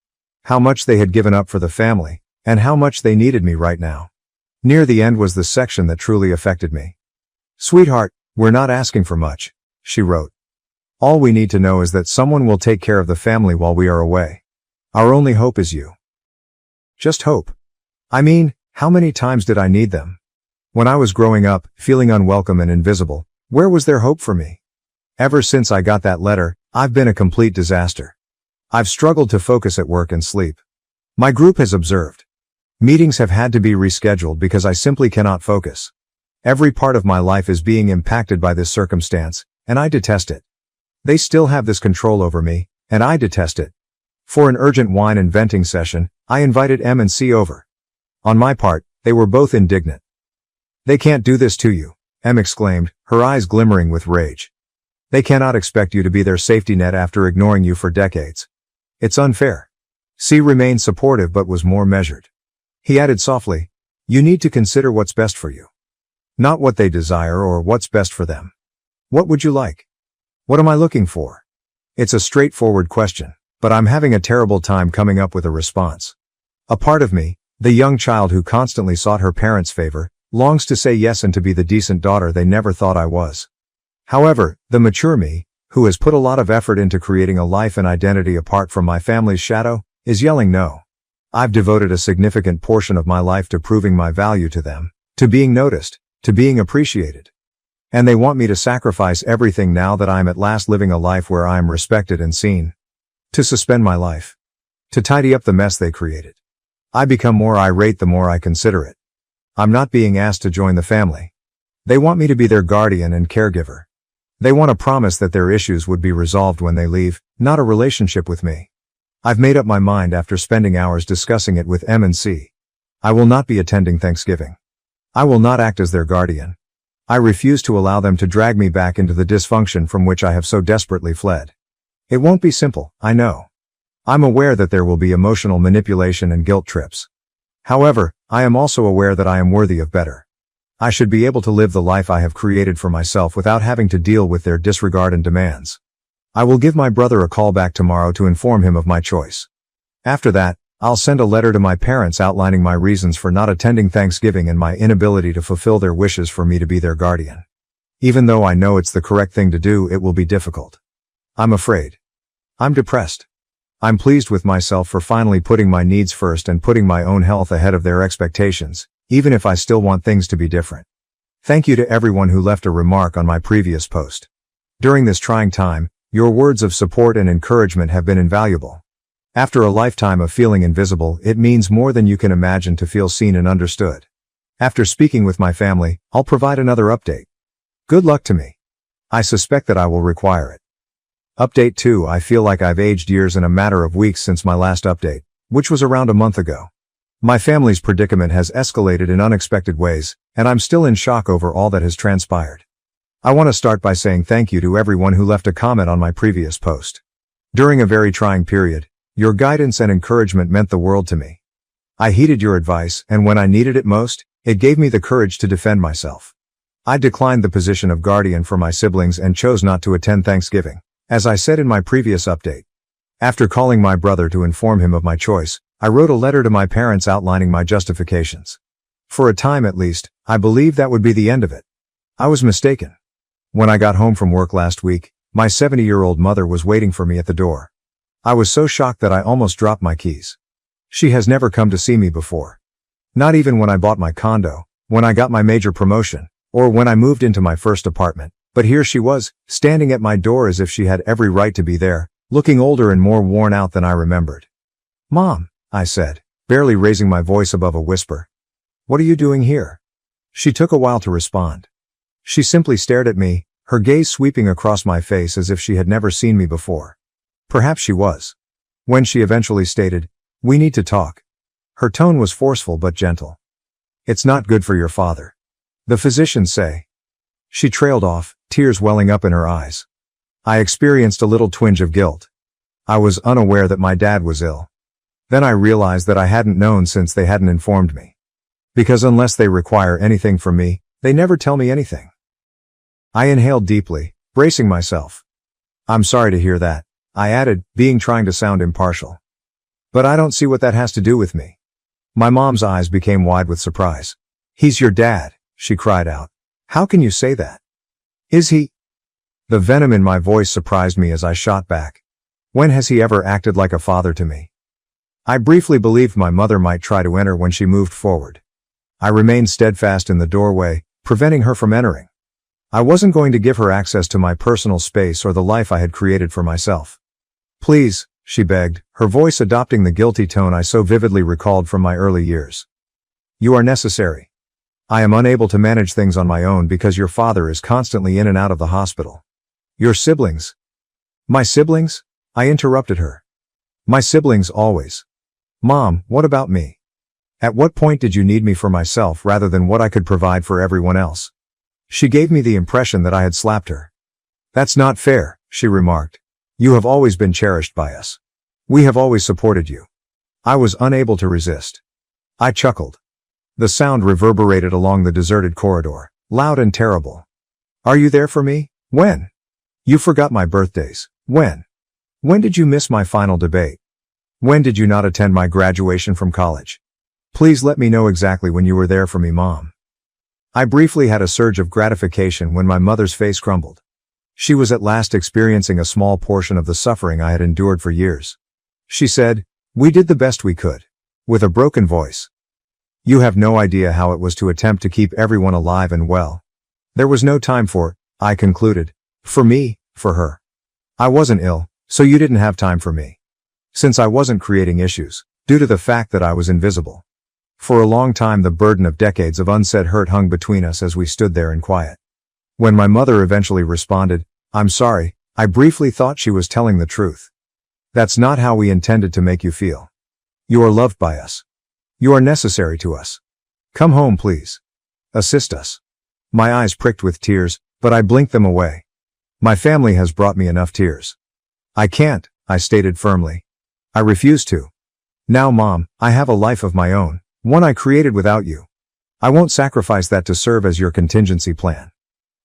how much they had given up for the family, and how much they needed me right now. Near the end was the section that truly affected me. Sweetheart, we're not asking for much, she wrote. All we need to know is that someone will take care of the family while we are away. Our only hope is you. Just hope. I mean, how many times did I need them? When I was growing up, feeling unwelcome and invisible, where was there hope for me? Ever since I got that letter, I've been a complete disaster. I've struggled to focus at work and sleep. My group has observed. Meetings have had to be rescheduled because I simply cannot focus. Every part of my life is being impacted by this circumstance, and I detest it. They still have this control over me, and I detest it. For an urgent wine and venting session, I invited M and C over. On my part, they were both indignant. They can't do this to you, M exclaimed, her eyes glimmering with rage. They cannot expect you to be their safety net after ignoring you for decades. It's unfair. C remained supportive but was more measured. He added softly, you need to consider what's best for you. Not what they desire or what's best for them. What would you like? What am I looking for? It's a straightforward question, but I'm having a terrible time coming up with a response. A part of me, the young child who constantly sought her parents' favor, longs to say yes and to be the decent daughter they never thought I was. However, the mature me, who has put a lot of effort into creating a life and identity apart from my family's shadow, is yelling no. I've devoted a significant portion of my life to proving my value to them, to being noticed, to being appreciated. And they want me to sacrifice everything now that I'm at last living a life where I am respected and seen. To suspend my life. To tidy up the mess they created. I become more irate the more I consider it. I'm not being asked to join the family. They want me to be their guardian and caregiver. They want a promise that their issues would be resolved when they leave, not a relationship with me. I've made up my mind after spending hours discussing it with M and C. I will not be attending Thanksgiving. I will not act as their guardian. I refuse to allow them to drag me back into the dysfunction from which I have so desperately fled. It won't be simple, I know. I'm aware that there will be emotional manipulation and guilt trips. However, I am also aware that I am worthy of better. I should be able to live the life I have created for myself without having to deal with their disregard and demands. I will give my brother a call back tomorrow to inform him of my choice. After that, I'll send a letter to my parents outlining my reasons for not attending Thanksgiving and my inability to fulfill their wishes for me to be their guardian. Even though I know it's the correct thing to do, it will be difficult. I'm afraid. I'm depressed. I'm pleased with myself for finally putting my needs first and putting my own health ahead of their expectations, even if I still want things to be different. Thank you to everyone who left a remark on my previous post. During this trying time, your words of support and encouragement have been invaluable. After a lifetime of feeling invisible, it means more than you can imagine to feel seen and understood. After speaking with my family, I'll provide another update. Good luck to me. I suspect that I will require it. Update 2. I feel like I've aged years in a matter of weeks since my last update, which was around a month ago. My family's predicament has escalated in unexpected ways, and I'm still in shock over all that has transpired. I want to start by saying thank you to everyone who left a comment on my previous post. During a very trying period, your guidance and encouragement meant the world to me. I heeded your advice, and when I needed it most, it gave me the courage to defend myself. I declined the position of guardian for my siblings and chose not to attend Thanksgiving, as I said in my previous update. After calling my brother to inform him of my choice, I wrote a letter to my parents outlining my justifications. For a time at least, I believed that would be the end of it. I was mistaken. When I got home from work last week, my 70-year-old mother was waiting for me at the door. I was so shocked that I almost dropped my keys. She has never come to see me before. Not even when I bought my condo, when I got my major promotion, or when I moved into my first apartment, but here she was, standing at my door as if she had every right to be there, looking older and more worn out than I remembered. "Mom," I said, barely raising my voice above a whisper. "What are you doing here?" She took a while to respond. She simply stared at me, her gaze sweeping across my face as if she had never seen me before. Perhaps she was. When she eventually stated, "We need to talk," her tone was forceful but gentle. "It's not good for your father. The physicians say." She trailed off, tears welling up in her eyes. I experienced a little twinge of guilt. I was unaware that my dad was ill. Then I realized that I hadn't known since they hadn't informed me. Because unless they require anything from me, they never tell me anything. I inhaled deeply, bracing myself. "I'm sorry to hear that," I added, trying to sound impartial. "But I don't see what that has to do with me." My mom's eyes became wide with surprise. "He's your dad," she cried out. "How can you say that?" "Is he?" The venom in my voice surprised me as I shot back. When has he ever acted like a father to me? I briefly believed my mother might try to enter when she moved forward. I remained steadfast in the doorway, preventing her from entering. I wasn't going to give her access to my personal space or the life I had created for myself. "Please," she begged, her voice adopting the guilty tone I so vividly recalled from my early years. "You are necessary. I am unable to manage things on my own because your father is constantly in and out of the hospital." "Your siblings?" "My siblings?" I interrupted her. "My siblings always." "Mom, what about me? At what point did you need me for myself rather than what I could provide for everyone else?" She gave me the impression that I had slapped her. "That's not fair," she remarked. "You have always been cherished by us. We have always supported you." I was unable to resist. I chuckled. The sound reverberated along the deserted corridor, loud and terrible. "Are you there for me? When? You forgot my birthdays. When? When did you miss my final debate? When did you not attend my graduation from college? Please let me know exactly when you were there for me, Mom." I briefly had a surge of gratification when my mother's face crumbled. She was at last experiencing a small portion of the suffering I had endured for years. She said, "We did the best we could," with a broken voice. You have no idea how it was to attempt to keep everyone alive and well. There was no time for it, I concluded. For me, for her. I wasn't ill, so you didn't have time for me. Since I wasn't creating issues, due to the fact that I was invisible. For a long time the burden of decades of unsaid hurt hung between us as we stood there in quiet. When my mother eventually responded, "I'm sorry," I briefly thought she was telling the truth. "That's not how we intended to make you feel. You are loved by us. You are necessary to us. Come home, please. Assist us." My eyes pricked with tears, but I blinked them away. My family has brought me enough tears. "I can't," I stated firmly. "I refuse to. Now, Mom, I have a life of my own, one I created without you. I won't sacrifice that to serve as your contingency plan."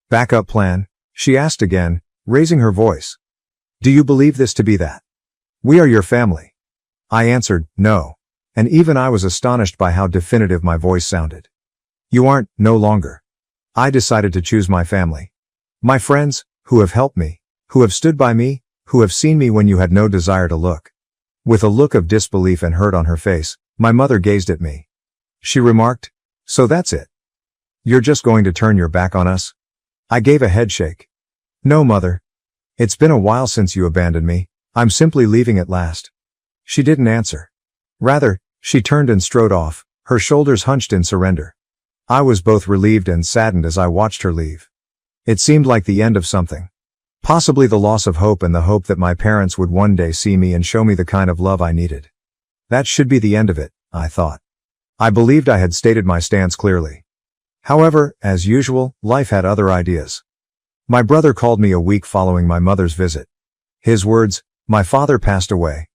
"Backup plan?" she asked again, raising her voice. "Do you believe this to be that? We are your family." I answered, "No." And even I was astonished by how definitive my voice sounded. "You aren't, no longer. I decided to choose my family. My friends, who have helped me, who have stood by me, who have seen me when you had no desire to look." With a look of disbelief and hurt on her face, my mother gazed at me. She remarked, "So that's it? You're just going to turn your back on us?" I gave a headshake. "No, Mother. It's been a while since you abandoned me. I'm simply leaving at last." She didn't answer. Rather, she turned and strode off, her shoulders hunched in surrender. I was both relieved and saddened as I watched her leave. It seemed like the end of something. Possibly the loss of hope and the hope that my parents would one day see me and show me the kind of love I needed. That should be the end of it, I thought. I believed I had stated my stance clearly. However, as usual, life had other ideas. My brother called me a week following my mother's visit. His words, "My father passed away."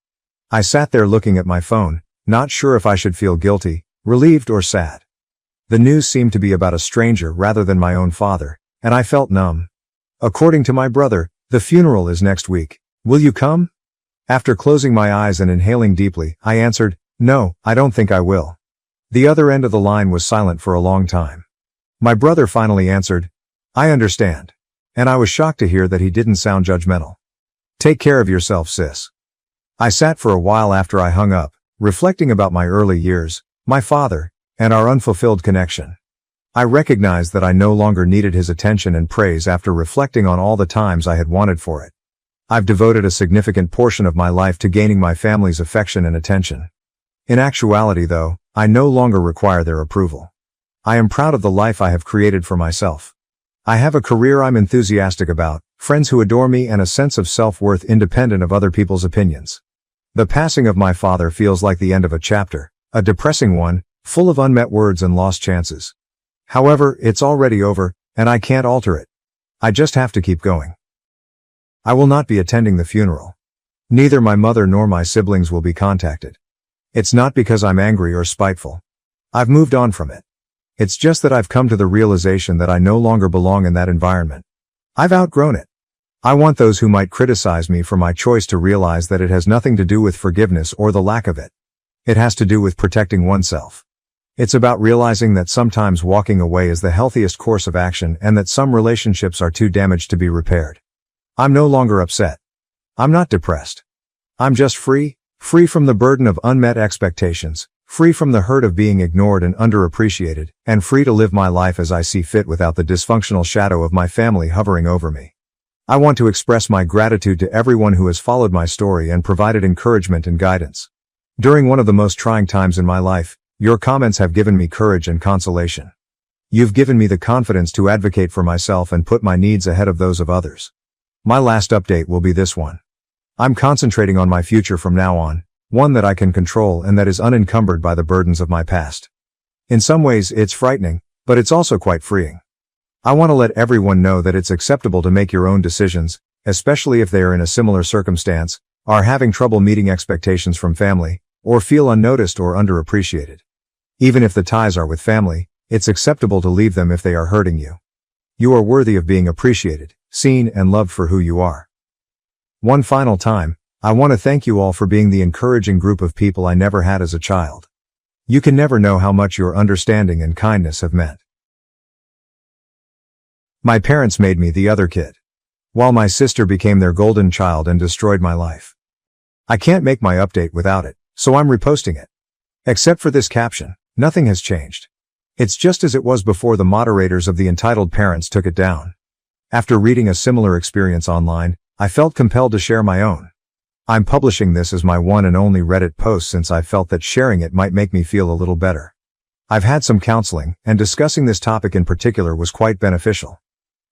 I sat there looking at my phone, not sure if I should feel guilty, relieved or sad. The news seemed to be about a stranger rather than my own father, and I felt numb. According to my brother, the funeral is next week. Will you come? After closing my eyes and inhaling deeply, I answered, "No, I don't think I will." The other end of the line was silent for a long time. My brother finally answered, "I understand." And I was shocked to hear that he didn't sound judgmental. "Take care of yourself, sis." I sat for a while after I hung up, reflecting about my early years, my father, and our unfulfilled connection. I recognized that I no longer needed his attention and praise after reflecting on all the times I had wanted for it. I've devoted a significant portion of my life to gaining my family's affection and attention. In actuality, though, I no longer require their approval. I am proud of the life I have created for myself. I have a career I'm enthusiastic about, friends who adore me, and a sense of self-worth independent of other people's opinions. The passing of my father feels like the end of a chapter, a depressing one, full of unmet words and lost chances. However, it's already over, and I can't alter it. I just have to keep going. I will not be attending the funeral. Neither my mother nor my siblings will be contacted. It's not because I'm angry or spiteful. I've moved on from it. It's just that I've come to the realization that I no longer belong in that environment. I've outgrown it. I want those who might criticize me for my choice to realize that it has nothing to do with forgiveness or the lack of it. It has to do with protecting oneself. It's about realizing that sometimes walking away is the healthiest course of action and that some relationships are too damaged to be repaired. I'm no longer upset. I'm not depressed. I'm just free from the burden of unmet expectations, free from the hurt of being ignored and underappreciated, and free to live my life as I see fit without the dysfunctional shadow of my family hovering over me. I want to express my gratitude to everyone who has followed my story and provided encouragement and guidance. During one of the most trying times in my life, your comments have given me courage and consolation. You've given me the confidence to advocate for myself and put my needs ahead of those of others. My last update will be this one. I'm concentrating on my future from now on, one that I can control and that is unencumbered by the burdens of my past. In some ways, it's frightening, but it's also quite freeing. I want to let everyone know that it's acceptable to make your own decisions, especially if they are in a similar circumstance, are having trouble meeting expectations from family, or feel unnoticed or underappreciated. Even if the ties are with family, it's acceptable to leave them if they are hurting you. You are worthy of being appreciated, seen, and loved for who you are. One final time, I want to thank you all for being the encouraging group of people I never had as a child. You can never know how much your understanding and kindness have meant. My parents made me the other kid, while my sister became their golden child and destroyed my life. I can't make my update without it, so I'm reposting it. Except for this caption, nothing has changed. It's just as it was before the moderators of the entitled parents took it down. After reading a similar experience online, I felt compelled to share my own. I'm publishing this as my one and only Reddit post since I felt that sharing it might make me feel a little better. I've had some counseling, and discussing this topic in particular was quite beneficial.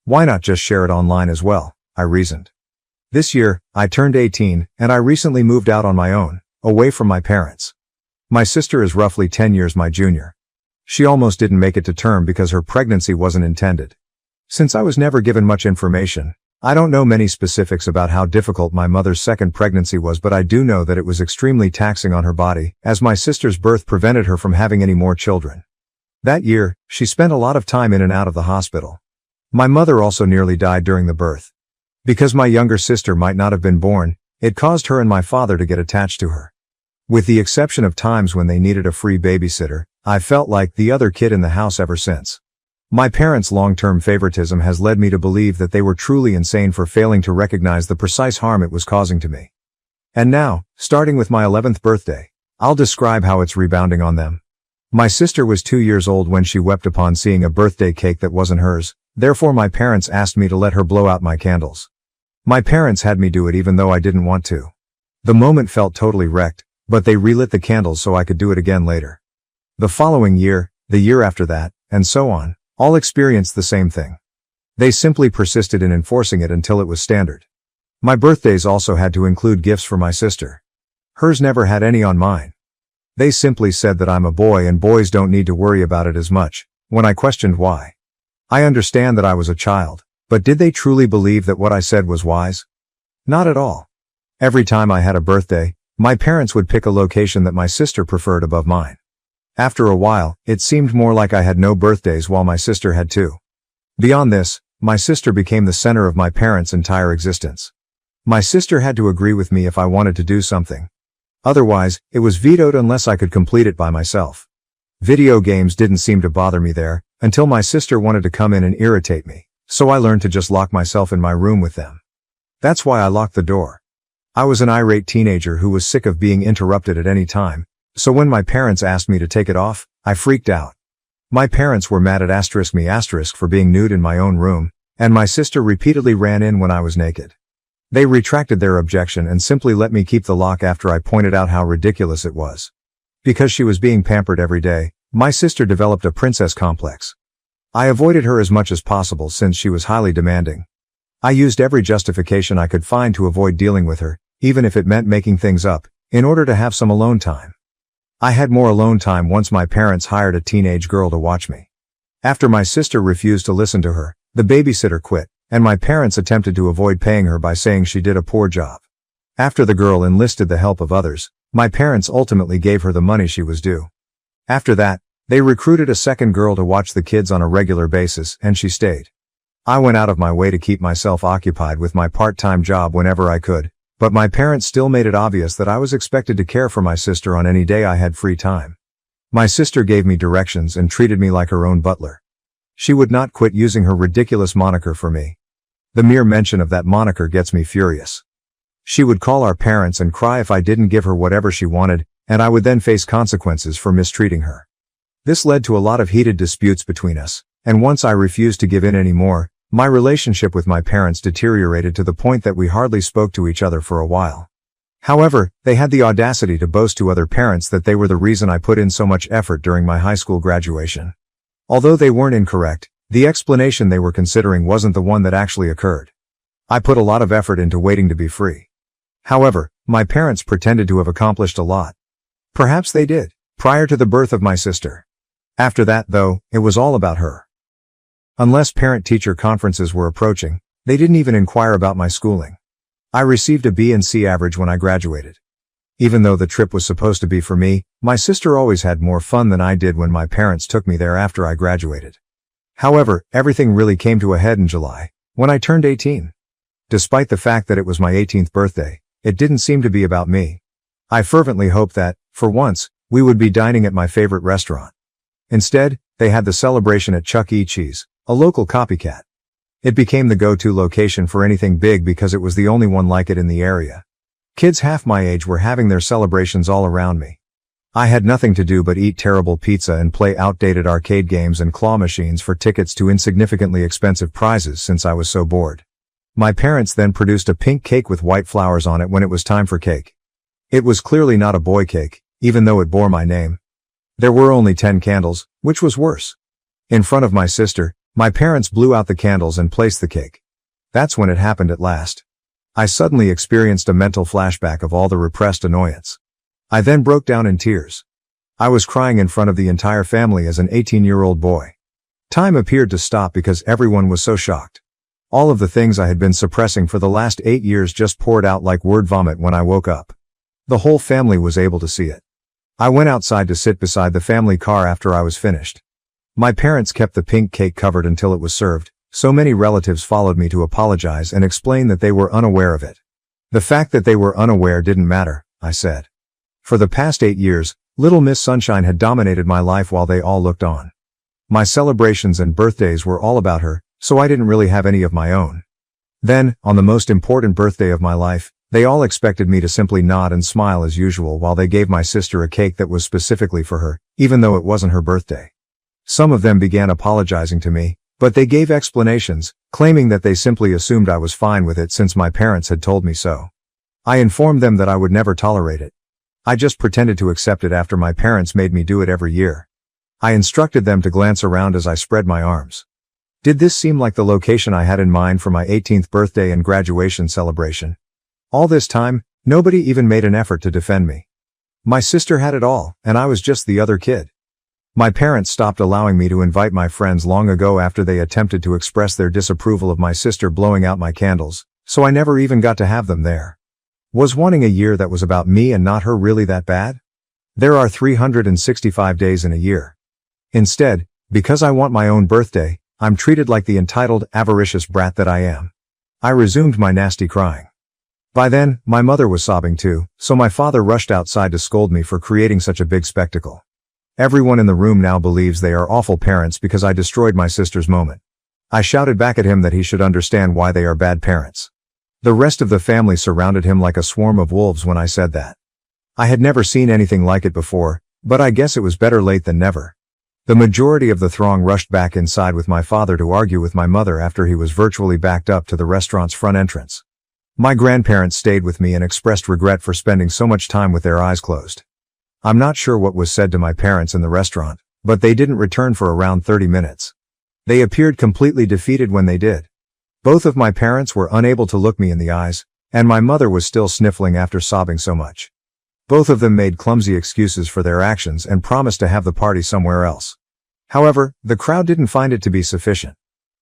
Why not just share it online as well, I reasoned. This year, I turned 18, and I recently moved out on my own, away from my parents. My sister is roughly 10 years my junior. She almost didn't make it to term because her pregnancy wasn't intended. Since I was never given much information, I don't know many specifics about how difficult my mother's second pregnancy was, but I do know that it was extremely taxing on her body, as my sister's birth prevented her from having any more children. That year, she spent a lot of time in and out of the hospital. My mother also nearly died during the birth. Because my younger sister might not have been born, it caused her and my father to get attached to her. With the exception of times when they needed a free babysitter, I felt like the other kid in the house ever since. My parents' long-term favoritism has led me to believe that they were truly insane for failing to recognize the precise harm it was causing to me. And now, starting with my 11th birthday, I'll describe how it's rebounding on them. My sister was 2 years old when she wept upon seeing a birthday cake that wasn't hers, therefore my parents asked me to let her blow out my candles. My parents had me do it even though I didn't want to. The moment felt totally wrecked, but they relit the candles so I could do it again later. The following year, the year after that, and so on, all experienced the same thing. They simply persisted in enforcing it until it was standard. My birthdays also had to include gifts for my sister. Hers never had any on mine. They simply said that I'm a boy and boys don't need to worry about it as much, when I questioned why. I understand that I was a child, but did they truly believe that what I said was wise? Not at all. Every time I had a birthday, my parents would pick a location that my sister preferred above mine. After a while, it seemed more like I had no birthdays while my sister had two. Beyond this, my sister became the center of my parents' entire existence. My sister had to agree with me if I wanted to do something. Otherwise, it was vetoed unless I could complete it by myself. Video games didn't seem to bother me there, until my sister wanted to come in and irritate me, so I learned to just lock myself in my room with them. That's why I locked the door. I was an irate teenager who was sick of being interrupted at any time, so when my parents asked me to take it off, I freaked out. My parents were mad at me for being nude in my own room, and my sister repeatedly ran in when I was naked. They retracted their objection and simply let me keep the lock after I pointed out how ridiculous it was. Because she was being pampered every day, my sister developed a princess complex. I avoided her as much as possible since she was highly demanding. I used every justification I could find to avoid dealing with her, even if it meant making things up, in order to have some alone time. I had more alone time once my parents hired a teenage girl to watch me. After my sister refused to listen to her, the babysitter quit, and my parents attempted to avoid paying her by saying she did a poor job. After the girl enlisted the help of others, my parents ultimately gave her the money she was due. After that, they recruited a second girl to watch the kids on a regular basis, and she stayed. I went out of my way to keep myself occupied with my part-time job whenever I could, but my parents still made it obvious that I was expected to care for my sister on any day I had free time. My sister gave me directions and treated me like her own butler. She would not quit using her ridiculous moniker for me. The mere mention of that moniker gets me furious. She would call our parents and cry if I didn't give her whatever she wanted, and I would then face consequences for mistreating her. This led to a lot of heated disputes between us, and once I refused to give in anymore, my relationship with my parents deteriorated to the point that we hardly spoke to each other for a while. However, they had the audacity to boast to other parents that they were the reason I put in so much effort during my high school graduation. Although they weren't incorrect, the explanation they were considering wasn't the one that actually occurred. I put a lot of effort into waiting to be free. However, my parents pretended to have accomplished a lot. Perhaps they did, prior to the birth of my sister. After that, though, it was all about her. Unless parent-teacher conferences were approaching, they didn't even inquire about my schooling. I received a B and C average when I graduated. Even though the trip was supposed to be for me, my sister always had more fun than I did when my parents took me there after I graduated. However, everything really came to a head in July, when I turned 18. Despite the fact that it was my 18th birthday, it didn't seem to be about me. I fervently hoped that, for once, we would be dining at my favorite restaurant. Instead, they had the celebration at Chuck E. Cheese, a local copycat. It became the go-to location for anything big because it was the only one like it in the area. Kids half my age were having their celebrations all around me. I had nothing to do but eat terrible pizza and play outdated arcade games and claw machines for tickets to insignificantly expensive prizes since I was so bored. My parents then produced a pink cake with white flowers on it when it was time for cake. It was clearly not a boy cake, even though it bore my name. There were only 10 candles, which was worse. In front of my sister, my parents blew out the candles and placed the cake. That's when it happened at last. I suddenly experienced a mental flashback of all the repressed annoyance. I then broke down in tears. I was crying in front of the entire family as an 18-year-old boy. Time appeared to stop because everyone was so shocked. All of the things I had been suppressing for the last 8 years just poured out like word vomit when I woke up. The whole family was able to see it. I went outside to sit beside the family car after I was finished. My parents kept the pink cake covered until it was served. So many relatives followed me to apologize and explain that they were unaware of it. The fact that they were unaware didn't matter, I said. For the past 8 years, Little Miss Sunshine had dominated my life while they all looked on. My celebrations and birthdays were all about her, so I didn't really have any of my own. Then, on the most important birthday of my life, they all expected me to simply nod and smile as usual while they gave my sister a cake that was specifically for her, even though it wasn't her birthday. Some of them began apologizing to me, but they gave explanations, claiming that they simply assumed I was fine with it since my parents had told me so. I informed them that I would never tolerate it. I just pretended to accept it after my parents made me do it every year. I instructed them to glance around as I spread my arms. Did this seem like the location I had in mind for my 18th birthday and graduation celebration? All this time, nobody even made an effort to defend me. My sister had it all, and I was just the other kid. My parents stopped allowing me to invite my friends long ago after they attempted to express their disapproval of my sister blowing out my candles, so I never even got to have them there. Was wanting a year that was about me and not her really that bad? There are 365 days in a year. Instead, because I want my own birthday, I'm treated like the entitled, avaricious brat that I am. I resumed my nasty crying. By then, my mother was sobbing too, so my father rushed outside to scold me for creating such a big spectacle. Everyone in the room now believes they are awful parents because I destroyed my sister's moment. I shouted back at him that he should understand why they are bad parents. The rest of the family surrounded him like a swarm of wolves when I said that. I had never seen anything like it before, but I guess it was better late than never. The majority of the throng rushed back inside with my father to argue with my mother after he was virtually backed up to the restaurant's front entrance. My grandparents stayed with me and expressed regret for spending so much time with their eyes closed. I'm not sure what was said to my parents in the restaurant, but they didn't return for around 30 minutes. They appeared completely defeated when they did. Both of my parents were unable to look me in the eyes, and my mother was still sniffling after sobbing so much. Both of them made clumsy excuses for their actions and promised to have the party somewhere else. However, the crowd didn't find it to be sufficient.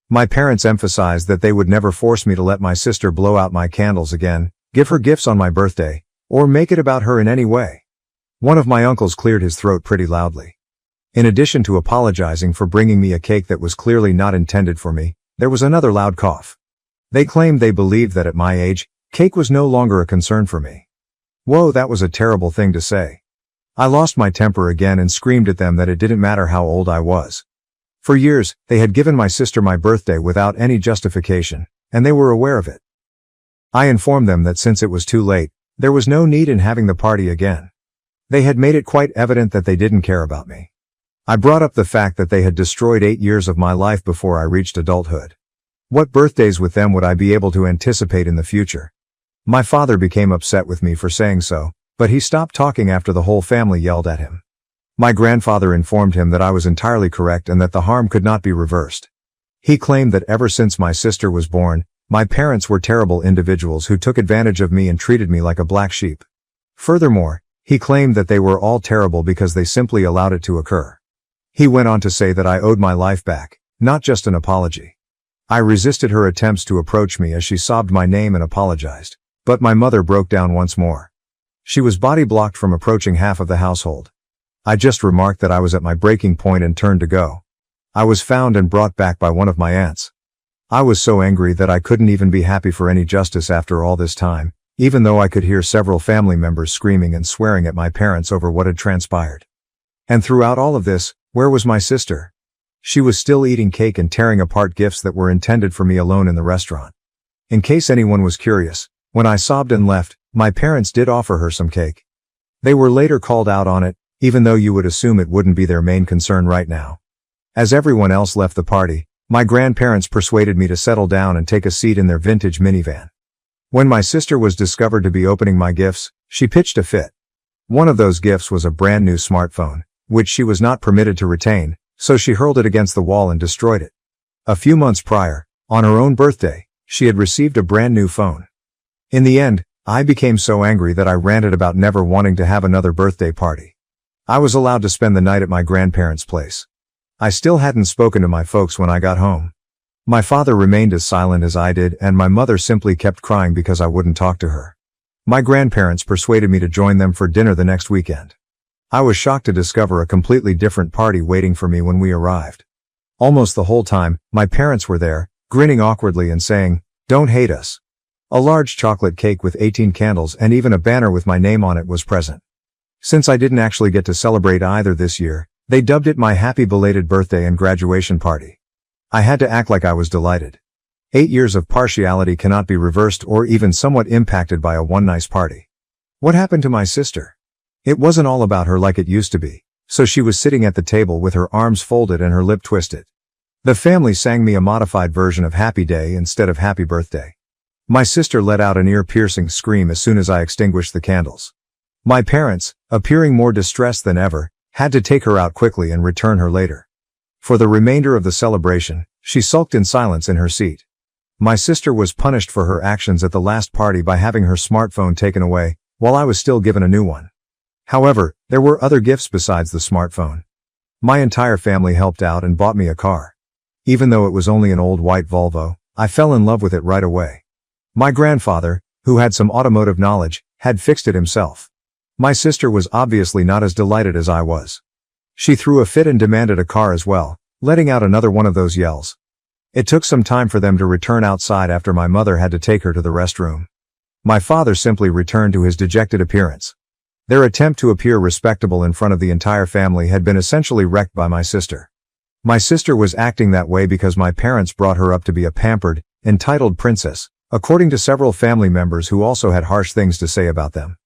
My parents emphasized that they would never force me to let my sister blow out my candles again, give her gifts on my birthday, or make it about her in any way. One of my uncles cleared his throat pretty loudly. In addition to apologizing for bringing me a cake that was clearly not intended for me, there was another loud cough. They claimed they believed that at my age, cake was no longer a concern for me. Whoa, that was a terrible thing to say. I lost my temper again and screamed at them that it didn't matter how old I was. For years, they had given my sister my birthday without any justification, and they were aware of it. I informed them that since it was too late, there was no need in having the party again. They had made it quite evident that they didn't care about me. I brought up the fact that they had destroyed 8 years of my life before I reached adulthood. What birthdays with them would I be able to anticipate in the future? My father became upset with me for saying so, but he stopped talking after the whole family yelled at him. My grandfather informed him that I was entirely correct and that the harm could not be reversed. He claimed that ever since my sister was born, my parents were terrible individuals who took advantage of me and treated me like a black sheep. Furthermore, he claimed that they were all terrible because they simply allowed it to occur. He went on to say that I owed my life back, not just an apology. I resisted her attempts to approach me as she sobbed my name and apologized, but my mother broke down once more. She was body blocked from approaching half of the household. I just remarked that I was at my breaking point and turned to go. I was found and brought back by one of my aunts. I was so angry that I couldn't even be happy for any justice after all this time, even though I could hear several family members screaming and swearing at my parents over what had transpired. And throughout all of this, where was my sister? She was still eating cake and tearing apart gifts that were intended for me alone in the restaurant. In case anyone was curious, when I sobbed and left, my parents did offer her some cake. They were later called out on it, even though you would assume it wouldn't be their main concern right now. As everyone else left the party, my grandparents persuaded me to settle down and take a seat in their vintage minivan. When my sister was discovered to be opening my gifts, she pitched a fit. One of those gifts was a brand new smartphone, which she was not permitted to retain, so she hurled it against the wall and destroyed it. A few months prior, on her own birthday, she had received a brand new phone. In the end, I became so angry that I ranted about never wanting to have another birthday party. I was allowed to spend the night at my grandparents' place. I still hadn't spoken to my folks when I got home. My father remained as silent as I did, and my mother simply kept crying because I wouldn't talk to her. My grandparents persuaded me to join them for dinner the next weekend. I was shocked to discover a completely different party waiting for me when we arrived. Almost the whole time, my parents were there, grinning awkwardly and saying, "Don't hate us." A large chocolate cake with 18 candles and even a banner with my name on it was present. Since I didn't actually get to celebrate either this year, They dubbed it my happy belated birthday and graduation party. I had to act like I was delighted. 8 years of partiality cannot be reversed or even somewhat impacted by a one nice party. What happened to my sister? It wasn't all about her like it used to be, so she was sitting at the table with her arms folded and her lip twisted. The family sang me a modified version of Happy Day instead of Happy Birthday. My sister let out an ear-piercing scream as soon as I extinguished the candles. My parents, appearing more distressed than ever, had to take her out quickly and return her later. For the remainder of the celebration, she sulked in silence in her seat. My sister was punished for her actions at the last party by having her smartphone taken away, while I was still given a new one. However, there were other gifts besides the smartphone. My entire family helped out and bought me a car. Even though it was only an old white Volvo, I fell in love with it right away. My grandfather, who had some automotive knowledge, had fixed it himself. My sister was obviously not as delighted as I was. She threw a fit and demanded a car as well, letting out another one of those yells. It took some time for them to return outside after my mother had to take her to the restroom. My father simply returned to his dejected appearance. Their attempt to appear respectable in front of the entire family had been essentially wrecked by my sister. My sister was acting that way because my parents brought her up to be a pampered, entitled princess, according to several family members who also had harsh things to say about them.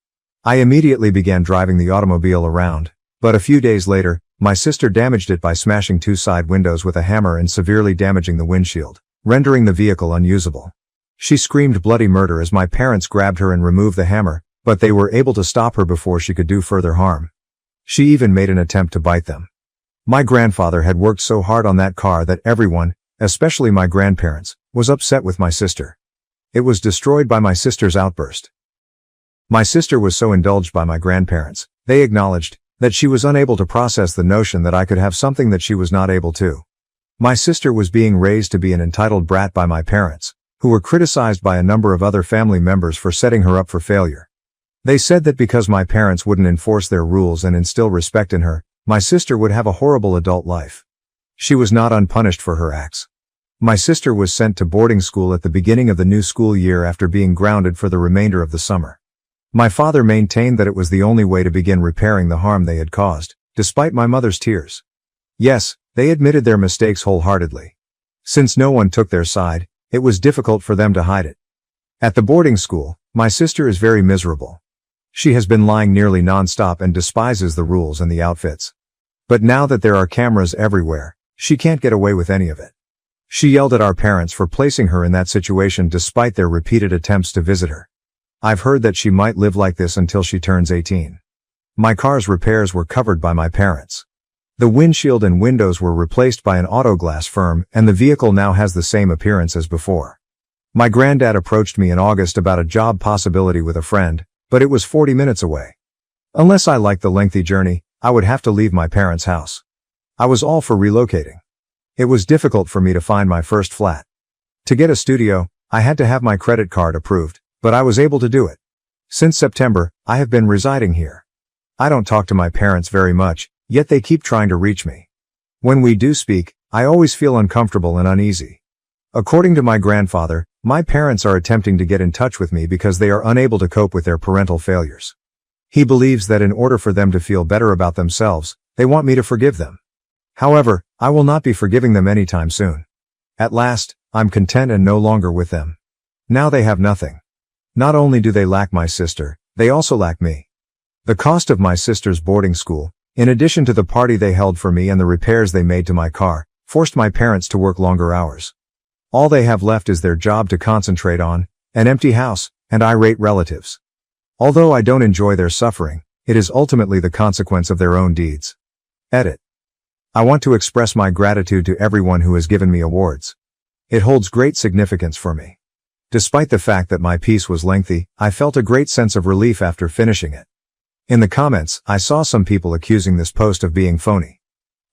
I immediately began driving the automobile around, but a few days later, my sister damaged it by smashing 2 side windows with a hammer and severely damaging the windshield, rendering the vehicle unusable. She screamed bloody murder as my parents grabbed her and removed the hammer, but they were able to stop her before she could do further harm. She even made an attempt to bite them. My grandfather had worked so hard on that car that everyone, especially my grandparents, was upset with my sister. It was destroyed by my sister's outburst. My sister was so indulged by my grandparents, they acknowledged, that she was unable to process the notion that I could have something that she was not able to. My sister was being raised to be an entitled brat by my parents, who were criticized by a number of other family members for setting her up for failure. They said that because my parents wouldn't enforce their rules and instill respect in her, my sister would have a horrible adult life. She was not unpunished for her acts. My sister was sent to boarding school at the beginning of the new school year after being grounded for the remainder of the summer. My father maintained that it was the only way to begin repairing the harm they had caused, despite my mother's tears. Yes, they admitted their mistakes wholeheartedly. Since no one took their side, it was difficult for them to hide it. At the boarding school, my sister is very miserable. She has been lying nearly non-stop and despises the rules and the outfits. But now that there are cameras everywhere, she can't get away with any of it. She yelled at our parents for placing her in that situation despite their repeated attempts to visit her. I've heard that she might live like this until she turns 18. My car's repairs were covered by my parents. The windshield and windows were replaced by an auto glass firm, and the vehicle now has the same appearance as before. My granddad approached me in August about a job possibility with a friend, but it was 40 minutes away. Unless I liked the lengthy journey, I would have to leave my parents' house. I was all for relocating. It was difficult for me to find my first flat. To get a studio, I had to have my credit card approved, but I was able to do it. Since September, I have been residing here. I don't talk to my parents very much, yet they keep trying to reach me. When we do speak, I always feel uncomfortable and uneasy. According to my grandfather, my parents are attempting to get in touch with me because they are unable to cope with their parental failures. He believes that in order for them to feel better about themselves, they want me to forgive them. However, I will not be forgiving them anytime soon. At last, I'm content and no longer with them. Now they have nothing. Not only do they lack my sister, they also lack me. The cost of my sister's boarding school, in addition to the party they held for me and the repairs they made to my car, forced my parents to work longer hours. All they have left is their job to concentrate on, an empty house, and irate relatives. Although I don't enjoy their suffering, it is ultimately the consequence of their own deeds. Edit. I want to express my gratitude to everyone who has given me awards. It holds great significance for me. Despite the fact that my piece was lengthy, I felt a great sense of relief after finishing it. In the comments, I saw some people accusing this post of being phony.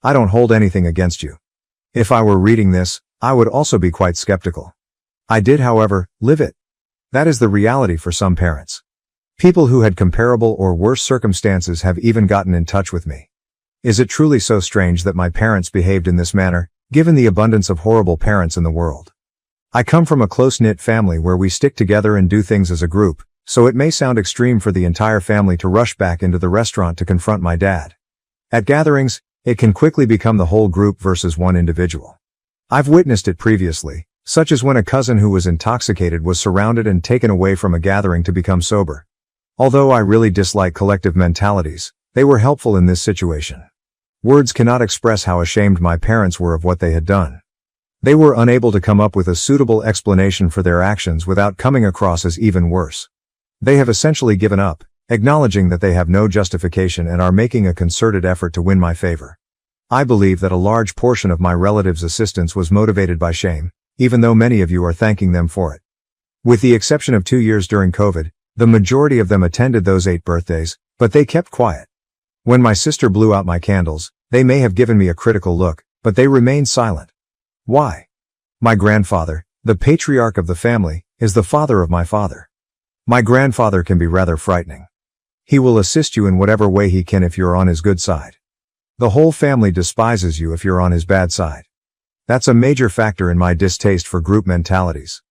I don't hold anything against you. If I were reading this, I would also be quite skeptical. I did, however, live it. That is the reality for some parents. People who had comparable or worse circumstances have even gotten in touch with me. Is it truly so strange that my parents behaved in this manner, given the abundance of horrible parents in the world? I come from a close-knit family where we stick together and do things as a group, so it may sound extreme for the entire family to rush back into the restaurant to confront my dad. At gatherings, It can quickly become the whole group versus one individual. I've witnessed it previously, such as when a cousin who was intoxicated was surrounded and taken away from a gathering to become sober. Although I really dislike collective mentalities, they were helpful in this situation. Words cannot express how ashamed my parents were of what they had done. They were unable to come up with a suitable explanation for their actions without coming across as even worse. They have essentially given up, acknowledging that they have no justification and are making a concerted effort to win my favor. I believe that a large portion of my relatives' assistance was motivated by shame, even though many of you are thanking them for it. With the exception of 2 years during COVID, the majority of them attended those 8 birthdays, but they kept quiet. When my sister blew out my candles, they may have given me a critical look, but they remained silent. Why? My grandfather, the patriarch of the family, is the father of my father. My grandfather can be rather frightening. He will assist you in whatever way he can if you're on his good side. The whole family despises you if you're on his bad side. That's a major factor in my distaste for group mentalities.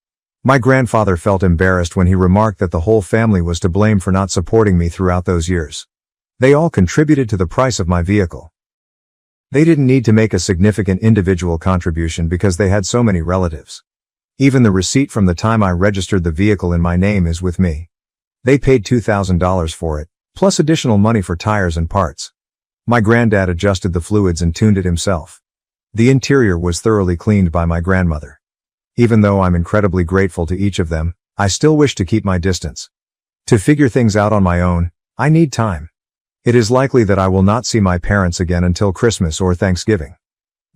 My grandfather felt embarrassed when he remarked that the whole family was to blame for not supporting me throughout those years. They all contributed to the price of my vehicle. They didn't need to make a significant individual contribution because they had so many relatives. Even the receipt from the time I registered the vehicle in my name is with me. They paid $2,000 for it, plus additional money for tires and parts. My granddad adjusted the fluids and tuned it himself. The interior was thoroughly cleaned by my grandmother. Even though I'm incredibly grateful to each of them, I still wish to keep my distance. To figure things out on my own, I need time. It is likely that I will not see my parents again until Christmas or Thanksgiving.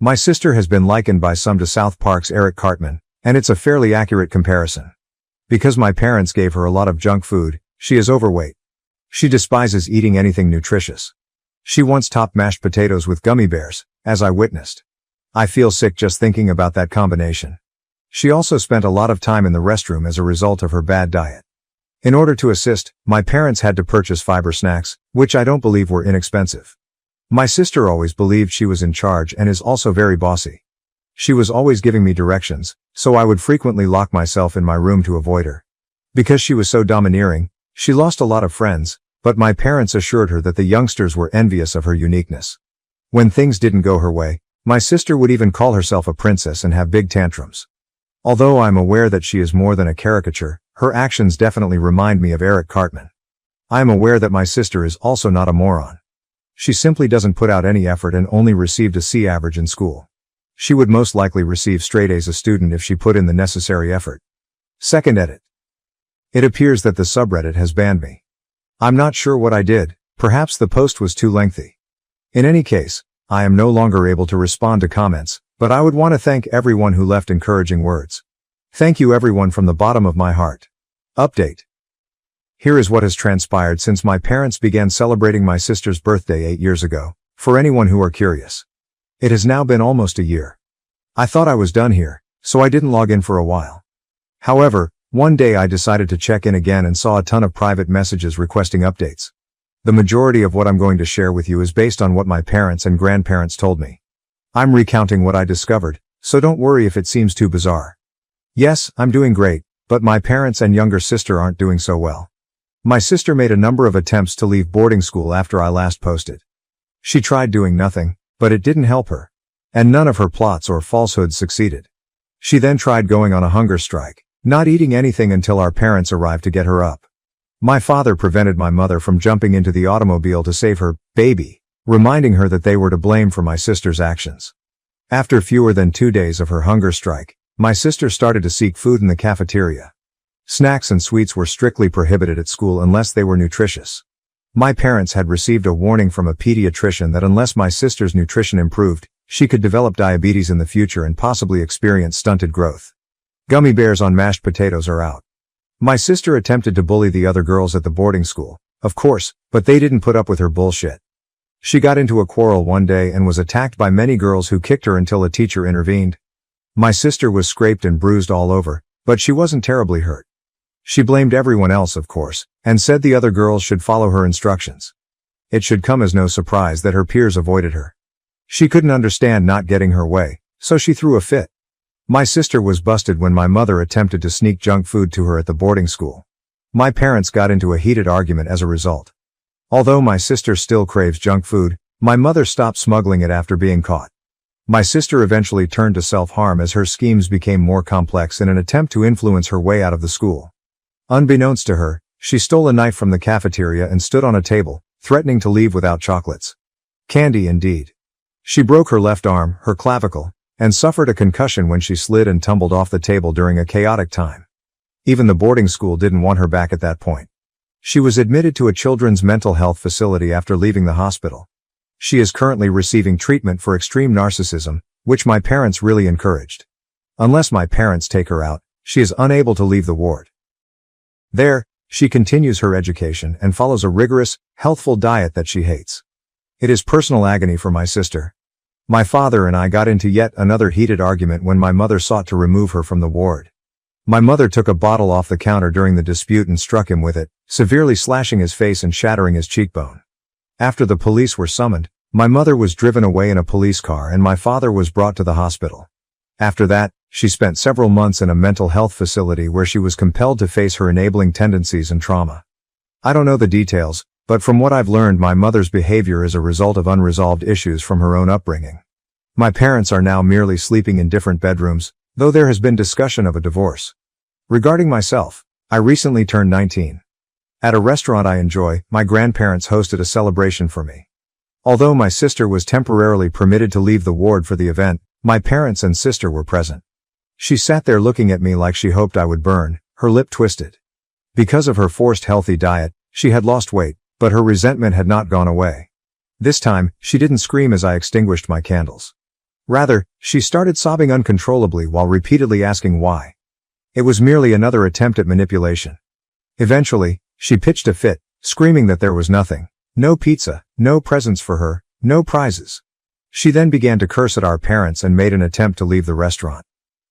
My sister has been likened by some to South Park's Eric Cartman, and it's a fairly accurate comparison. Because my parents gave her a lot of junk food, she is overweight. She despises eating anything nutritious. She once topped mashed potatoes with gummy bears, as I witnessed. I feel sick just thinking about that combination. She also spent a lot of time in the restroom as a result of her bad diet. In order to assist, my parents had to purchase fiber snacks, which I don't believe were inexpensive. My sister always believed she was in charge and is also very bossy. She was always giving me directions, so I would frequently lock myself in my room to avoid her. Because she was so domineering, she lost a lot of friends, but my parents assured her that the youngsters were envious of her uniqueness. When things didn't go her way, my sister would even call herself a princess and have big tantrums. Although I'm aware that she is more than a caricature, her actions definitely remind me of Eric Cartman. I am aware that my sister is also not a moron. She simply doesn't put out any effort and only received a C average in school. She would most likely receive straight A's as a student if she put in the necessary effort. Second edit. It appears that the subreddit has banned me. I'm not sure what I did, perhaps the post was too lengthy. In any case, I am no longer able to respond to comments, but I would want to thank everyone who left encouraging words. Thank you everyone from the bottom of my heart. Update. Here is what has transpired since my parents began celebrating my sister's birthday 8 years ago, for anyone who are curious. It has now been almost a year. I thought I was done here, so I didn't log in for a while. However, one day I decided to check in again and saw a ton of private messages requesting updates. The majority of what I'm going to share with you is based on what my parents and grandparents told me. I'm recounting what I discovered, so don't worry if it seems too bizarre. Yes, I'm doing great, but my parents and younger sister aren't doing so well. My sister made a number of attempts to leave boarding school after I last posted. She tried doing nothing, but it didn't help her. And none of her plots or falsehoods succeeded. She then tried going on a hunger strike, not eating anything until our parents arrived to get her up. My father prevented my mother from jumping into the automobile to save her baby, reminding her that they were to blame for my sister's actions. After fewer than 2 days of her hunger strike, my sister started to seek food in the cafeteria. Snacks and sweets were strictly prohibited at school unless they were nutritious. My parents had received a warning from a pediatrician that unless my sister's nutrition improved, she could develop diabetes in the future and possibly experience stunted growth. Gummy bears on mashed potatoes are out. My sister attempted to bully the other girls at the boarding school, of course, but they didn't put up with her bullshit. She got into a quarrel one day and was attacked by many girls who kicked her until a teacher intervened. My sister was scraped and bruised all over, but she wasn't terribly hurt. She blamed everyone else, of course, and said the other girls should follow her instructions. It should come as no surprise that her peers avoided her. She couldn't understand not getting her way, so she threw a fit. My sister was busted when my mother attempted to sneak junk food to her at the boarding school. My parents got into a heated argument as a result. Although my sister still craves junk food, My mother stopped smuggling it after being caught. My sister eventually turned to self-harm as her schemes became more complex in an attempt to influence her way out of the school. Unbeknownst to her, she stole a knife from the cafeteria and stood on a table, threatening to leave without chocolates. Candy indeed. She broke her left arm, her clavicle, and suffered a concussion when she slid and tumbled off the table during a chaotic time. Even the boarding school didn't want her back at that point. She was admitted to a children's mental health facility after leaving the hospital. She is currently receiving treatment for extreme narcissism, which my parents really encouraged. Unless my parents take her out, she is unable to leave the ward. There, she continues her education and follows a rigorous, healthful diet that she hates. It is personal agony for my sister. My father and I got into yet another heated argument when my mother sought to remove her from the ward. My mother took a bottle off the counter during the dispute and struck him with it, severely slashing his face and shattering his cheekbone. After the police were summoned, my mother was driven away in a police car and my father was brought to the hospital. After that, she spent several months in a mental health facility where she was compelled to face her enabling tendencies and trauma. I don't know the details, but from what I've learned, my mother's behavior is a result of unresolved issues from her own upbringing. My parents are now merely sleeping in different bedrooms, though there has been discussion of a divorce. Regarding myself, I recently turned 19. At a restaurant I enjoy, my grandparents hosted a celebration for me. Although my sister was temporarily permitted to leave the ward for the event, my parents and sister were present. She sat there looking at me like she hoped I would burn, her lip twisted. Because of her forced healthy diet, she had lost weight, but her resentment had not gone away. This time, she didn't scream as I extinguished my candles. Rather, she started sobbing uncontrollably while repeatedly asking why. It was merely another attempt at manipulation. Eventually, she pitched a fit, screaming that there was nothing. No pizza, no presents for her, no prizes. She then began to curse at our parents and made an attempt to leave the restaurant.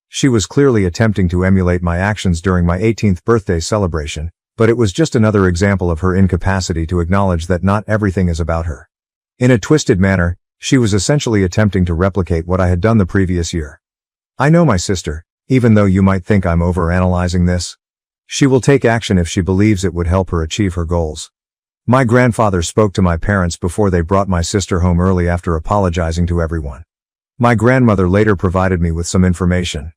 She was clearly attempting to emulate my actions during my 18th birthday celebration, but it was just another example of her incapacity to acknowledge that not everything is about her. In a twisted manner, she was essentially attempting to replicate what I had done the previous year. I know my sister, even though you might think I'm overanalyzing this. She will take action if she believes it would help her achieve her goals. My grandfather spoke to my parents before they brought my sister home early after apologizing to everyone. My grandmother later provided me with some information.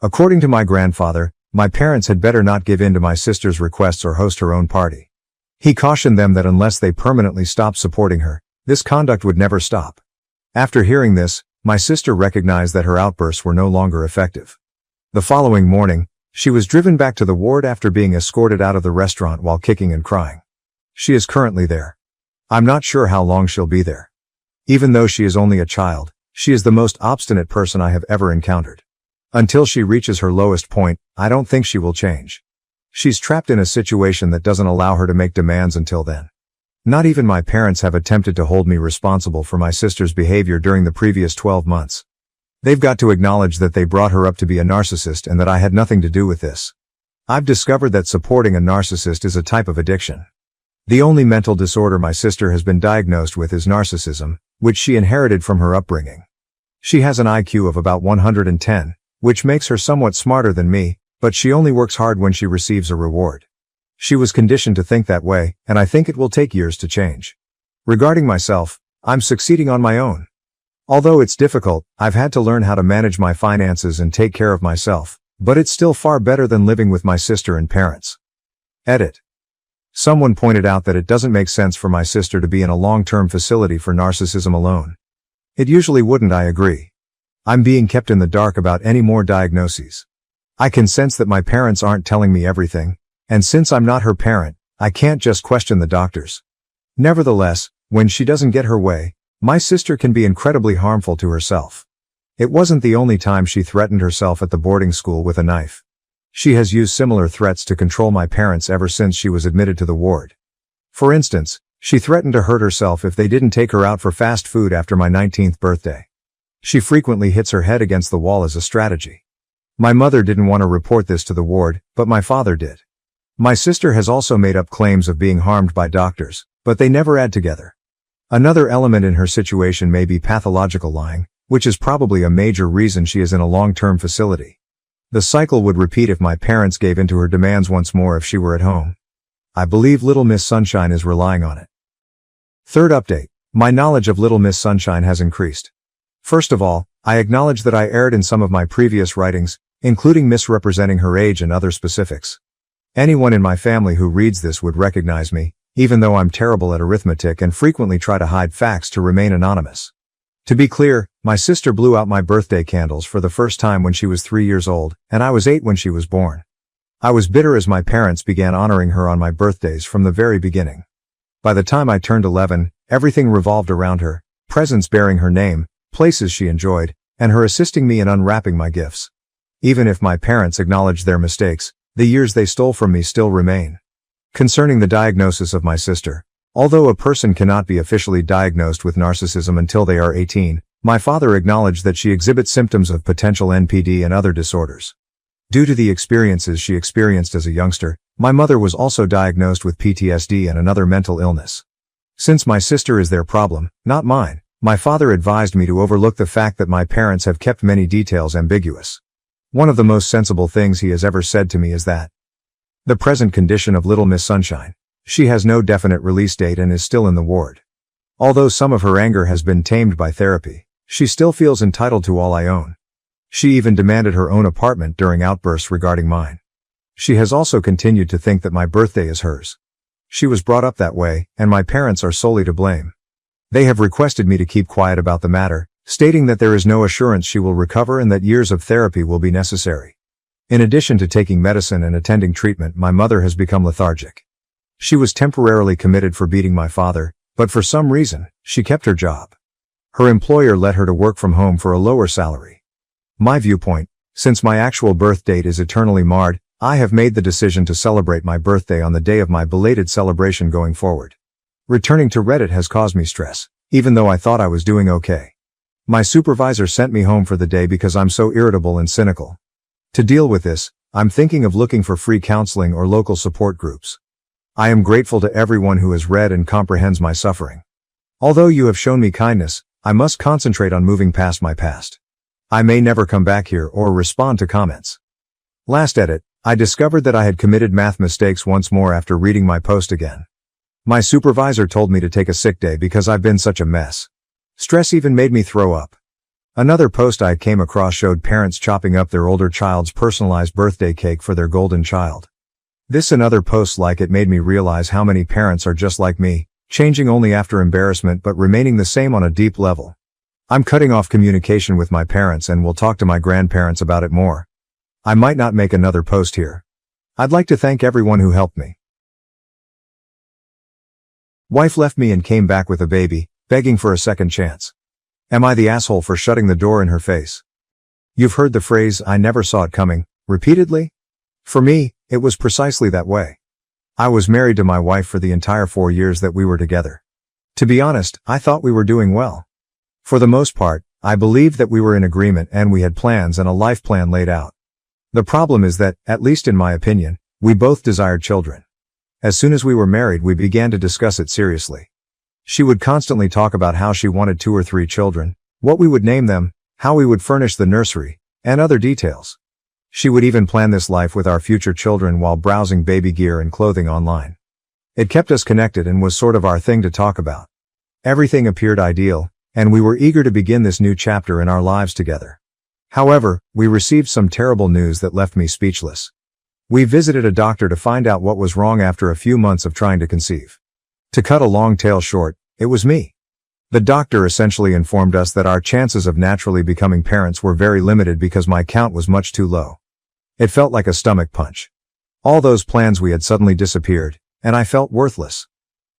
According to my grandfather, my parents had better not give in to my sister's requests or host her own party. He cautioned them that unless they permanently stopped supporting her, this conduct would never stop. After hearing this, my sister recognized that her outbursts were no longer effective. The following morning, she was driven back to the ward after being escorted out of the restaurant while kicking and crying. She is currently there. I'm not sure how long she'll be there. Even though she is only a child, she is the most obstinate person I have ever encountered. Until she reaches her lowest point, I don't think she will change. She's trapped in a situation that doesn't allow her to make demands until then. Not even my parents have attempted to hold me responsible for my sister's behavior during the previous 12 months. They've got to acknowledge that they brought her up to be a narcissist and that I had nothing to do with this. I've discovered that supporting a narcissist is a type of addiction. The only mental disorder my sister has been diagnosed with is narcissism, which she inherited from her upbringing. She has an IQ of about 110, which makes her somewhat smarter than me, but she only works hard when she receives a reward. She was conditioned to think that way, and I think it will take years to change. Regarding myself, I'm succeeding on my own. Although it's difficult, I've had to learn how to manage my finances and take care of myself, but it's still far better than living with my sister and parents. Edit. Someone pointed out that it doesn't make sense for my sister to be in a long-term facility for narcissism alone. It usually wouldn't, I agree. I'm being kept in the dark about any more diagnoses. I can sense that my parents aren't telling me everything, and since I'm not her parent, I can't just question the doctors. Nevertheless, when she doesn't get her way, my sister can be incredibly harmful to herself. It wasn't the only time she threatened herself at the boarding school with a knife. She has used similar threats to control my parents ever since she was admitted to the ward. For instance, she threatened to hurt herself if they didn't take her out for fast food after my 19th birthday. She frequently hits her head against the wall as a strategy. My mother didn't want to report this to the ward, but my father did. My sister has also made up claims of being harmed by doctors, but they never add together. Another element in her situation may be pathological lying, which is probably a major reason she is in a long-term facility. The cycle would repeat if my parents gave in to her demands once more if she were at home. I believe Little Miss Sunshine is relying on it. Third update. My knowledge of Little Miss Sunshine has increased. First of all, I acknowledge that I erred in some of my previous writings, including misrepresenting her age and other specifics. Anyone in my family who reads this would recognize me, even though I'm terrible at arithmetic and frequently try to hide facts to remain anonymous. To be clear, my sister blew out my birthday candles for the first time when she was 3 years old, and I was 8 when she was born. I was bitter as my parents began honoring her on my birthdays from the very beginning. By the time I turned 11, everything revolved around her, presents bearing her name, places she enjoyed, and her assisting me in unwrapping my gifts. Even if my parents acknowledged their mistakes, the years they stole from me still remain. Concerning the diagnosis of my sister, although a person cannot be officially diagnosed with narcissism until they are 18, my father acknowledged that she exhibits symptoms of potential NPD and other disorders. Due to the experiences she experienced as a youngster, my mother was also diagnosed with PTSD and another mental illness. Since my sister is their problem, not mine, my father advised me to overlook the fact that my parents have kept many details ambiguous. One of the most sensible things he has ever said to me is that the present condition of Little Miss Sunshine. She has no definite release date and is still in the ward. Although some of her anger has been tamed by therapy, she still feels entitled to all I own. She even demanded her own apartment during outbursts regarding mine. She has also continued to think that my birthday is hers. She was brought up that way, and my parents are solely to blame. They have requested me to keep quiet about the matter, stating that there is no assurance she will recover and that years of therapy will be necessary. In addition to taking medicine and attending treatment, my mother has become lethargic. She was temporarily committed for beating my father, but for some reason, she kept her job. Her employer let her to work from home for a lower salary. My viewpoint, since my actual birth date is eternally marred, I have made the decision to celebrate my birthday on the day of my belated celebration going forward. Returning to Reddit has caused me stress, even though I thought I was doing okay. My supervisor sent me home for the day because I'm so irritable and cynical. To deal with this, I'm thinking of looking for free counseling or local support groups. I am grateful to everyone who has read and comprehends my suffering. Although you have shown me kindness, I must concentrate on moving past my past. I may never come back here or respond to comments. Last edit, I discovered that I had committed math mistakes once more after reading my post again. My supervisor told me to take a sick day because I've been such a mess. Stress even made me throw up. Another post I came across showed parents chopping up their older child's personalized birthday cake for their golden child. This and other posts like it made me realize how many parents are just like me, changing only after embarrassment but remaining the same on a deep level. I'm cutting off communication with my parents and will talk to my grandparents about it more. I might not make another post here. I'd like to thank everyone who helped me. Wife left me and came back with a baby, begging for a second chance. Am I the asshole for shutting the door in her face? You've heard the phrase, "I never saw it coming," repeatedly? For me, it was precisely that way. I was married to my wife for the entire 4 years that we were together. To be honest, I thought we were doing well. For the most part, I believed that we were in agreement and we had plans and a life plan laid out. The problem is that, at least in my opinion, we both desired children. As soon as we were married, we began to discuss it seriously. She would constantly talk about how she wanted 2 or 3 children, what we would name them, how we would furnish the nursery, and other details. She would even plan this life with our future children while browsing baby gear and clothing online. It kept us connected and was sort of our thing to talk about. Everything appeared ideal, and we were eager to begin this new chapter in our lives together. However, we received some terrible news that left me speechless. We visited a doctor to find out what was wrong after a few months of trying to conceive. To cut a long tale short, it was me. The doctor essentially informed us that our chances of naturally becoming parents were very limited because my count was much too low. It felt like a stomach punch. All those plans we had suddenly disappeared, and I felt worthless.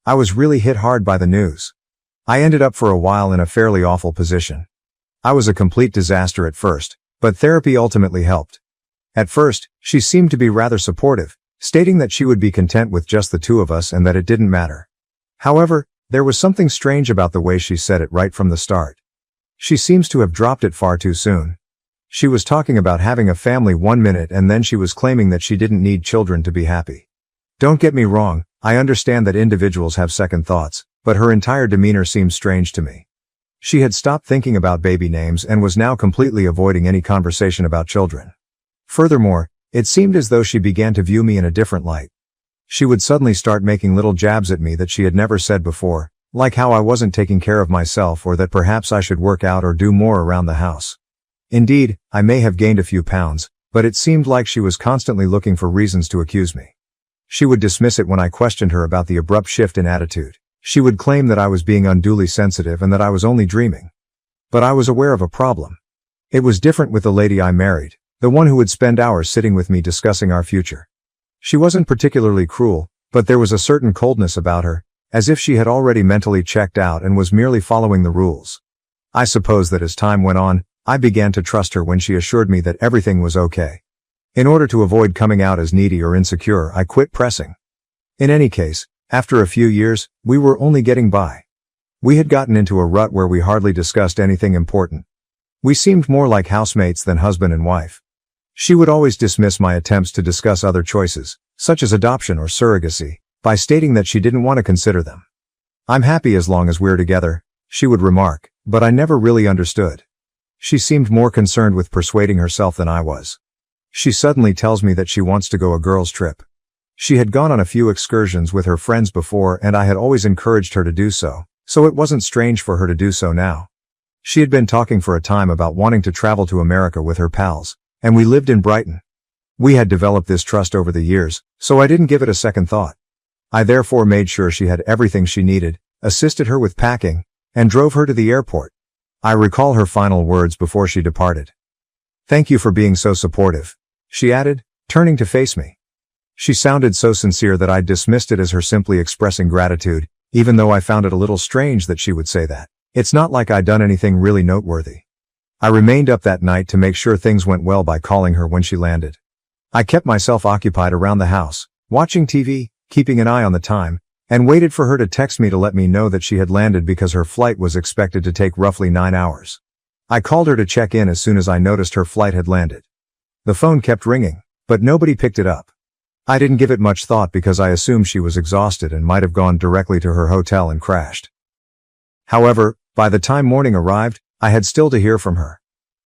I was really hit hard by the news. I ended up for a while in a fairly awful position. I was a complete disaster at first, but therapy ultimately helped. At first, she seemed to be rather supportive, stating that she would be content with just the 2 of us and that it didn't matter. However, there was something strange about the way she said it right from the start. She seems to have dropped it far too soon. She was talking about having a family one minute and then she was claiming that she didn't need children to be happy. Don't get me wrong, I understand that individuals have second thoughts, but her entire demeanor seems strange to me. She had stopped thinking about baby names and was now completely avoiding any conversation about children. Furthermore, it seemed as though she began to view me in a different light. She would suddenly start making little jabs at me that she had never said before, Like how I wasn't taking care of myself or that perhaps I should work out or do more around the house. Indeed, I may have gained a few pounds, but it seemed like she was constantly looking for reasons to accuse me. She would dismiss it when I questioned her about the abrupt shift in attitude. She would claim that I was being unduly sensitive and that I was only dreaming. But I was aware of a problem. It was different with the lady I married, the one who would spend hours sitting with me discussing our future. She wasn't particularly cruel, but there was a certain coldness about her, as if she had already mentally checked out and was merely following the rules. I suppose that as time went on, I began to trust her when she assured me that everything was okay. In order to avoid coming out as needy or insecure, I quit pressing. In any case, after a few years, we were only getting by. We had gotten into a rut where we hardly discussed anything important. We seemed more like housemates than husband and wife. She would always dismiss my attempts to discuss other choices, such as adoption or surrogacy, by stating that she didn't want to consider them. "I'm happy as long as we're together," she would remark, but I never really understood. She seemed more concerned with persuading herself than I was. She suddenly tells me that she wants to go a girls' trip. She had gone on a few excursions with her friends before and I had always encouraged her to do so it wasn't strange for her to do so now. She had been talking for a time about wanting to travel to America with her pals, and we lived in Brighton. We had developed this trust over the years, so I didn't give it a second thought. I therefore made sure she had everything she needed, assisted her with packing, and drove her to the airport. I recall her final words before she departed. "Thank you for being so supportive," she added, turning to face me. She sounded so sincere that I dismissed it as her simply expressing gratitude, even though I found it a little strange that she would say that. It's not like I'd done anything really noteworthy. I remained up that night to make sure things went well by calling her when she landed. I kept myself occupied around the house, watching TV, keeping an eye on the time, and waited for her to text me to let me know that she had landed because her flight was expected to take roughly 9 hours. I called her to check in as soon as I noticed her flight had landed. The phone kept ringing, but nobody picked it up. I didn't give it much thought because I assumed she was exhausted and might have gone directly to her hotel and crashed. However, by the time morning arrived, I had still to hear from her.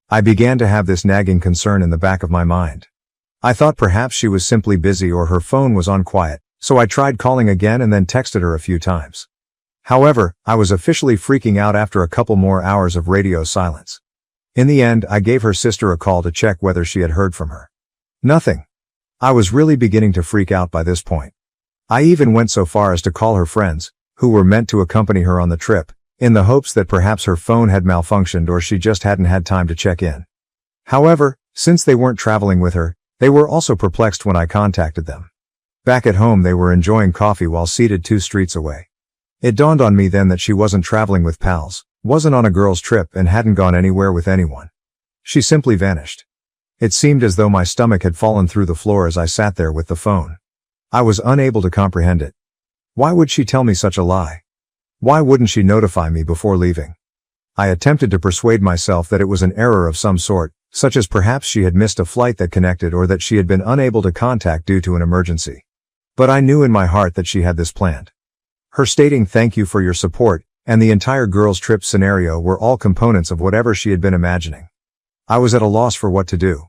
I began to have this nagging concern in the back of my mind. I thought perhaps she was simply busy or her phone was on quiet, so I tried calling again and then texted her a few times. However, I was officially freaking out after a couple more hours of radio silence. In the end, I gave her sister a call to check whether she had heard from her. Nothing. I was really beginning to freak out by this point. I even went so far as to call her friends, who were meant to accompany her on the trip, in the hopes that perhaps her phone had malfunctioned or she just hadn't had time to check in. However, since they weren't traveling with her, they were also perplexed when I contacted them. Back at home they were enjoying coffee while seated 2 streets away. It dawned on me then that she wasn't traveling with pals, wasn't on a girls' trip and hadn't gone anywhere with anyone. She simply vanished. It seemed as though my stomach had fallen through the floor as I sat there with the phone. I was unable to comprehend it. Why would she tell me such a lie? Why wouldn't she notify me before leaving? I attempted to persuade myself that it was an error of some sort, such as perhaps she had missed a flight that connected or that she had been unable to contact due to an emergency. But I knew in my heart that she had this planned. Her stating "thank you for your support" and the entire girls' trip scenario were all components of whatever she had been imagining. I was at a loss for what to do.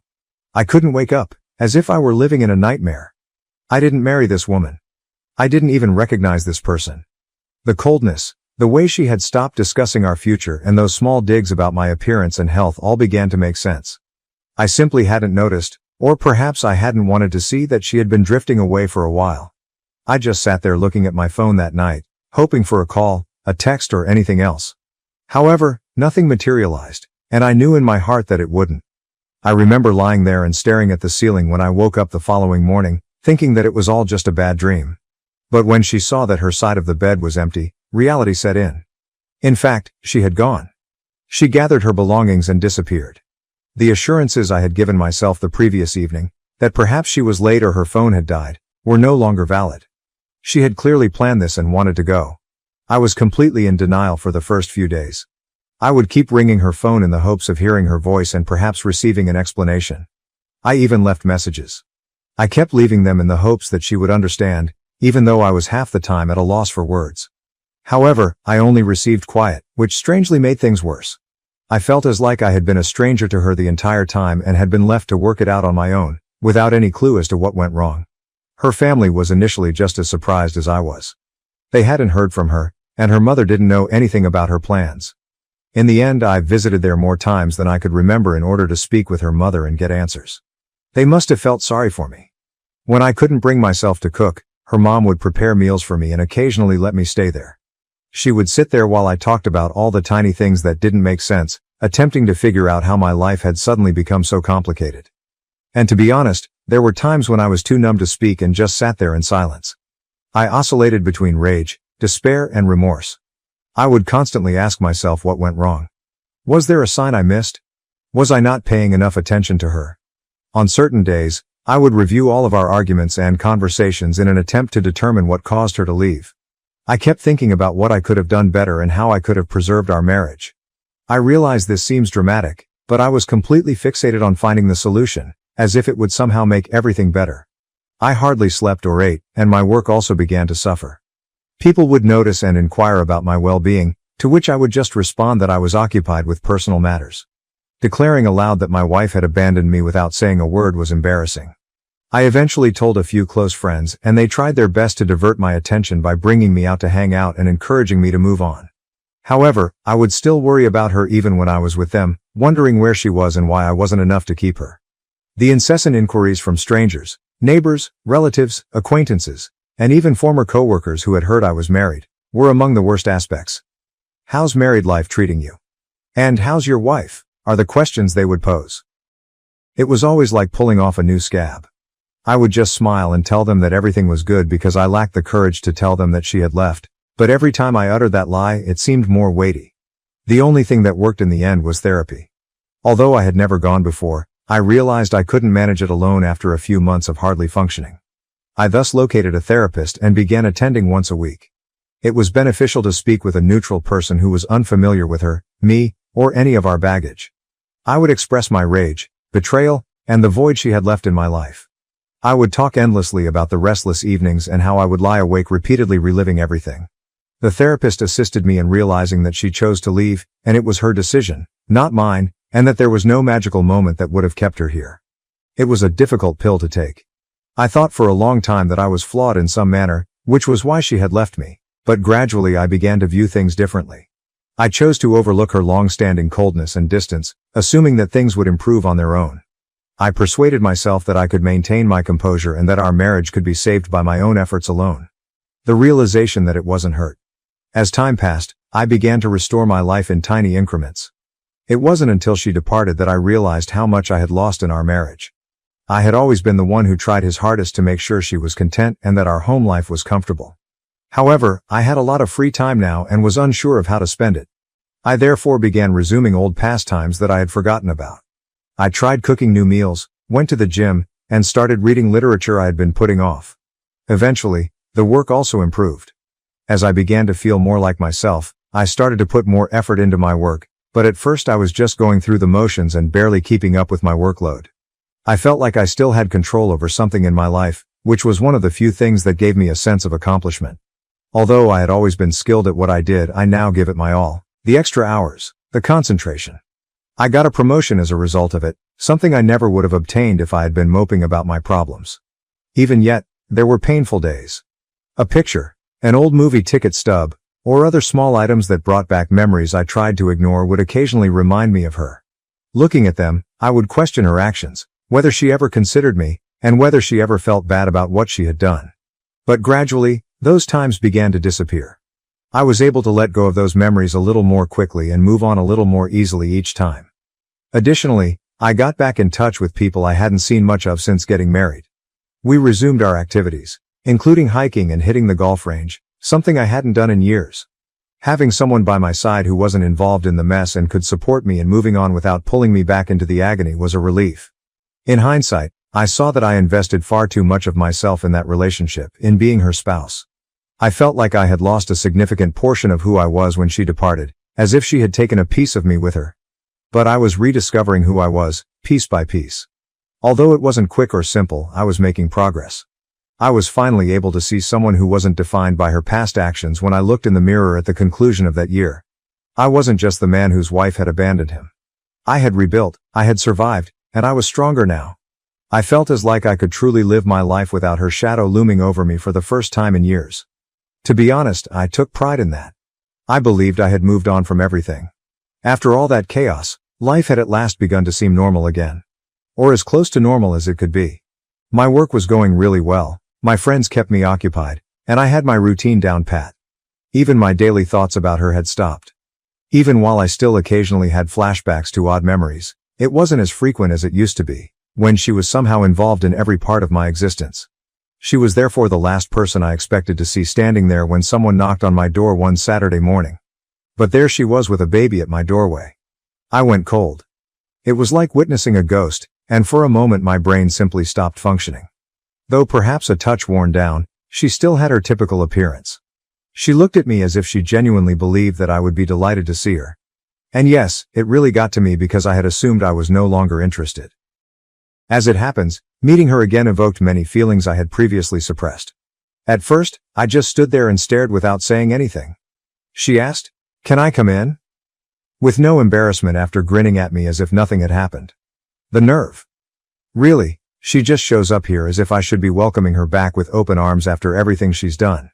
I couldn't wake up, as if I were living in a nightmare. I didn't marry this woman. I didn't even recognize this person. The coldness, the way she had stopped discussing our future and those small digs about my appearance and health all began to make sense. I simply hadn't noticed, or perhaps I hadn't wanted to see that she had been drifting away for a while. I just sat there looking at my phone that night, hoping for a call, a text or anything else. However, nothing materialized, and I knew in my heart that it wouldn't. I remember lying there and staring at the ceiling when I woke up the following morning, thinking that it was all just a bad dream. But when she saw that her side of the bed was empty, reality set in. In fact, she had gone. She gathered her belongings and disappeared. The assurances I had given myself the previous evening, that perhaps she was late or her phone had died, were no longer valid. She had clearly planned this and wanted to go. I was completely in denial for the first few days. I would keep ringing her phone in the hopes of hearing her voice and perhaps receiving an explanation. I even left messages. I kept leaving them in the hopes that she would understand, even though I was half the time at a loss for words. However, I only received quiet, which strangely made things worse. I felt as like I had been a stranger to her the entire time and had been left to work it out on my own, without any clue as to what went wrong. Her family was initially just as surprised as I was. They hadn't heard from her, and her mother didn't know anything about her plans. In the end, I visited there more times than I could remember in order to speak with her mother and get answers. They must have felt sorry for me. When I couldn't bring myself to cook, her mom would prepare meals for me and occasionally let me stay there. She would sit there while I talked about all the tiny things that didn't make sense, attempting to figure out how my life had suddenly become so complicated. And to be honest, there were times when I was too numb to speak and just sat there in silence. I oscillated between rage, despair, and remorse. I would constantly ask myself what went wrong. Was there a sign I missed? Was I not paying enough attention to her? On certain days, I would review all of our arguments and conversations in an attempt to determine what caused her to leave. I kept thinking about what I could have done better and how I could have preserved our marriage. I realize this seems dramatic, but I was completely fixated on finding the solution, as if it would somehow make everything better. I hardly slept or ate, and my work also began to suffer. People would notice and inquire about my well-being, to which I would just respond that I was occupied with personal matters. Declaring aloud that my wife had abandoned me without saying a word was embarrassing. I eventually told a few close friends, and they tried their best to divert my attention by bringing me out to hang out and encouraging me to move on. However, I would still worry about her even when I was with them, wondering where she was and why I wasn't enough to keep her. The incessant inquiries from strangers, neighbors, relatives, acquaintances, and even former coworkers who had heard I was married, were among the worst aspects. "How's married life treating you?" And "How's your wife?" are the questions they would pose. It was always like pulling off a new scab. I would just smile and tell them that everything was good because I lacked the courage to tell them that she had left, but every time I uttered that lie, it seemed more weighty. The only thing that worked in the end was therapy. Although I had never gone before, I realized I couldn't manage it alone after a few months of hardly functioning. I thus located a therapist and began attending once a week. It was beneficial to speak with a neutral person who was unfamiliar with her, me, or any of our baggage. I would express my rage, betrayal, and the void she had left in my life. I would talk endlessly about the restless evenings and how I would lie awake repeatedly reliving everything. The therapist assisted me in realizing that she chose to leave, and it was her decision, not mine, and that there was no magical moment that would have kept her here. It was a difficult pill to take. I thought for a long time that I was flawed in some manner, which was why she had left me, but gradually I began to view things differently. I chose to overlook her long-standing coldness and distance, assuming that things would improve on their own. I persuaded myself that I could maintain my composure and that our marriage could be saved by my own efforts alone. The realization that it wasn't hurt. As time passed, I began to restore my life in tiny increments. It wasn't until she departed that I realized how much I had lost in our marriage. I had always been the one who tried his hardest to make sure she was content and that our home life was comfortable. However, I had a lot of free time now and was unsure of how to spend it. I therefore began resuming old pastimes that I had forgotten about. I tried cooking new meals, went to the gym, and started reading literature I had been putting off. Eventually, the work also improved. As I began to feel more like myself, I started to put more effort into my work, but at first I was just going through the motions and barely keeping up with my workload. I felt like I still had control over something in my life, which was one of the few things that gave me a sense of accomplishment. Although I had always been skilled at what I did, I now give it my all. The extra hours, the concentration. I got a promotion as a result of it, something I never would have obtained if I had been moping about my problems. Even yet, there were painful days. A picture, an old movie ticket stub, or other small items that brought back memories I tried to ignore would occasionally remind me of her. Looking at them, I would question her actions, whether she ever considered me, and whether she ever felt bad about what she had done. But gradually, those times began to disappear. I was able to let go of those memories a little more quickly and move on a little more easily each time. Additionally, I got back in touch with people I hadn't seen much of since getting married. We resumed our activities, including hiking and hitting the golf range, something I hadn't done in years. Having someone by my side who wasn't involved in the mess and could support me in moving on without pulling me back into the agony was a relief. In hindsight, I saw that I invested far too much of myself in that relationship, in being her spouse. I felt like I had lost a significant portion of who I was when she departed, as if she had taken a piece of me with her. But I was rediscovering who I was, piece by piece. Although it wasn't quick or simple, I was making progress. I was finally able to see someone who wasn't defined by her past actions when I looked in the mirror at the conclusion of that year. I wasn't just the man whose wife had abandoned him. I had rebuilt, I had survived, and I was stronger now. I felt as like I could truly live my life without her shadow looming over me for the first time in years. To be honest, I took pride in that. I believed I had moved on from everything. After all that chaos, life had at last begun to seem normal again. Or as close to normal as it could be. My work was going really well, my friends kept me occupied, and I had my routine down pat. Even my daily thoughts about her had stopped. Even while I still occasionally had flashbacks to odd memories, it wasn't as frequent as it used to be, when she was somehow involved in every part of my existence. She was therefore the last person I expected to see standing there when someone knocked on my door one Saturday morning. But there she was with a baby at my doorway. I went cold. It was like witnessing a ghost, and for a moment my brain simply stopped functioning. Though perhaps a touch worn down, she still had her typical appearance. She looked at me as if she genuinely believed that I would be delighted to see her. And yes, it really got to me because I had assumed I was no longer interested. As it happens, meeting her again evoked many feelings I had previously suppressed. At first, I just stood there and stared without saying anything. She asked, "Can I come in?" With no embarrassment after grinning at me as if nothing had happened. The nerve. Really, she just shows up here as if I should be welcoming her back with open arms after everything she's done.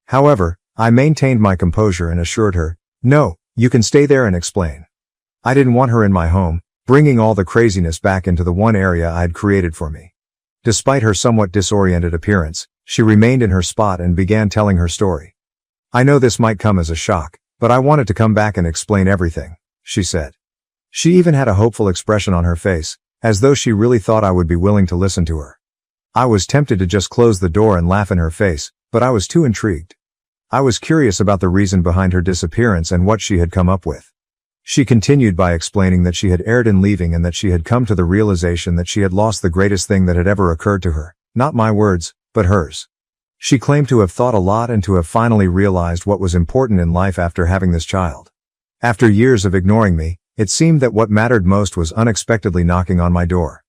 However, I maintained my composure and assured her, "No, you can stay there and explain." I didn't want her in my home, bringing all the craziness back into the one area I had created for me. Despite her somewhat disoriented appearance, she remained in her spot and began telling her story. "I know this might come as a shock, but I wanted to come back and explain everything," she said. She even had a hopeful expression on her face, as though she really thought I would be willing to listen to her. I was tempted to just close the door and laugh in her face, but I was too intrigued. I was curious about the reason behind her disappearance and what she had come up with. She continued by explaining that she had erred in leaving and that she had come to the realization that she had lost the greatest thing that had ever occurred to her, not my words, but hers. She claimed to have thought a lot and to have finally realized what was important in life after having this child. After years of ignoring me, it seemed that what mattered most was unexpectedly knocking on my door.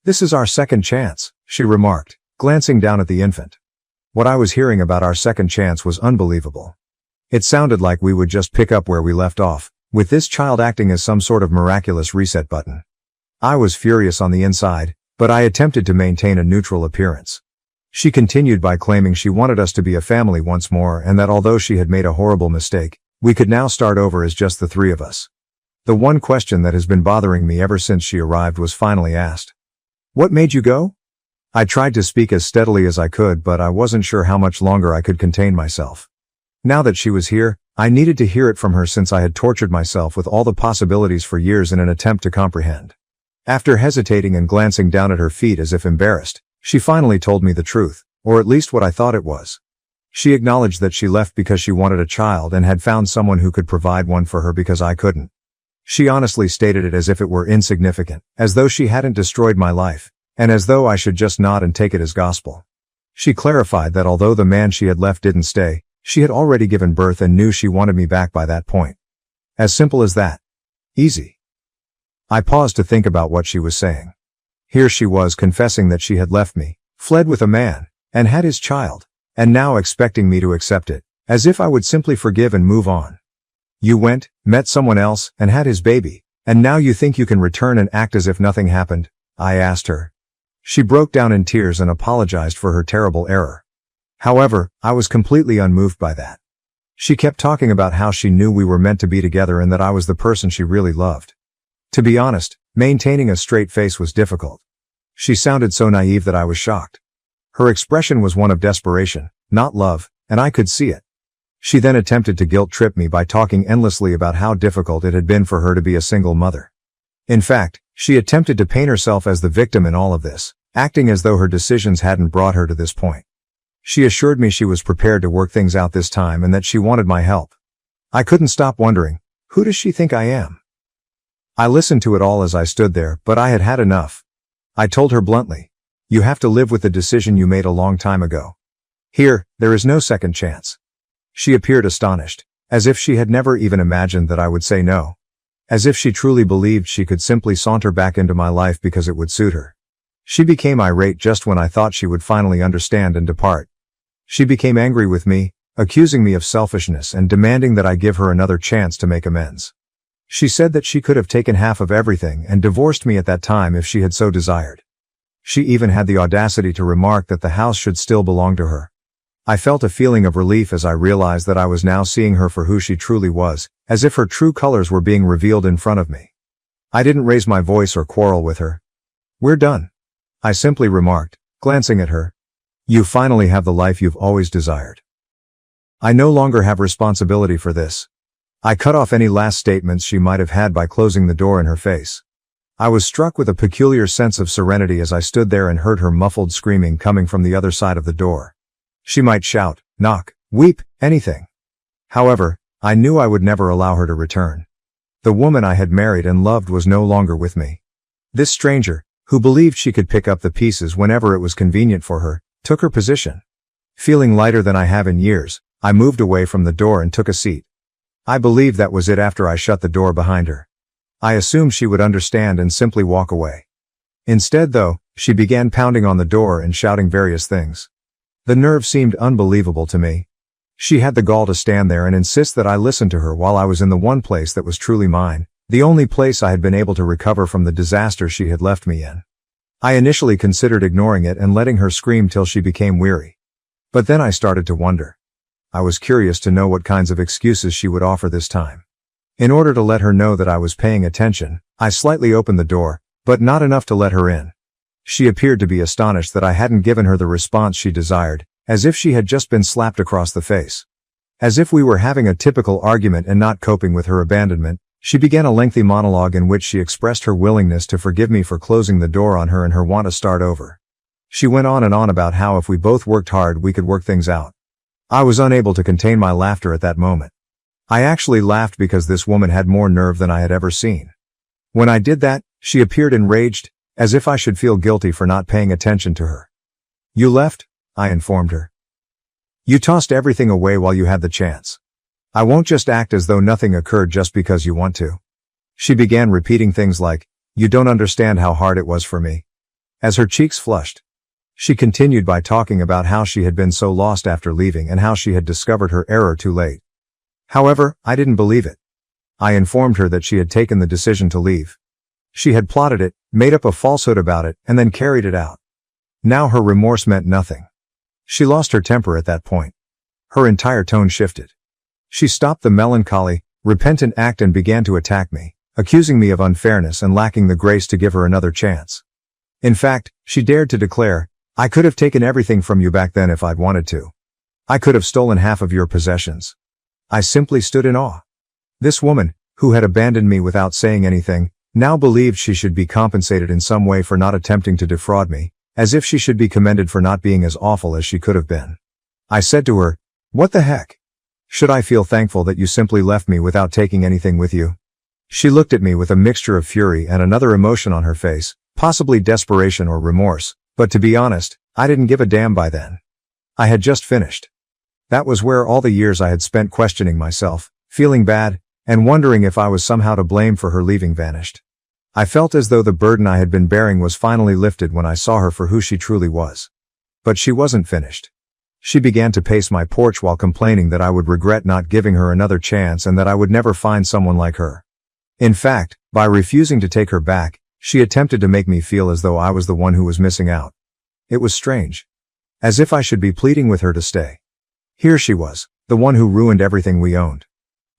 "This is our second chance," she remarked, glancing down at the infant. What I was hearing about our second chance was unbelievable. It sounded like we would just pick up where we left off, with this child acting as some sort of miraculous reset button. I was furious on the inside, but I attempted to maintain a neutral appearance. She continued by claiming she wanted us to be a family once more and that although she had made a horrible mistake, we could now start over as just the three of us. The one question that has been bothering me ever since she arrived was finally asked. "What made you go?" I tried to speak as steadily as I could, but I wasn't sure how much longer I could contain myself. Now that she was here, I needed to hear it from her since I had tortured myself with all the possibilities for years in an attempt to comprehend. After hesitating and glancing down at her feet as if embarrassed, she finally told me the truth, or at least what I thought it was. She acknowledged that she left because she wanted a child and had found someone who could provide one for her because I couldn't. She honestly stated it as if it were insignificant, as though she hadn't destroyed my life, and as though I should just nod and take it as gospel. She clarified that although the man she had left didn't stay, she had already given birth and knew she wanted me back by that point. As simple as that. Easy. I paused to think about what she was saying. Here she was confessing that she had left me, fled with a man, and had his child, and now expecting me to accept it, as if I would simply forgive and move on. "You went, met someone else, and had his baby, and now you think you can return and act as if nothing happened?" I asked her. She broke down in tears and apologized for her terrible error. However, I was completely unmoved by that. She kept talking about how she knew we were meant to be together and that I was the person she really loved. To be honest, maintaining a straight face was difficult. She sounded so naive that I was shocked. Her expression was one of desperation, not love, and I could see it. She then attempted to guilt-trip me by talking endlessly about how difficult it had been for her to be a single mother. In fact, she attempted to paint herself as the victim in all of this, acting as though her decisions hadn't brought her to this point. She assured me she was prepared to work things out this time and that she wanted my help. I couldn't stop wondering, who does she think I am? I listened to it all as I stood there, but I had had enough. I told her bluntly, "You have to live with the decision you made a long time ago. Here, there is no second chance." She appeared astonished, as if she had never even imagined that I would say no. As if she truly believed she could simply saunter back into my life because it would suit her. She became irate just when I thought she would finally understand and depart. She became angry with me, accusing me of selfishness and demanding that I give her another chance to make amends. She said that she could have taken half of everything and divorced me at that time if she had so desired. She even had the audacity to remark that the house should still belong to her. I felt a feeling of relief as I realized that I was now seeing her for who she truly was, as if her true colors were being revealed in front of me. I didn't raise my voice or quarrel with her. "We're done," I simply remarked, glancing at her. "You finally have the life you've always desired. I no longer have responsibility for this." I cut off any last statements she might have had by closing the door in her face. I was struck with a peculiar sense of serenity as I stood there and heard her muffled screaming coming from the other side of the door. She might shout, knock, weep, anything. However, I knew I would never allow her to return. The woman I had married and loved was no longer with me. This stranger, who believed she could pick up the pieces whenever it was convenient for her, took her position. Feeling lighter than I have in years, I moved away from the door and took a seat. I believed that was it after I shut the door behind her. I assumed she would understand and simply walk away. Instead, though, she began pounding on the door and shouting various things. The nerve seemed unbelievable to me. She had the gall to stand there and insist that I listen to her while I was in the one place that was truly mine, the only place I had been able to recover from the disaster she had left me in. I initially considered ignoring it and letting her scream till she became weary. But then I started to wonder. I was curious to know what kinds of excuses she would offer this time. In order to let her know that I was paying attention, I slightly opened the door, but not enough to let her in. She appeared to be astonished that I hadn't given her the response she desired, as if she had just been slapped across the face. As if we were having a typical argument and not coping with her abandonment, she began a lengthy monologue in which she expressed her willingness to forgive me for closing the door on her and her want to start over. She went on and on about how if we both worked hard we could work things out. I was unable to contain my laughter at that moment. I actually laughed because this woman had more nerve than I had ever seen. When I did that, she appeared enraged, as if I should feel guilty for not paying attention to her. "You left," I informed her. "You tossed everything away while you had the chance. I won't just act as though nothing occurred just because you want to." She began repeating things like, "You don't understand how hard it was for me." As her cheeks flushed, she continued by talking about how she had been so lost after leaving and how she had discovered her error too late. However, I didn't believe it. I informed her that she had taken the decision to leave. She had plotted it, made up a falsehood about it, and then carried it out. Now her remorse meant nothing. She lost her temper at that point. Her entire tone shifted. She stopped the melancholy, repentant act and began to attack me, accusing me of unfairness and lacking the grace to give her another chance. In fact, she dared to declare, "I could have taken everything from you back then if I'd wanted to. I could have stolen half of your possessions." I simply stood in awe. This woman, who had abandoned me without saying anything, now believed she should be compensated in some way for not attempting to defraud me, as if she should be commended for not being as awful as she could have been. I said to her, "What the heck? Should I feel thankful that you simply left me without taking anything with you?" She looked at me with a mixture of fury and another emotion on her face, possibly desperation or remorse, but to be honest, I didn't give a damn by then. I had just finished. That was where all the years I had spent questioning myself, feeling bad, and wondering if I was somehow to blame for her leaving vanished. I felt as though the burden I had been bearing was finally lifted when I saw her for who she truly was. But she wasn't finished. She began to pace my porch while complaining that I would regret not giving her another chance and that I would never find someone like her. In fact, by refusing to take her back, she attempted to make me feel as though I was the one who was missing out. It was strange. As if I should be pleading with her to stay. Here she was, the one who ruined everything we owned.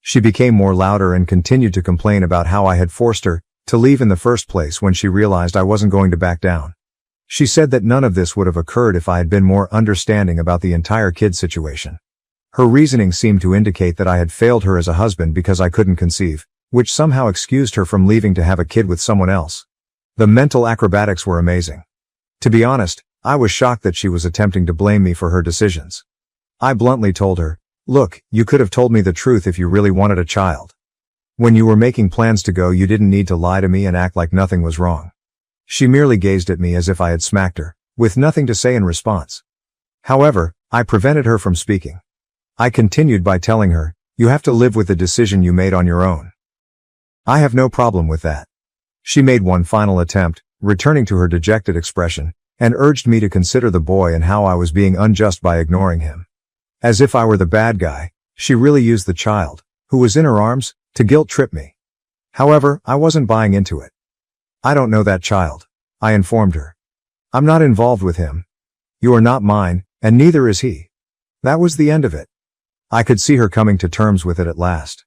She became more louder and continued to complain about how I had forced her to leave in the first place when she realized I wasn't going to back down. She said that none of this would have occurred if I had been more understanding about the entire kid situation. Her reasoning seemed to indicate that I had failed her as a husband because I couldn't conceive, which somehow excused her from leaving to have a kid with someone else. The mental acrobatics were amazing. To be honest, I was shocked that she was attempting to blame me for her decisions. I bluntly told her, "Look, you could have told me the truth if you really wanted a child. When you were making plans to go, you didn't need to lie to me and act like nothing was wrong." She merely gazed at me as if I had smacked her, with nothing to say in response. However, I prevented her from speaking. I continued by telling her, "You have to live with the decision you made on your own. I have no problem with that." She made one final attempt, returning to her dejected expression, and urged me to consider the boy and how I was being unjust by ignoring him. As if I were the bad guy, she really used the child, who was in her arms, to guilt-trip me. However, I wasn't buying into it. "I don't know that child," I informed her. "I'm not involved with him. You are not mine, and neither is he. That was the end of it. I could see her coming to terms with it at last.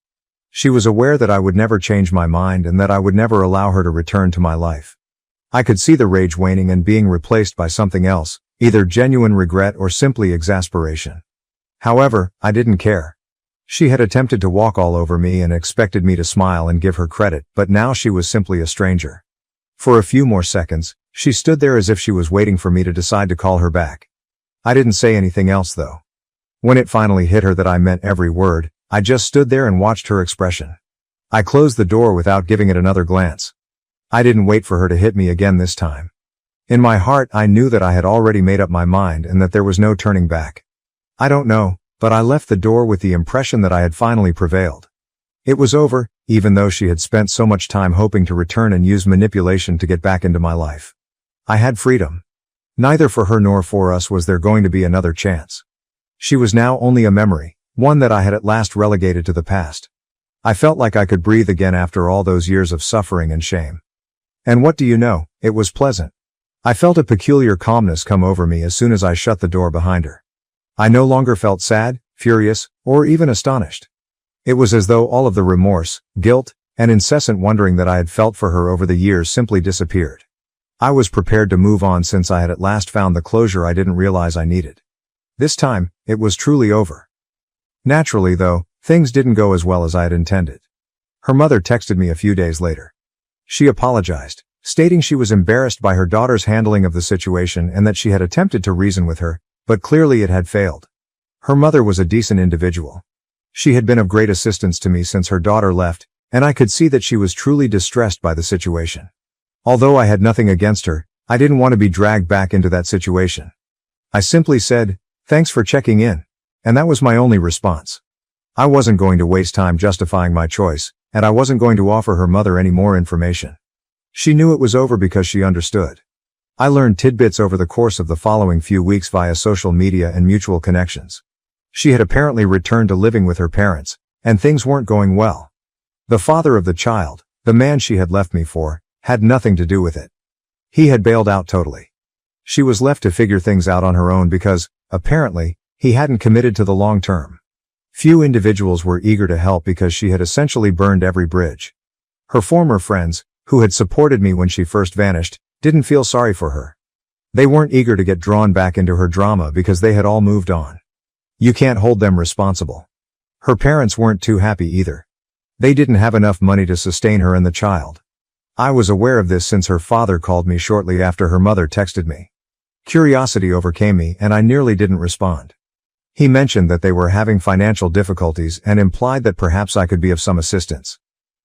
She was aware that I would never change my mind and that I would never allow her to return to my life. I could see the rage waning and being replaced by something else, either genuine regret or simply exasperation. However, I didn't care. She had attempted to walk all over me and expected me to smile and give her credit, but now she was simply a stranger. For a few more seconds, she stood there as if she was waiting for me to decide to call her back. I didn't say anything else though. When it finally hit her that I meant every word, I just stood there and watched her expression. I closed the door without giving it another glance. I didn't wait for her to hit me again this time. In my heart, I knew that I had already made up my mind and that there was no turning back. I don't know, but I left the door with the impression that I had finally prevailed. It was over, even though she had spent so much time hoping to return and use manipulation to get back into my life. I had freedom. Neither for her nor for us was there going to be another chance. She was now only a memory, one that I had at last relegated to the past. I felt like I could breathe again after all those years of suffering and shame. And what do you know, it was pleasant. I felt a peculiar calmness come over me as soon as I shut the door behind her. I no longer felt sad, furious, or even astonished. It was as though all of the remorse, guilt, and incessant wondering that I had felt for her over the years simply disappeared. I was prepared to move on since I had at last found the closure I didn't realize I needed. This time, it was truly over. Naturally, though, things didn't go as well as I had intended. Her mother texted me a few days later. She apologized, stating she was embarrassed by her daughter's handling of the situation and that she had attempted to reason with her, but clearly it had failed. Her mother was a decent individual. She had been of great assistance to me since her daughter left, and I could see that she was truly distressed by the situation. Although I had nothing against her, I didn't want to be dragged back into that situation. I simply said, "Thanks for checking in," and that was my only response. I wasn't going to waste time justifying my choice, and I wasn't going to offer her mother any more information. She knew it was over because she understood. I learned tidbits over the course of the following few weeks via social media and mutual connections. She had apparently returned to living with her parents, and things weren't going well. The father of the child, the man she had left me for, had nothing to do with it. He had bailed out totally. She was left to figure things out on her own because, apparently, he hadn't committed to the long term. Few individuals were eager to help because she had essentially burned every bridge. Her former friends, who had supported me when she first vanished, didn't feel sorry for her. They weren't eager to get drawn back into her drama because they had all moved on. You can't hold them responsible. Her parents weren't too happy either. They didn't have enough money to sustain her and the child. I was aware of this since her father called me shortly after her mother texted me. Curiosity overcame me and I nearly didn't respond. He mentioned that they were having financial difficulties and implied that perhaps I could be of some assistance.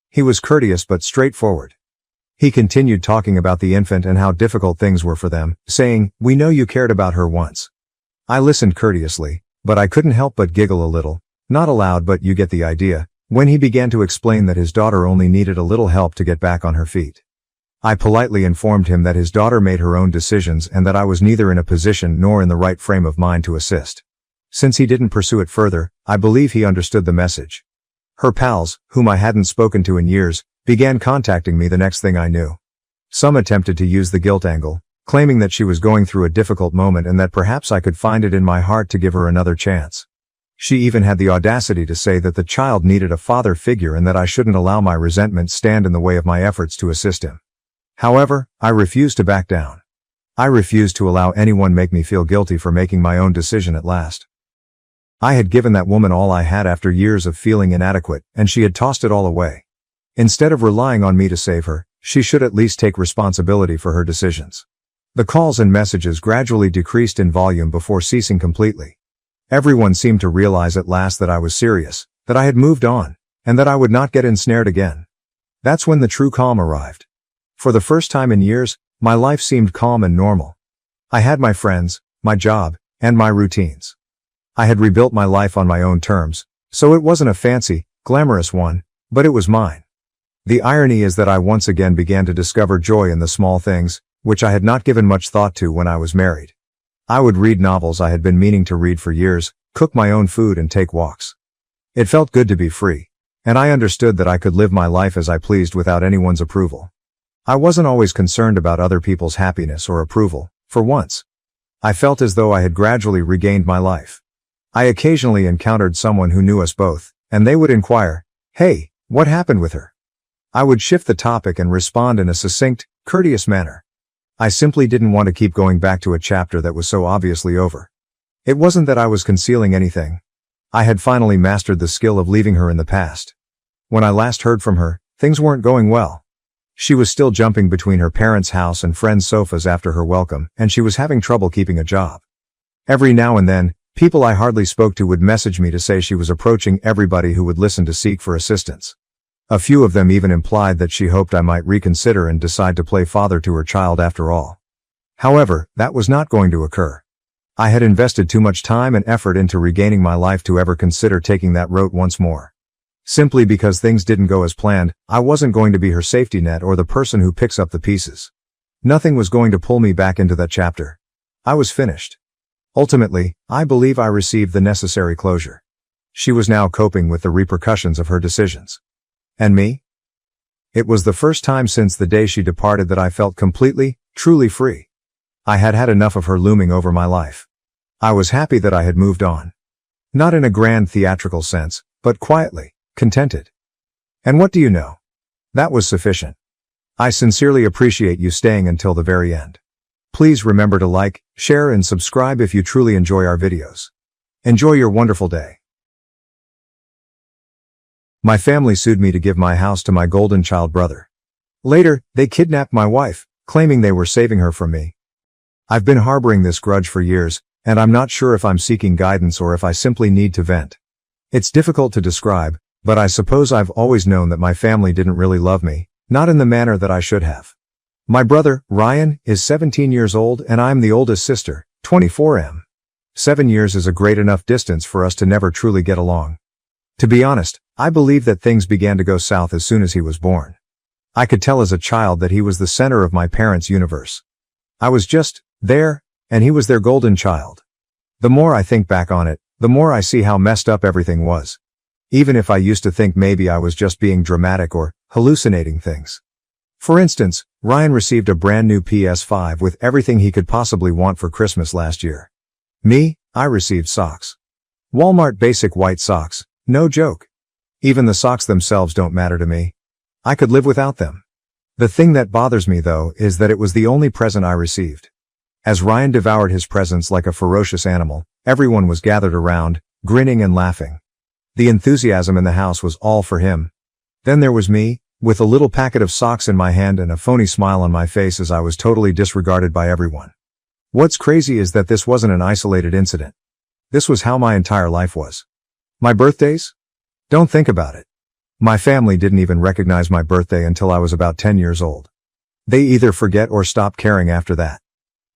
He was courteous but straightforward. He continued talking about the infant and how difficult things were for them, saying, "We know you cared about her once." I listened courteously, but I couldn't help but giggle a little, not aloud but you get the idea, when he began to explain that his daughter only needed a little help to get back on her feet. I politely informed him that his daughter made her own decisions and that I was neither in a position nor in the right frame of mind to assist. Since he didn't pursue it further, I believe he understood the message. Her pals, whom I hadn't spoken to in years, began contacting me the next thing I knew. Some attempted to use the guilt angle, claiming that she was going through a difficult moment and that perhaps I could find it in my heart to give her another chance. She even had the audacity to say that the child needed a father figure and that I shouldn't allow my resentment stand in the way of my efforts to assist him. However, I refused to back down. I refused to allow anyone make me feel guilty for making my own decision at last. I had given that woman all I had after years of feeling inadequate, and she had tossed it all away. Instead of relying on me to save her, she should at least take responsibility for her decisions. The calls and messages gradually decreased in volume before ceasing completely. Everyone seemed to realize at last that I was serious, that I had moved on, and that I would not get ensnared again. That's when the true calm arrived. For the first time in years, my life seemed calm and normal. I had my friends, my job, and my routines. I had rebuilt my life on my own terms, so it wasn't a fancy, glamorous one, but it was mine. The irony is that I once again began to discover joy in the small things, which I had not given much thought to when I was married. I would read novels I had been meaning to read for years, cook my own food and take walks. It felt good to be free, and I understood that I could live my life as I pleased without anyone's approval. I wasn't always concerned about other people's happiness or approval, for once. I felt as though I had gradually regained my life. I occasionally encountered someone who knew us both, and they would inquire, "Hey, what happened with her?" I would shift the topic and respond in a succinct, courteous manner. I simply didn't want to keep going back to a chapter that was so obviously over. It wasn't that I was concealing anything. I had finally mastered the skill of leaving her in the past. When I last heard from her, things weren't going well. She was still jumping between her parents' house and friends' sofas after her welcome, and she was having trouble keeping a job. Every now and then, people I hardly spoke to would message me to say she was approaching everybody who would listen to seek for assistance. A few of them even implied that she hoped I might reconsider and decide to play father to her child after all. However, that was not going to occur. I had invested too much time and effort into regaining my life to ever consider taking that route once more. Simply because things didn't go as planned, I wasn't going to be her safety net or the person who picks up the pieces. Nothing was going to pull me back into that chapter. I was finished. Ultimately, I believe I received the necessary closure. She was now coping with the repercussions of her decisions. And me? It was the first time since the day she departed that I felt completely, truly free. I had had enough of her looming over my life. I was happy that I had moved on. Not in a grand theatrical sense, but quietly, contented. And what do you know? That was sufficient. I sincerely appreciate you staying until the very end. Please remember to like, share and subscribe if you truly enjoy our videos. Enjoy your wonderful day. My family sued me to give my house to my golden child brother. Later, they kidnapped my wife, claiming they were saving her from me. I've been harboring this grudge for years, and I'm not sure if I'm seeking guidance or if I simply need to vent. It's difficult to describe, but I suppose I've always known that my family didn't really love me, not in the manner that I should have. My brother, Ryan, is 17 years old and I'm the oldest sister, 24. 7 years is a great enough distance for us to never truly get along. To be honest, I believe that things began to go south as soon as he was born. I could tell as a child that he was the center of my parents' universe. I was just there, and he was their golden child. The more I think back on it, the more I see how messed up everything was. Even if I used to think maybe I was just being dramatic or hallucinating things. For instance, Ryan received a brand new PS5 with everything he could possibly want for Christmas last year. Me, I received socks. Walmart basic white socks, no joke. Even the socks themselves don't matter to me. I could live without them. The thing that bothers me though is that it was the only present I received. As Ryan devoured his presents like a ferocious animal, everyone was gathered around, grinning and laughing. The enthusiasm in the house was all for him. Then there was me, with a little packet of socks in my hand and a phony smile on my face as I was totally disregarded by everyone. What's crazy is that this wasn't an isolated incident. This was how my entire life was. My birthdays? Don't think about it. My family didn't even recognize my birthday until I was about 10 years old. They either forget or stop caring after that.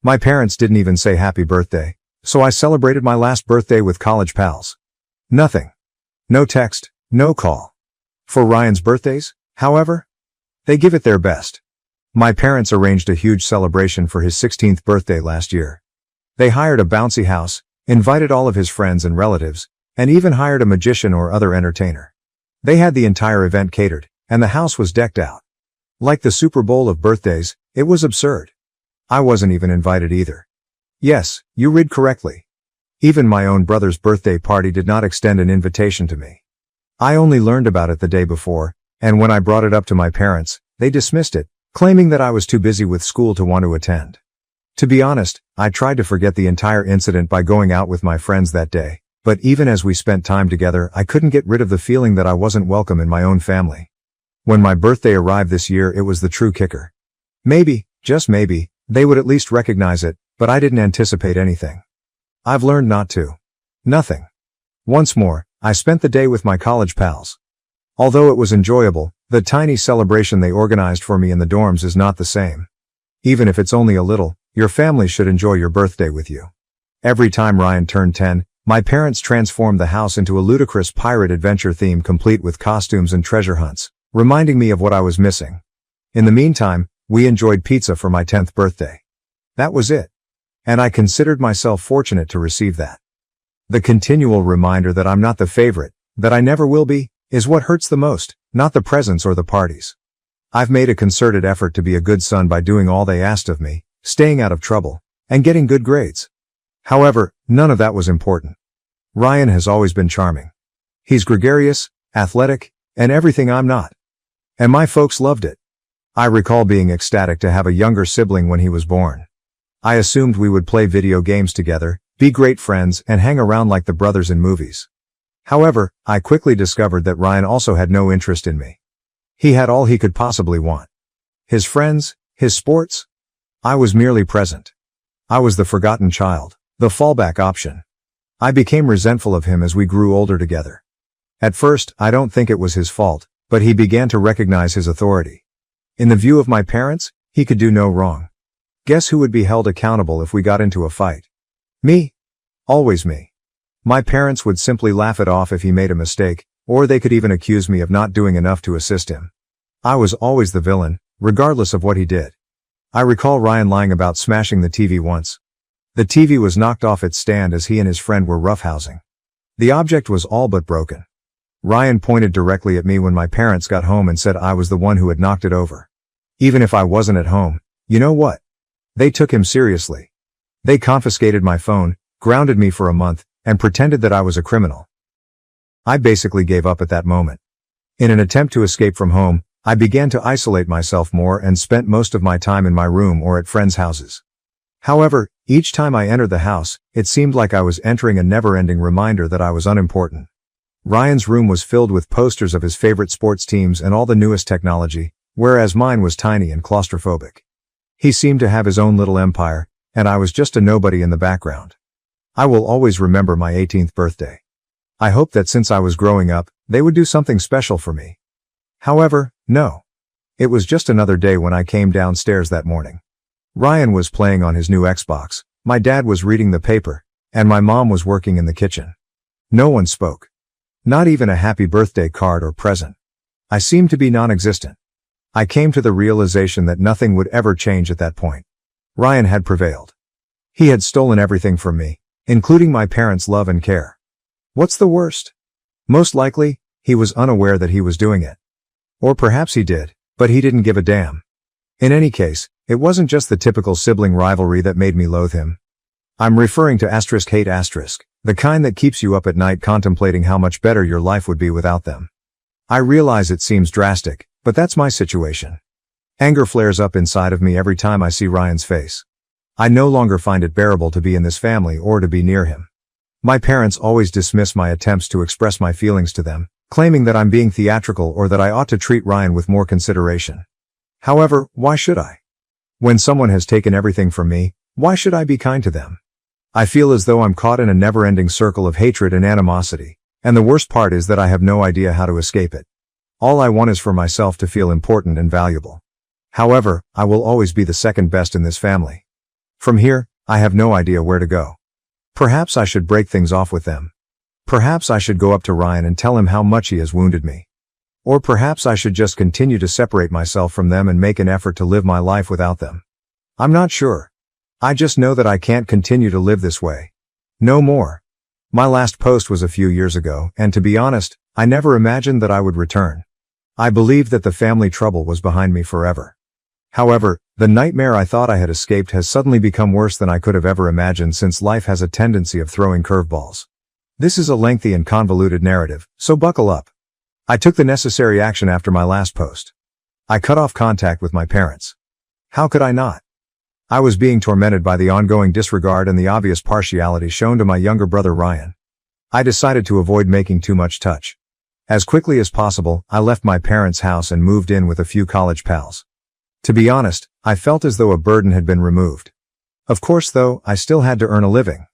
My parents didn't even say happy birthday, so I celebrated my last birthday with college pals. Nothing. No text, no call. For Ryan's birthdays, however, they give it their best. My parents arranged a huge celebration for his 16th birthday last year. They hired a bouncy house, invited all of his friends and relatives, and even hired a magician or other entertainer. They had the entire event catered, and the house was decked out. Like the Super Bowl of birthdays, it was absurd. I wasn't even invited either. Yes, you read correctly. Even my own brother's birthday party did not extend an invitation to me. I only learned about it the day before, and when I brought it up to my parents, they dismissed it, claiming that I was too busy with school to want to attend. To be honest, I tried to forget the entire incident by going out with my friends that day, but even as we spent time together, I couldn't get rid of the feeling that I wasn't welcome in my own family. When my birthday arrived this year, it was the true kicker. Maybe, just maybe, they would at least recognize it, but I didn't anticipate anything. I've learned not to. Nothing. Once more, I spent the day with my college pals. Although it was enjoyable, the tiny celebration they organized for me in the dorms is not the same. Even if it's only a little, your family should enjoy your birthday with you. Every time Ryan turned 10, my parents transformed the house into a ludicrous pirate adventure theme complete with costumes and treasure hunts, reminding me of what I was missing. In the meantime, we enjoyed pizza for my 10th birthday. That was it. And I considered myself fortunate to receive that. The continual reminder that I'm not the favorite, that I never will be, is what hurts the most, not the presents or the parties. I've made a concerted effort to be a good son by doing all they asked of me, staying out of trouble, and getting good grades. However, none of that was important. Ryan has always been charming. He's gregarious, athletic, and everything I'm not. And my folks loved it. I recall being ecstatic to have a younger sibling when he was born. I assumed we would play video games together, be great friends, and hang around like the brothers in movies. However, I quickly discovered that Ryan also had no interest in me. He had all he could possibly want. His friends, his sports. I was merely present. I was the forgotten child, the fallback option. I became resentful of him as we grew older together. At first, I don't think it was his fault, but he began to recognize his authority. In the view of my parents, he could do no wrong. Guess who would be held accountable if we got into a fight? Me. Always me. My parents would simply laugh it off if he made a mistake, or they could even accuse me of not doing enough to assist him. I was always the villain, regardless of what he did. I recall Ryan lying about smashing the TV once. The TV was knocked off its stand as he and his friend were roughhousing. The object was all but broken. Ryan pointed directly at me when my parents got home and said I was the one who had knocked it over. Even if I wasn't at home, you know what? They took him seriously. They confiscated my phone, grounded me for a month, and pretended that I was a criminal. I basically gave up at that moment. In an attempt to escape from home, I began to isolate myself more and spent most of my time in my room or at friends' houses. However, each time I entered the house, it seemed like I was entering a never-ending reminder that I was unimportant. Ryan's room was filled with posters of his favorite sports teams and all the newest technology, whereas mine was tiny and claustrophobic. He seemed to have his own little empire, and I was just a nobody in the background. I will always remember my 18th birthday. I hoped that since I was growing up, they would do something special for me. However, no. It was just another day when I came downstairs that morning. Ryan was playing on his new Xbox, my dad was reading the paper, and my mom was working in the kitchen. No one spoke. Not even a happy birthday card or present. I seemed to be non-existent. I came to the realization that nothing would ever change at that point. Ryan had prevailed. He had stolen everything from me, including my parents' love and care. What's the worst? Most likely, he was unaware that he was doing it. Or perhaps he did, but he didn't give a damn. In any case, it wasn't just the typical sibling rivalry that made me loathe him. I'm referring to *hate*, the kind that keeps you up at night contemplating how much better your life would be without them. I realize it seems drastic, but that's my situation. Anger flares up inside of me every time I see Ryan's face. I no longer find it bearable to be in this family or to be near him. My parents always dismiss my attempts to express my feelings to them, claiming that I'm being theatrical or that I ought to treat Ryan with more consideration. However, why should I? When someone has taken everything from me, why should I be kind to them? I feel as though I'm caught in a never-ending circle of hatred and animosity, and the worst part is that I have no idea how to escape it. All I want is for myself to feel important and valuable. However, I will always be the second best in this family. From here, I have no idea where to go. Perhaps I should break things off with them. Perhaps I should go up to Ryan and tell him how much he has wounded me. Or perhaps I should just continue to separate myself from them and make an effort to live my life without them. I'm not sure. I just know that I can't continue to live this way. No more. My last post was a few years ago, and to be honest, I never imagined that I would return. I believed that the family trouble was behind me forever. However, the nightmare I thought I had escaped has suddenly become worse than I could have ever imagined, since life has a tendency of throwing curveballs. This is a lengthy and convoluted narrative, so buckle up. I took the necessary action after my last post. I cut off contact with my parents. How could I not? I was being tormented by the ongoing disregard and the obvious partiality shown to my younger brother Ryan. I decided to avoid making too much touch. As quickly as possible, I left my parents' house and moved in with a few college pals. To be honest, I felt as though a burden had been removed. Of course though, I still had to earn a living.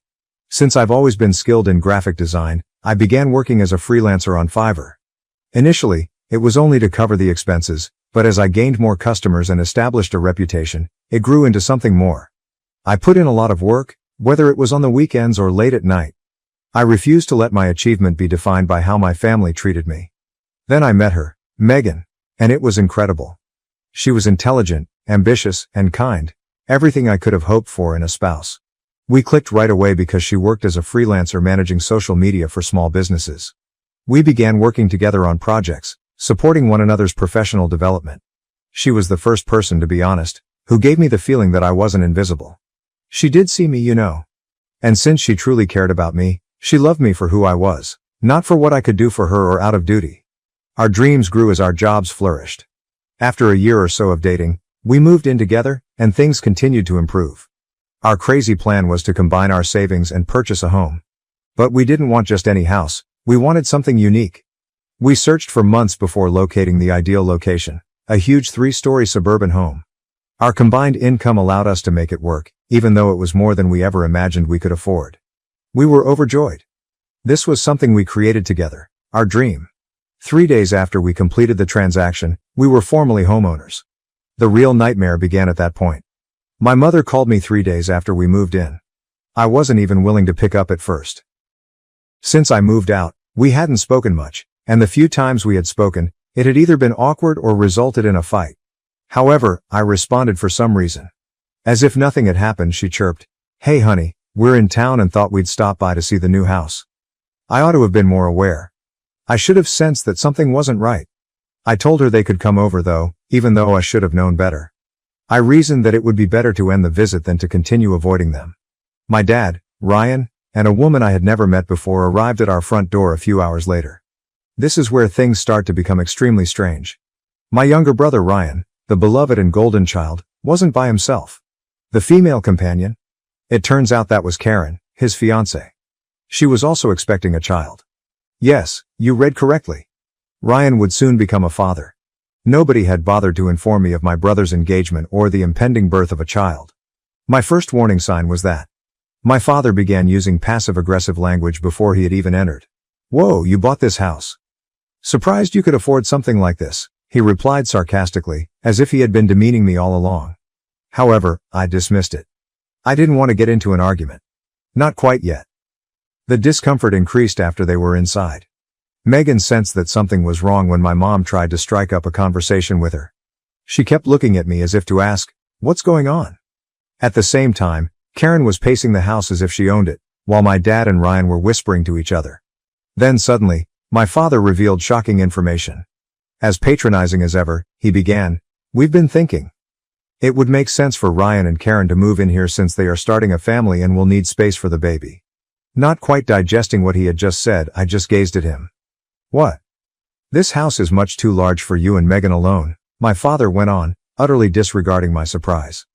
Since I've always been skilled in graphic design, I began working as a freelancer on Fiverr. Initially, it was only to cover the expenses, but as I gained more customers and established a reputation, it grew into something more. I put in a lot of work, whether it was on the weekends or late at night. I refused to let my achievement be defined by how my family treated me. Then I met her, Megan, and it was incredible. She was intelligent, ambitious, and kind, everything I could have hoped for in a spouse. We clicked right away because she worked as a freelancer managing social media for small businesses. We began working together on projects, supporting one another's professional development. She was the first person, to be honest, who gave me the feeling that I wasn't invisible. She did see me, you know. And since she truly cared about me, She loved me for who I was, not for what I could do for her or out of duty. Our dreams grew as our jobs flourished. After a year or so of dating, we moved in together, and things continued to improve. Our crazy plan was to combine our savings and purchase a home. But we didn't want just any house, we wanted something unique. We searched for months before locating the ideal location, a huge 3-story suburban home. Our combined income allowed us to make it work, even though it was more than we ever imagined we could afford. We were overjoyed. This was something we created together, our dream. 3 days after we completed the transaction, we were formally homeowners. The real nightmare began at that point. My mother called me 3 days after we moved in. I wasn't even willing to pick up at first. Since I moved out, we hadn't spoken much, and the few times we had spoken, it had either been awkward or resulted in a fight. However, I responded for some reason. As if nothing had happened, she chirped, "Hey honey, we're in town and thought we'd stop by to see the new house." I ought to have been more aware. I should have sensed that something wasn't right. I told her they could come over though, even though I should have known better. I reasoned that it would be better to end the visit than to continue avoiding them. My dad, Ryan, and a woman I had never met before arrived at our front door a few hours later. This is where things start to become extremely strange. My younger brother Ryan, the beloved and golden child, wasn't by himself. The female companion? It turns out that was Karen, his fiancée. She was also expecting a child. Yes, you read correctly. Ryan would soon become a father. Nobody had bothered to inform me of my brother's engagement or the impending birth of a child. My first warning sign was that my father began using passive-aggressive language before he had even entered. "Whoa, you bought this house. Surprised you could afford something like this," he replied sarcastically, as if he had been demeaning me all along. However, I dismissed it. I didn't want to get into an argument. Not quite yet. The discomfort increased after they were inside. Megan sensed that something was wrong when my mom tried to strike up a conversation with her. She kept looking at me as if to ask, "What's going on?" At the same time, Karen was pacing the house as if she owned it, while my dad and Ryan were whispering to each other. Then suddenly, my father revealed shocking information. As patronizing as ever, he began, "We've been thinking. It would make sense for Ryan and Karen to move in here since they are starting a family and will need space for the baby." Not quite digesting what he had just said, I just gazed at him. "What? This house is much too large for you and Megan alone," my father went on, utterly disregarding my surprise.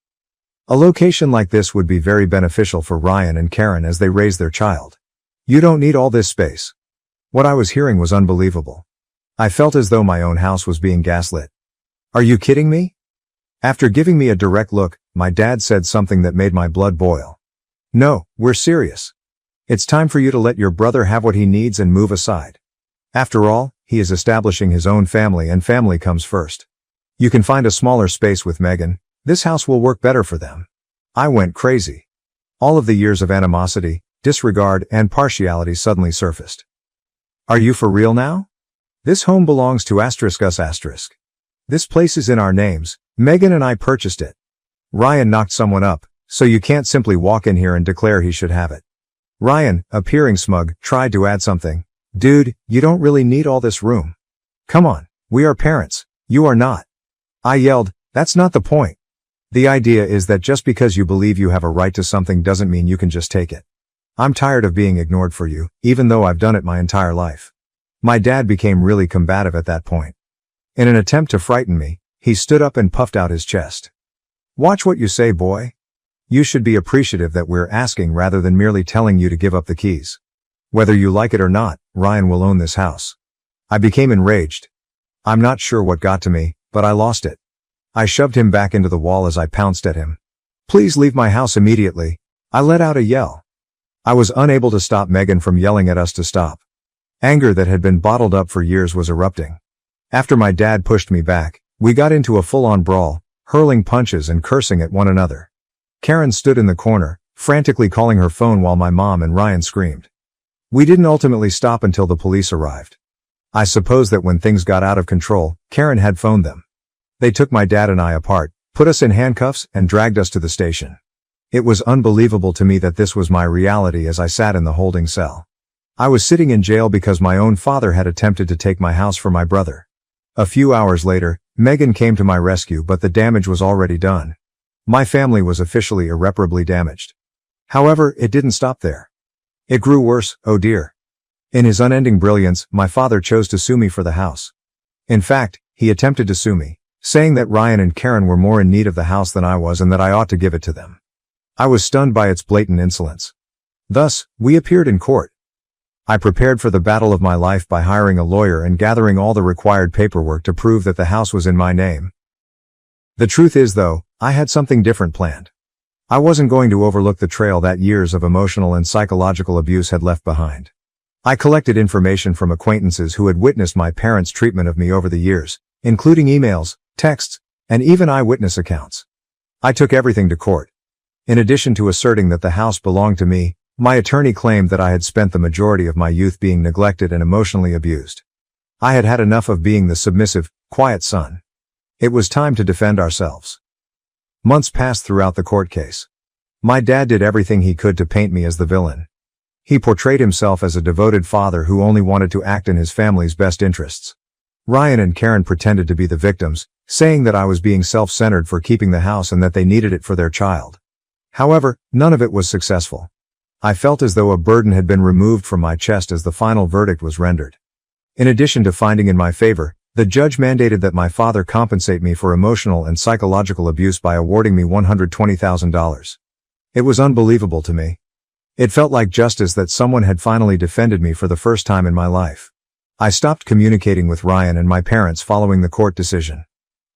"A location like this would be very beneficial for Ryan and Karen as they raise their child. You don't need all this space." What I was hearing was unbelievable. I felt as though my own house was being gaslit. "Are you kidding me?" After giving me a direct look, my dad said something that made my blood boil. "No, we're serious. It's time for you to let your brother have what he needs and move aside. After all, he is establishing his own family and family comes first. You can find a smaller space with Megan. This house will work better for them." I went crazy. All of the years of animosity, disregard, and partiality suddenly surfaced. "Are you for real now? This home belongs to *us*. This place is in our names. Megan and I purchased it. Ryan knocked someone up, so you can't simply walk in here and declare he should have it." Ryan, appearing smug, tried to add something. "Dude, you don't really need all this room. Come on, we are parents. You are not." I yelled, "That's not the point. The idea is that just because you believe you have a right to something doesn't mean you can just take it. I'm tired of being ignored for you, even though I've done it my entire life." My dad became really combative at that point. In an attempt to frighten me, he stood up and puffed out his chest. "Watch what you say, boy. You should be appreciative that we're asking rather than merely telling you to give up the keys. Whether you like it or not, Ryan will own this house." I became enraged. I'm not sure what got to me, but I lost it. I shoved him back into the wall as I pounced at him. "Please leave my house immediately." I let out a yell. I was unable to stop Megan from yelling at us to stop. Anger that had been bottled up for years was erupting. After my dad pushed me back, we got into a full-on brawl, hurling punches and cursing at one another. Karen stood in the corner, frantically calling her phone while my mom and Ryan screamed. We didn't ultimately stop until the police arrived. I suppose that when things got out of control, Karen had phoned them. They took my dad and I apart, put us in handcuffs, and dragged us to the station. It was unbelievable to me that this was my reality as I sat in the holding cell. I was sitting in jail because my own father had attempted to take my house for my brother. A few hours later, Megan came to my rescue, but the damage was already done. My family was officially irreparably damaged. However, it didn't stop there. It grew worse, oh dear. In his unending brilliance, my father chose to sue me for the house. In fact, he attempted to sue me, saying that Ryan and Karen were more in need of the house than I was and that I ought to give it to them. I was stunned by its blatant insolence. Thus, we appeared in court. I prepared for the battle of my life by hiring a lawyer and gathering all the required paperwork to prove that the house was in my name. The truth is, though, I had something different planned. I wasn't going to overlook the trail that years of emotional and psychological abuse had left behind. I collected information from acquaintances who had witnessed my parents' treatment of me over the years, including emails, texts, and even eyewitness accounts. I took everything to court. In addition to asserting that the house belonged to me, my attorney claimed that I had spent the majority of my youth being neglected and emotionally abused. I had had enough of being the submissive, quiet son. It was time to defend ourselves. Months passed throughout the court case. My dad did everything he could to paint me as the villain. He portrayed himself as a devoted father who only wanted to act in his family's best interests. Ryan and Karen pretended to be the victims, saying that I was being self-centered for keeping the house and that they needed it for their child. However, none of it was successful. I felt as though a burden had been removed from my chest as the final verdict was rendered. In addition to finding in my favor, the judge mandated that my father compensate me for emotional and psychological abuse by awarding me $120,000. It was unbelievable to me. It felt like justice that someone had finally defended me for the first time in my life. I stopped communicating with Ryan and my parents following the court decision.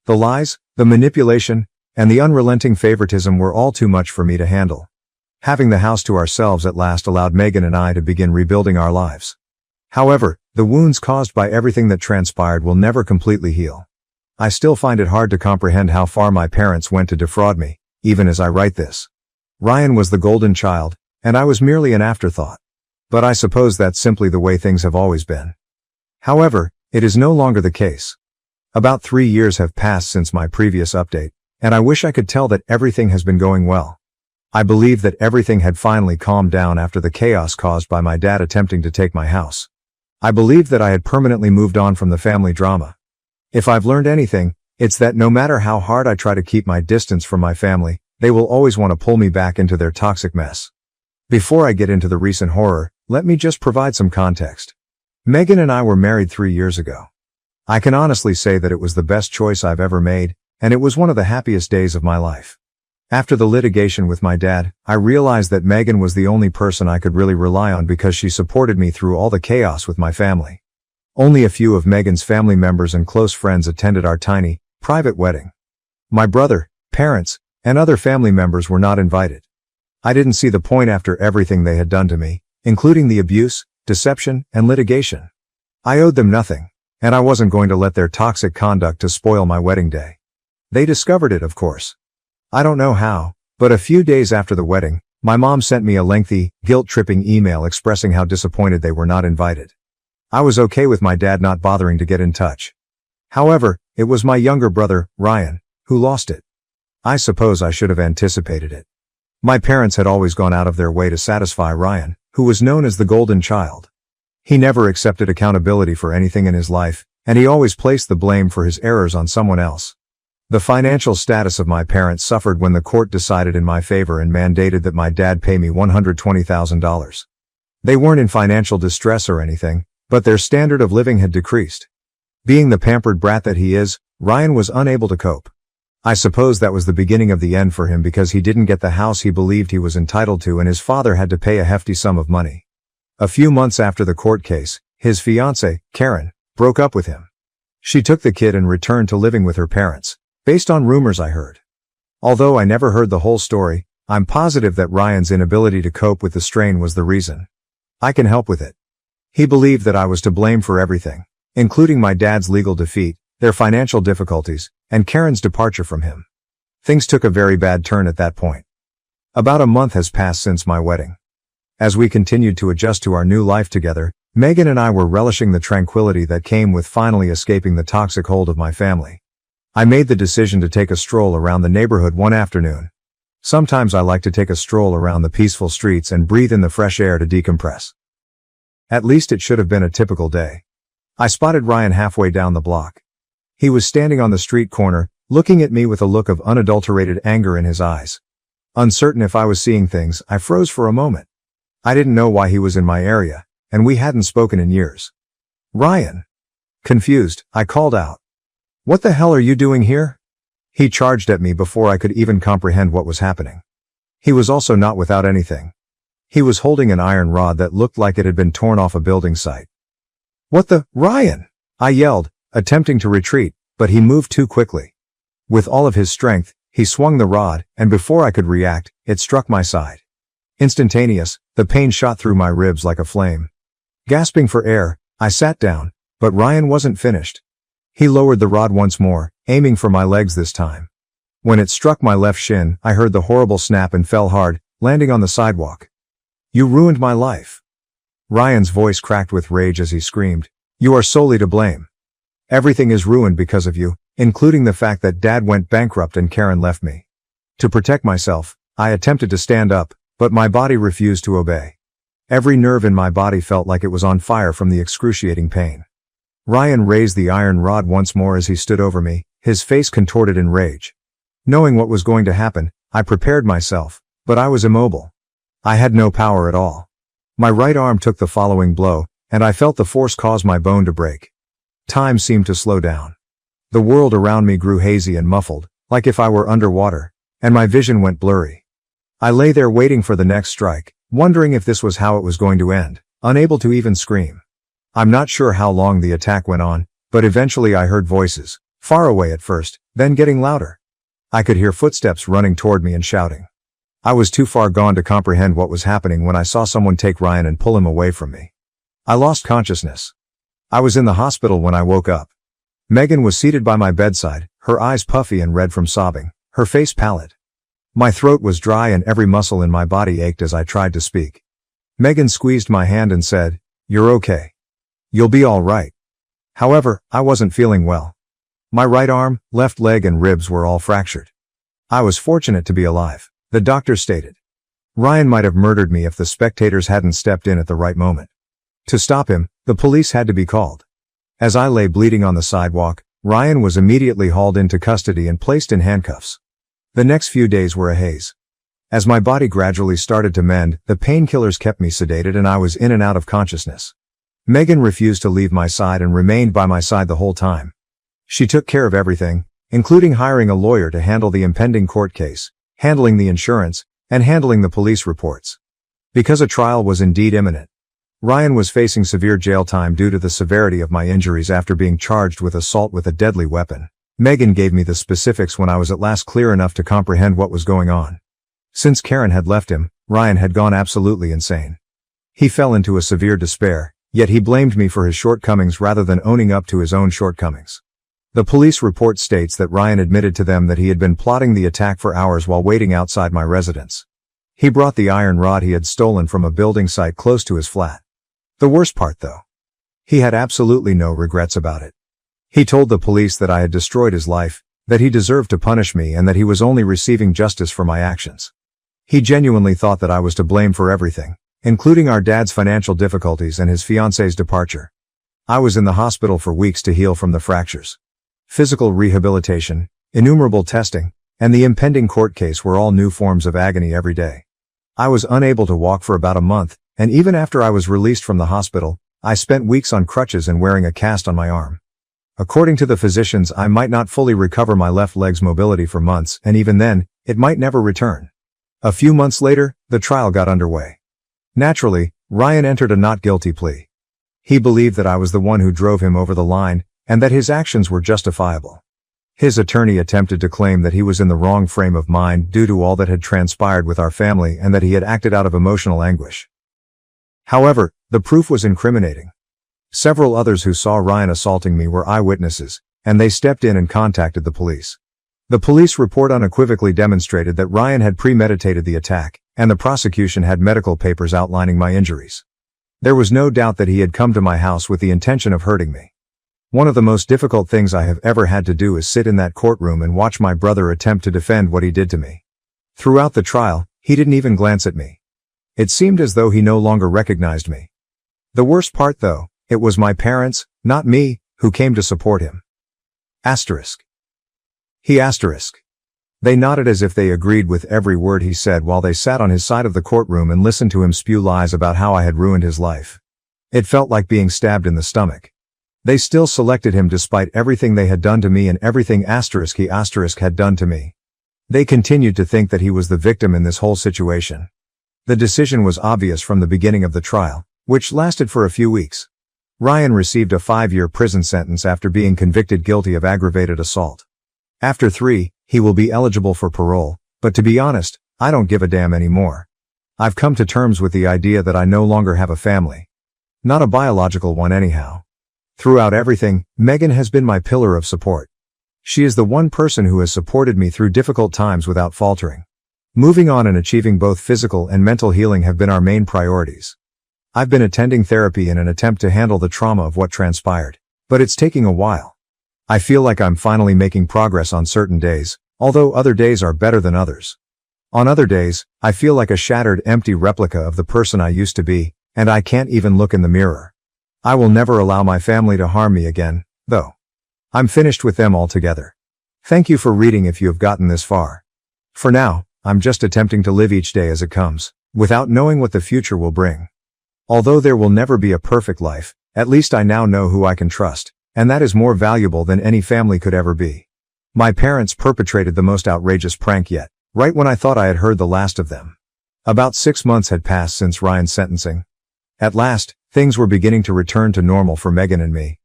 The lies, the manipulation, and the unrelenting favoritism were all too much for me to handle. Having the house to ourselves at last allowed Megan and I to begin rebuilding our lives. However, the wounds caused by everything that transpired will never completely heal. I still find it hard to comprehend how far my parents went to defraud me, even as I write this. Ryan was the golden child, and I was merely an afterthought. But I suppose that's simply the way things have always been. However, it is no longer the case. About 3 years have passed since my previous update, and I wish I could tell that everything has been going well. I believe that everything had finally calmed down after the chaos caused by my dad attempting to take my house. I believed that I had permanently moved on from the family drama. If I've learned anything, it's that no matter how hard I try to keep my distance from my family, they will always want to pull me back into their toxic mess. Before I get into the recent horror, let me just provide some context. Megan and I were married 3 years ago. I can honestly say that it was the best choice I've ever made, and it was one of the happiest days of my life. After the litigation with my dad, I realized that Megan was the only person I could really rely on because she supported me through all the chaos with my family. Only a few of Megan's family members and close friends attended our tiny, private wedding. My brother, parents, and other family members were not invited. I didn't see the point after everything they had done to me, including the abuse, deception, and litigation. I owed them nothing, and I wasn't going to let their toxic conduct to spoil my wedding day. They discovered it, of course. I don't know how, but a few days after the wedding, my mom sent me a lengthy, guilt-tripping email expressing how disappointed they were not invited. I was okay with my dad not bothering to get in touch. However, it was my younger brother, Ryan, who lost it. I suppose I should have anticipated it. My parents had always gone out of their way to satisfy Ryan, who was known as the golden child. He never accepted accountability for anything in his life, and he always placed the blame for his errors on someone else. The financial status of my parents suffered when the court decided in my favor and mandated that my dad pay me $120,000. They weren't in financial distress or anything, but their standard of living had decreased. Being the pampered brat that he is, Ryan was unable to cope. I suppose that was the beginning of the end for him because he didn't get the house he believed he was entitled to and his father had to pay a hefty sum of money. A few months after the court case, his fiancée, Karen, broke up with him. She took the kid and returned to living with her parents, based on rumors I heard. Although I never heard the whole story, I'm positive that Ryan's inability to cope with the strain was the reason. I can help with it. He believed that I was to blame for everything, including my dad's legal defeat, their financial difficulties, and Karen's departure from him. Things took a very bad turn at that point. About a month has passed since my wedding. As we continued to adjust to our new life together, Megan and I were relishing the tranquility that came with finally escaping the toxic hold of my family. I made the decision to take a stroll around the neighborhood one afternoon. Sometimes I like to take a stroll around the peaceful streets and breathe in the fresh air to decompress. At least it should have been a typical day. I spotted Ryan halfway down the block. He was standing on the street corner, looking at me with a look of unadulterated anger in his eyes. Uncertain if I was seeing things, I froze for a moment. I didn't know why he was in my area, and we hadn't spoken in years. Ryan. Confused, I called out. What the hell are you doing here? He charged at me before I could even comprehend what was happening. He was also not without anything. He was holding an iron rod that looked like it had been torn off a building site. What the, Ryan? I yelled, attempting to retreat, but he moved too quickly. With all of his strength, he swung the rod, and before I could react, it struck my side. Instantaneous, the pain shot through my ribs like a flame. Gasping for air, I sat down, but Ryan wasn't finished. He lowered the rod once more, aiming for my legs this time. When it struck my left shin, I heard the horrible snap and fell hard, landing on the sidewalk. You ruined my life. Ryan's voice cracked with rage as he screamed. You are solely to blame. Everything is ruined because of you, including the fact that Dad went bankrupt and Karen left me. To protect myself, I attempted to stand up, but my body refused to obey. Every nerve in my body felt like it was on fire from the excruciating pain. Ryan raised the iron rod once more as he stood over me, his face contorted in rage. Knowing what was going to happen, I prepared myself, but I was immobile. I had no power at all. My right arm took the following blow, and I felt the force cause my bone to break. Time seemed to slow down. The world around me grew hazy and muffled, like if I were underwater, and my vision went blurry. I lay there waiting for the next strike, wondering if this was how it was going to end, unable to even scream. I'm not sure how long the attack went on, but eventually I heard voices, far away at first, then getting louder. I could hear footsteps running toward me and shouting. I was too far gone to comprehend what was happening when I saw someone take Ryan and pull him away from me. I lost consciousness. I was in the hospital when I woke up. Megan was seated by my bedside, her eyes puffy and red from sobbing, her face pallid. My throat was dry and every muscle in my body ached as I tried to speak. Megan squeezed my hand and said, You're okay. You'll be all right. However, I wasn't feeling well. My right arm, left leg and ribs were all fractured. I was fortunate to be alive, the doctor stated. Ryan might have murdered me if the spectators hadn't stepped in at the right moment. To stop him, the police had to be called. As I lay bleeding on the sidewalk, Ryan was immediately hauled into custody and placed in handcuffs. The next few days were a haze. As my body gradually started to mend, the painkillers kept me sedated and I was in and out of consciousness. Megan refused to leave my side and remained by my side the whole time. She took care of everything, including hiring a lawyer to handle the impending court case, handling the insurance, and handling the police reports. Because a trial was indeed imminent. Ryan was facing severe jail time due to the severity of my injuries after being charged with assault with a deadly weapon. Megan gave me the specifics when I was at last clear enough to comprehend what was going on. Since Karen had left him, Ryan had gone absolutely insane. He fell into a severe despair, yet he blamed me for his shortcomings rather than owning up to his own shortcomings. The police report states that Ryan admitted to them that he had been plotting the attack for hours while waiting outside my residence. He brought the iron rod he had stolen from a building site close to his flat. The worst part though. He had absolutely no regrets about it. He told the police that I had destroyed his life, that he deserved to punish me and that he was only receiving justice for my actions. He genuinely thought that I was to blame for everything, including our dad's financial difficulties and his fiance's departure. I was in the hospital for weeks to heal from the fractures. Physical rehabilitation, innumerable testing, and the impending court case were all new forms of agony every day. I was unable to walk for about a month, and even after I was released from the hospital, I spent weeks on crutches and wearing a cast on my arm. According to the physicians, I might not fully recover my left leg's mobility for months, and even then, it might never return. A few months later, the trial got underway. Naturally, Ryan entered a not guilty plea. He believed that I was the one who drove him over the line, and that his actions were justifiable. His attorney attempted to claim that he was in the wrong frame of mind due to all that had transpired with our family and that he had acted out of emotional anguish. However, the proof was incriminating. Several others who saw Ryan assaulting me were eyewitnesses, and they stepped in and contacted the police. The police report unequivocally demonstrated that Ryan had premeditated the attack, and the prosecution had medical papers outlining my injuries. There was no doubt that he had come to my house with the intention of hurting me. One of the most difficult things I have ever had to do is sit in that courtroom and watch my brother attempt to defend what he did to me. Throughout the trial, he didn't even glance at me. It seemed as though he no longer recognized me. The worst part though, it was my parents, not me, who came to support him. Asterisk. They nodded as if they agreed with every word he said while they sat on his side of the courtroom and listened to him spew lies about how I had ruined his life. It felt like being stabbed in the stomach. They still selected him despite everything they had done to me and everything he had done to me. They continued to think that he was the victim in this whole situation. The decision was obvious from the beginning of the trial, which lasted for a few weeks. Ryan received a 5-year prison sentence after being convicted guilty of aggravated assault. After 3, he will be eligible for parole, but to be honest, I don't give a damn anymore. I've come to terms with the idea that I no longer have a family. Not a biological one anyhow. Throughout everything, Megan has been my pillar of support. She is the one person who has supported me through difficult times without faltering. Moving on and achieving both physical and mental healing have been our main priorities. I've been attending therapy in an attempt to handle the trauma of what transpired, but it's taking a while. I feel like I'm finally making progress on certain days, although other days are better than others. On other days, I feel like a shattered, empty replica of the person I used to be, and I can't even look in the mirror. I will never allow my family to harm me again, though. I'm finished with them altogether. Thank you for reading if you have gotten this far. For now, I'm just attempting to live each day as it comes, without knowing what the future will bring. Although there will never be a perfect life, at least I now know who I can trust, and that is more valuable than any family could ever be. My parents perpetrated the most outrageous prank yet, right when I thought I had heard the last of them. About 6 months had passed since Ryan's sentencing. At last, things were beginning to return to normal for Megan and me.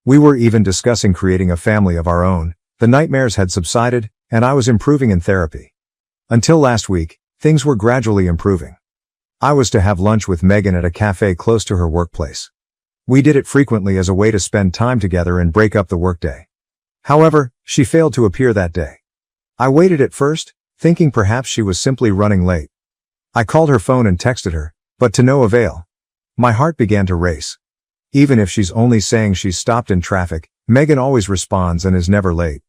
We were even discussing creating a family of our own, the nightmares had subsided, and I was improving in therapy. Until last week, things were gradually improving. I was to have lunch with Megan at a cafe close to her workplace. We did it frequently as a way to spend time together and break up the workday. However, she failed to appear that day. I waited at first, thinking perhaps she was simply running late. I called her phone and texted her, but to no avail. My heart began to race. Even if she's only saying she's stopped in traffic, Megan always responds and is never late.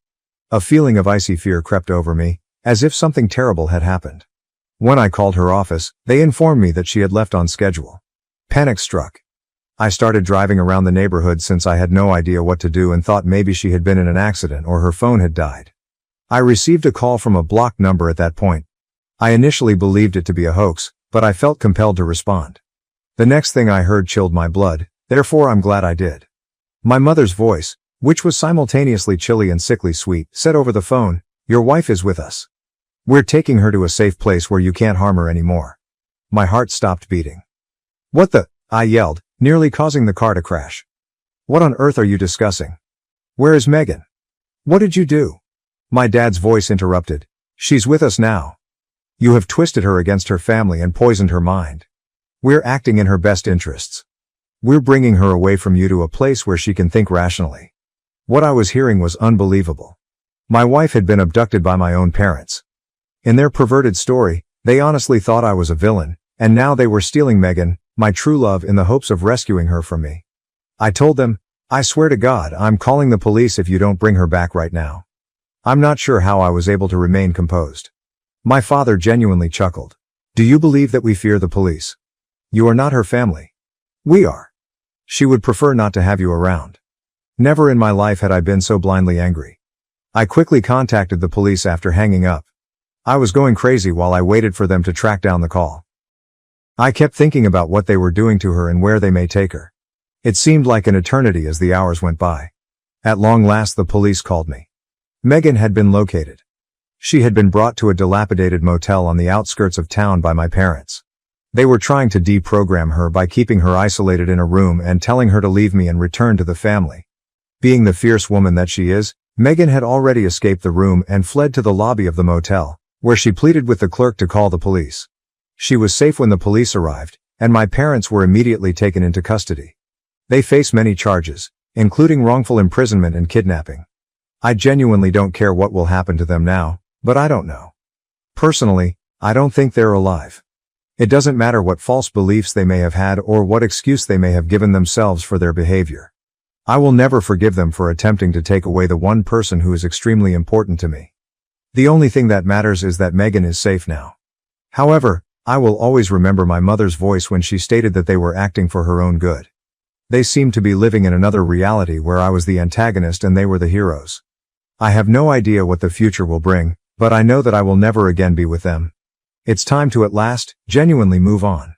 A feeling of icy fear crept over me, as if something terrible had happened. When I called her office, they informed me that she had left on schedule. Panic struck. I started driving around the neighborhood since I had no idea what to do and thought maybe she had been in an accident or her phone had died. I received a call from a blocked number at that point. I initially believed it to be a hoax, but I felt compelled to respond. The next thing I heard chilled my blood, therefore I'm glad I did. My mother's voice, which was simultaneously chilly and sickly sweet, said over the phone, "Your wife is with us. We're taking her to a safe place where you can't harm her anymore." My heart stopped beating. "What the?" I yelled, nearly causing the car to crash. "What on earth are you discussing? Where is Megan? What did you do?" My dad's voice interrupted. "She's with us now. You have twisted her against her family and poisoned her mind. We're acting in her best interests. We're bringing her away from you to a place where she can think rationally." What I was hearing was unbelievable. My wife had been abducted by my own parents. In their perverted story, they honestly thought I was a villain, and now they were stealing Megan, my true love, in the hopes of rescuing her from me. I told them, "I swear to God, I'm calling the police if you don't bring her back right now." I'm not sure how I was able to remain composed. My father genuinely chuckled. "Do you believe that we fear the police? You are not her family. We are. She would prefer not to have you around." Never in my life had I been so blindly angry. I quickly contacted the police after hanging up. I was going crazy while I waited for them to track down the call. I kept thinking about what they were doing to her and where they may take her. It seemed like an eternity as the hours went by. At long last the police called me. Megan had been located. She had been brought to a dilapidated motel on the outskirts of town by my parents. They were trying to deprogram her by keeping her isolated in a room and telling her to leave me and return to the family. Being the fierce woman that she is, Megan had already escaped the room and fled to the lobby of the motel, where she pleaded with the clerk to call the police. She was safe when the police arrived, and my parents were immediately taken into custody. They face many charges, including wrongful imprisonment and kidnapping. I genuinely don't care what will happen to them now, but I don't know. Personally, I don't think they're alive. It doesn't matter what false beliefs they may have had or what excuse they may have given themselves for their behavior. I will never forgive them for attempting to take away the one person who is extremely important to me. The only thing that matters is that Megan is safe now. However, I will always remember my mother's voice when she stated that they were acting for her own good. They seemed to be living in another reality where I was the antagonist and they were the heroes. I have no idea what the future will bring, But I know that I will never again be with them. It's time to at last, genuinely move on.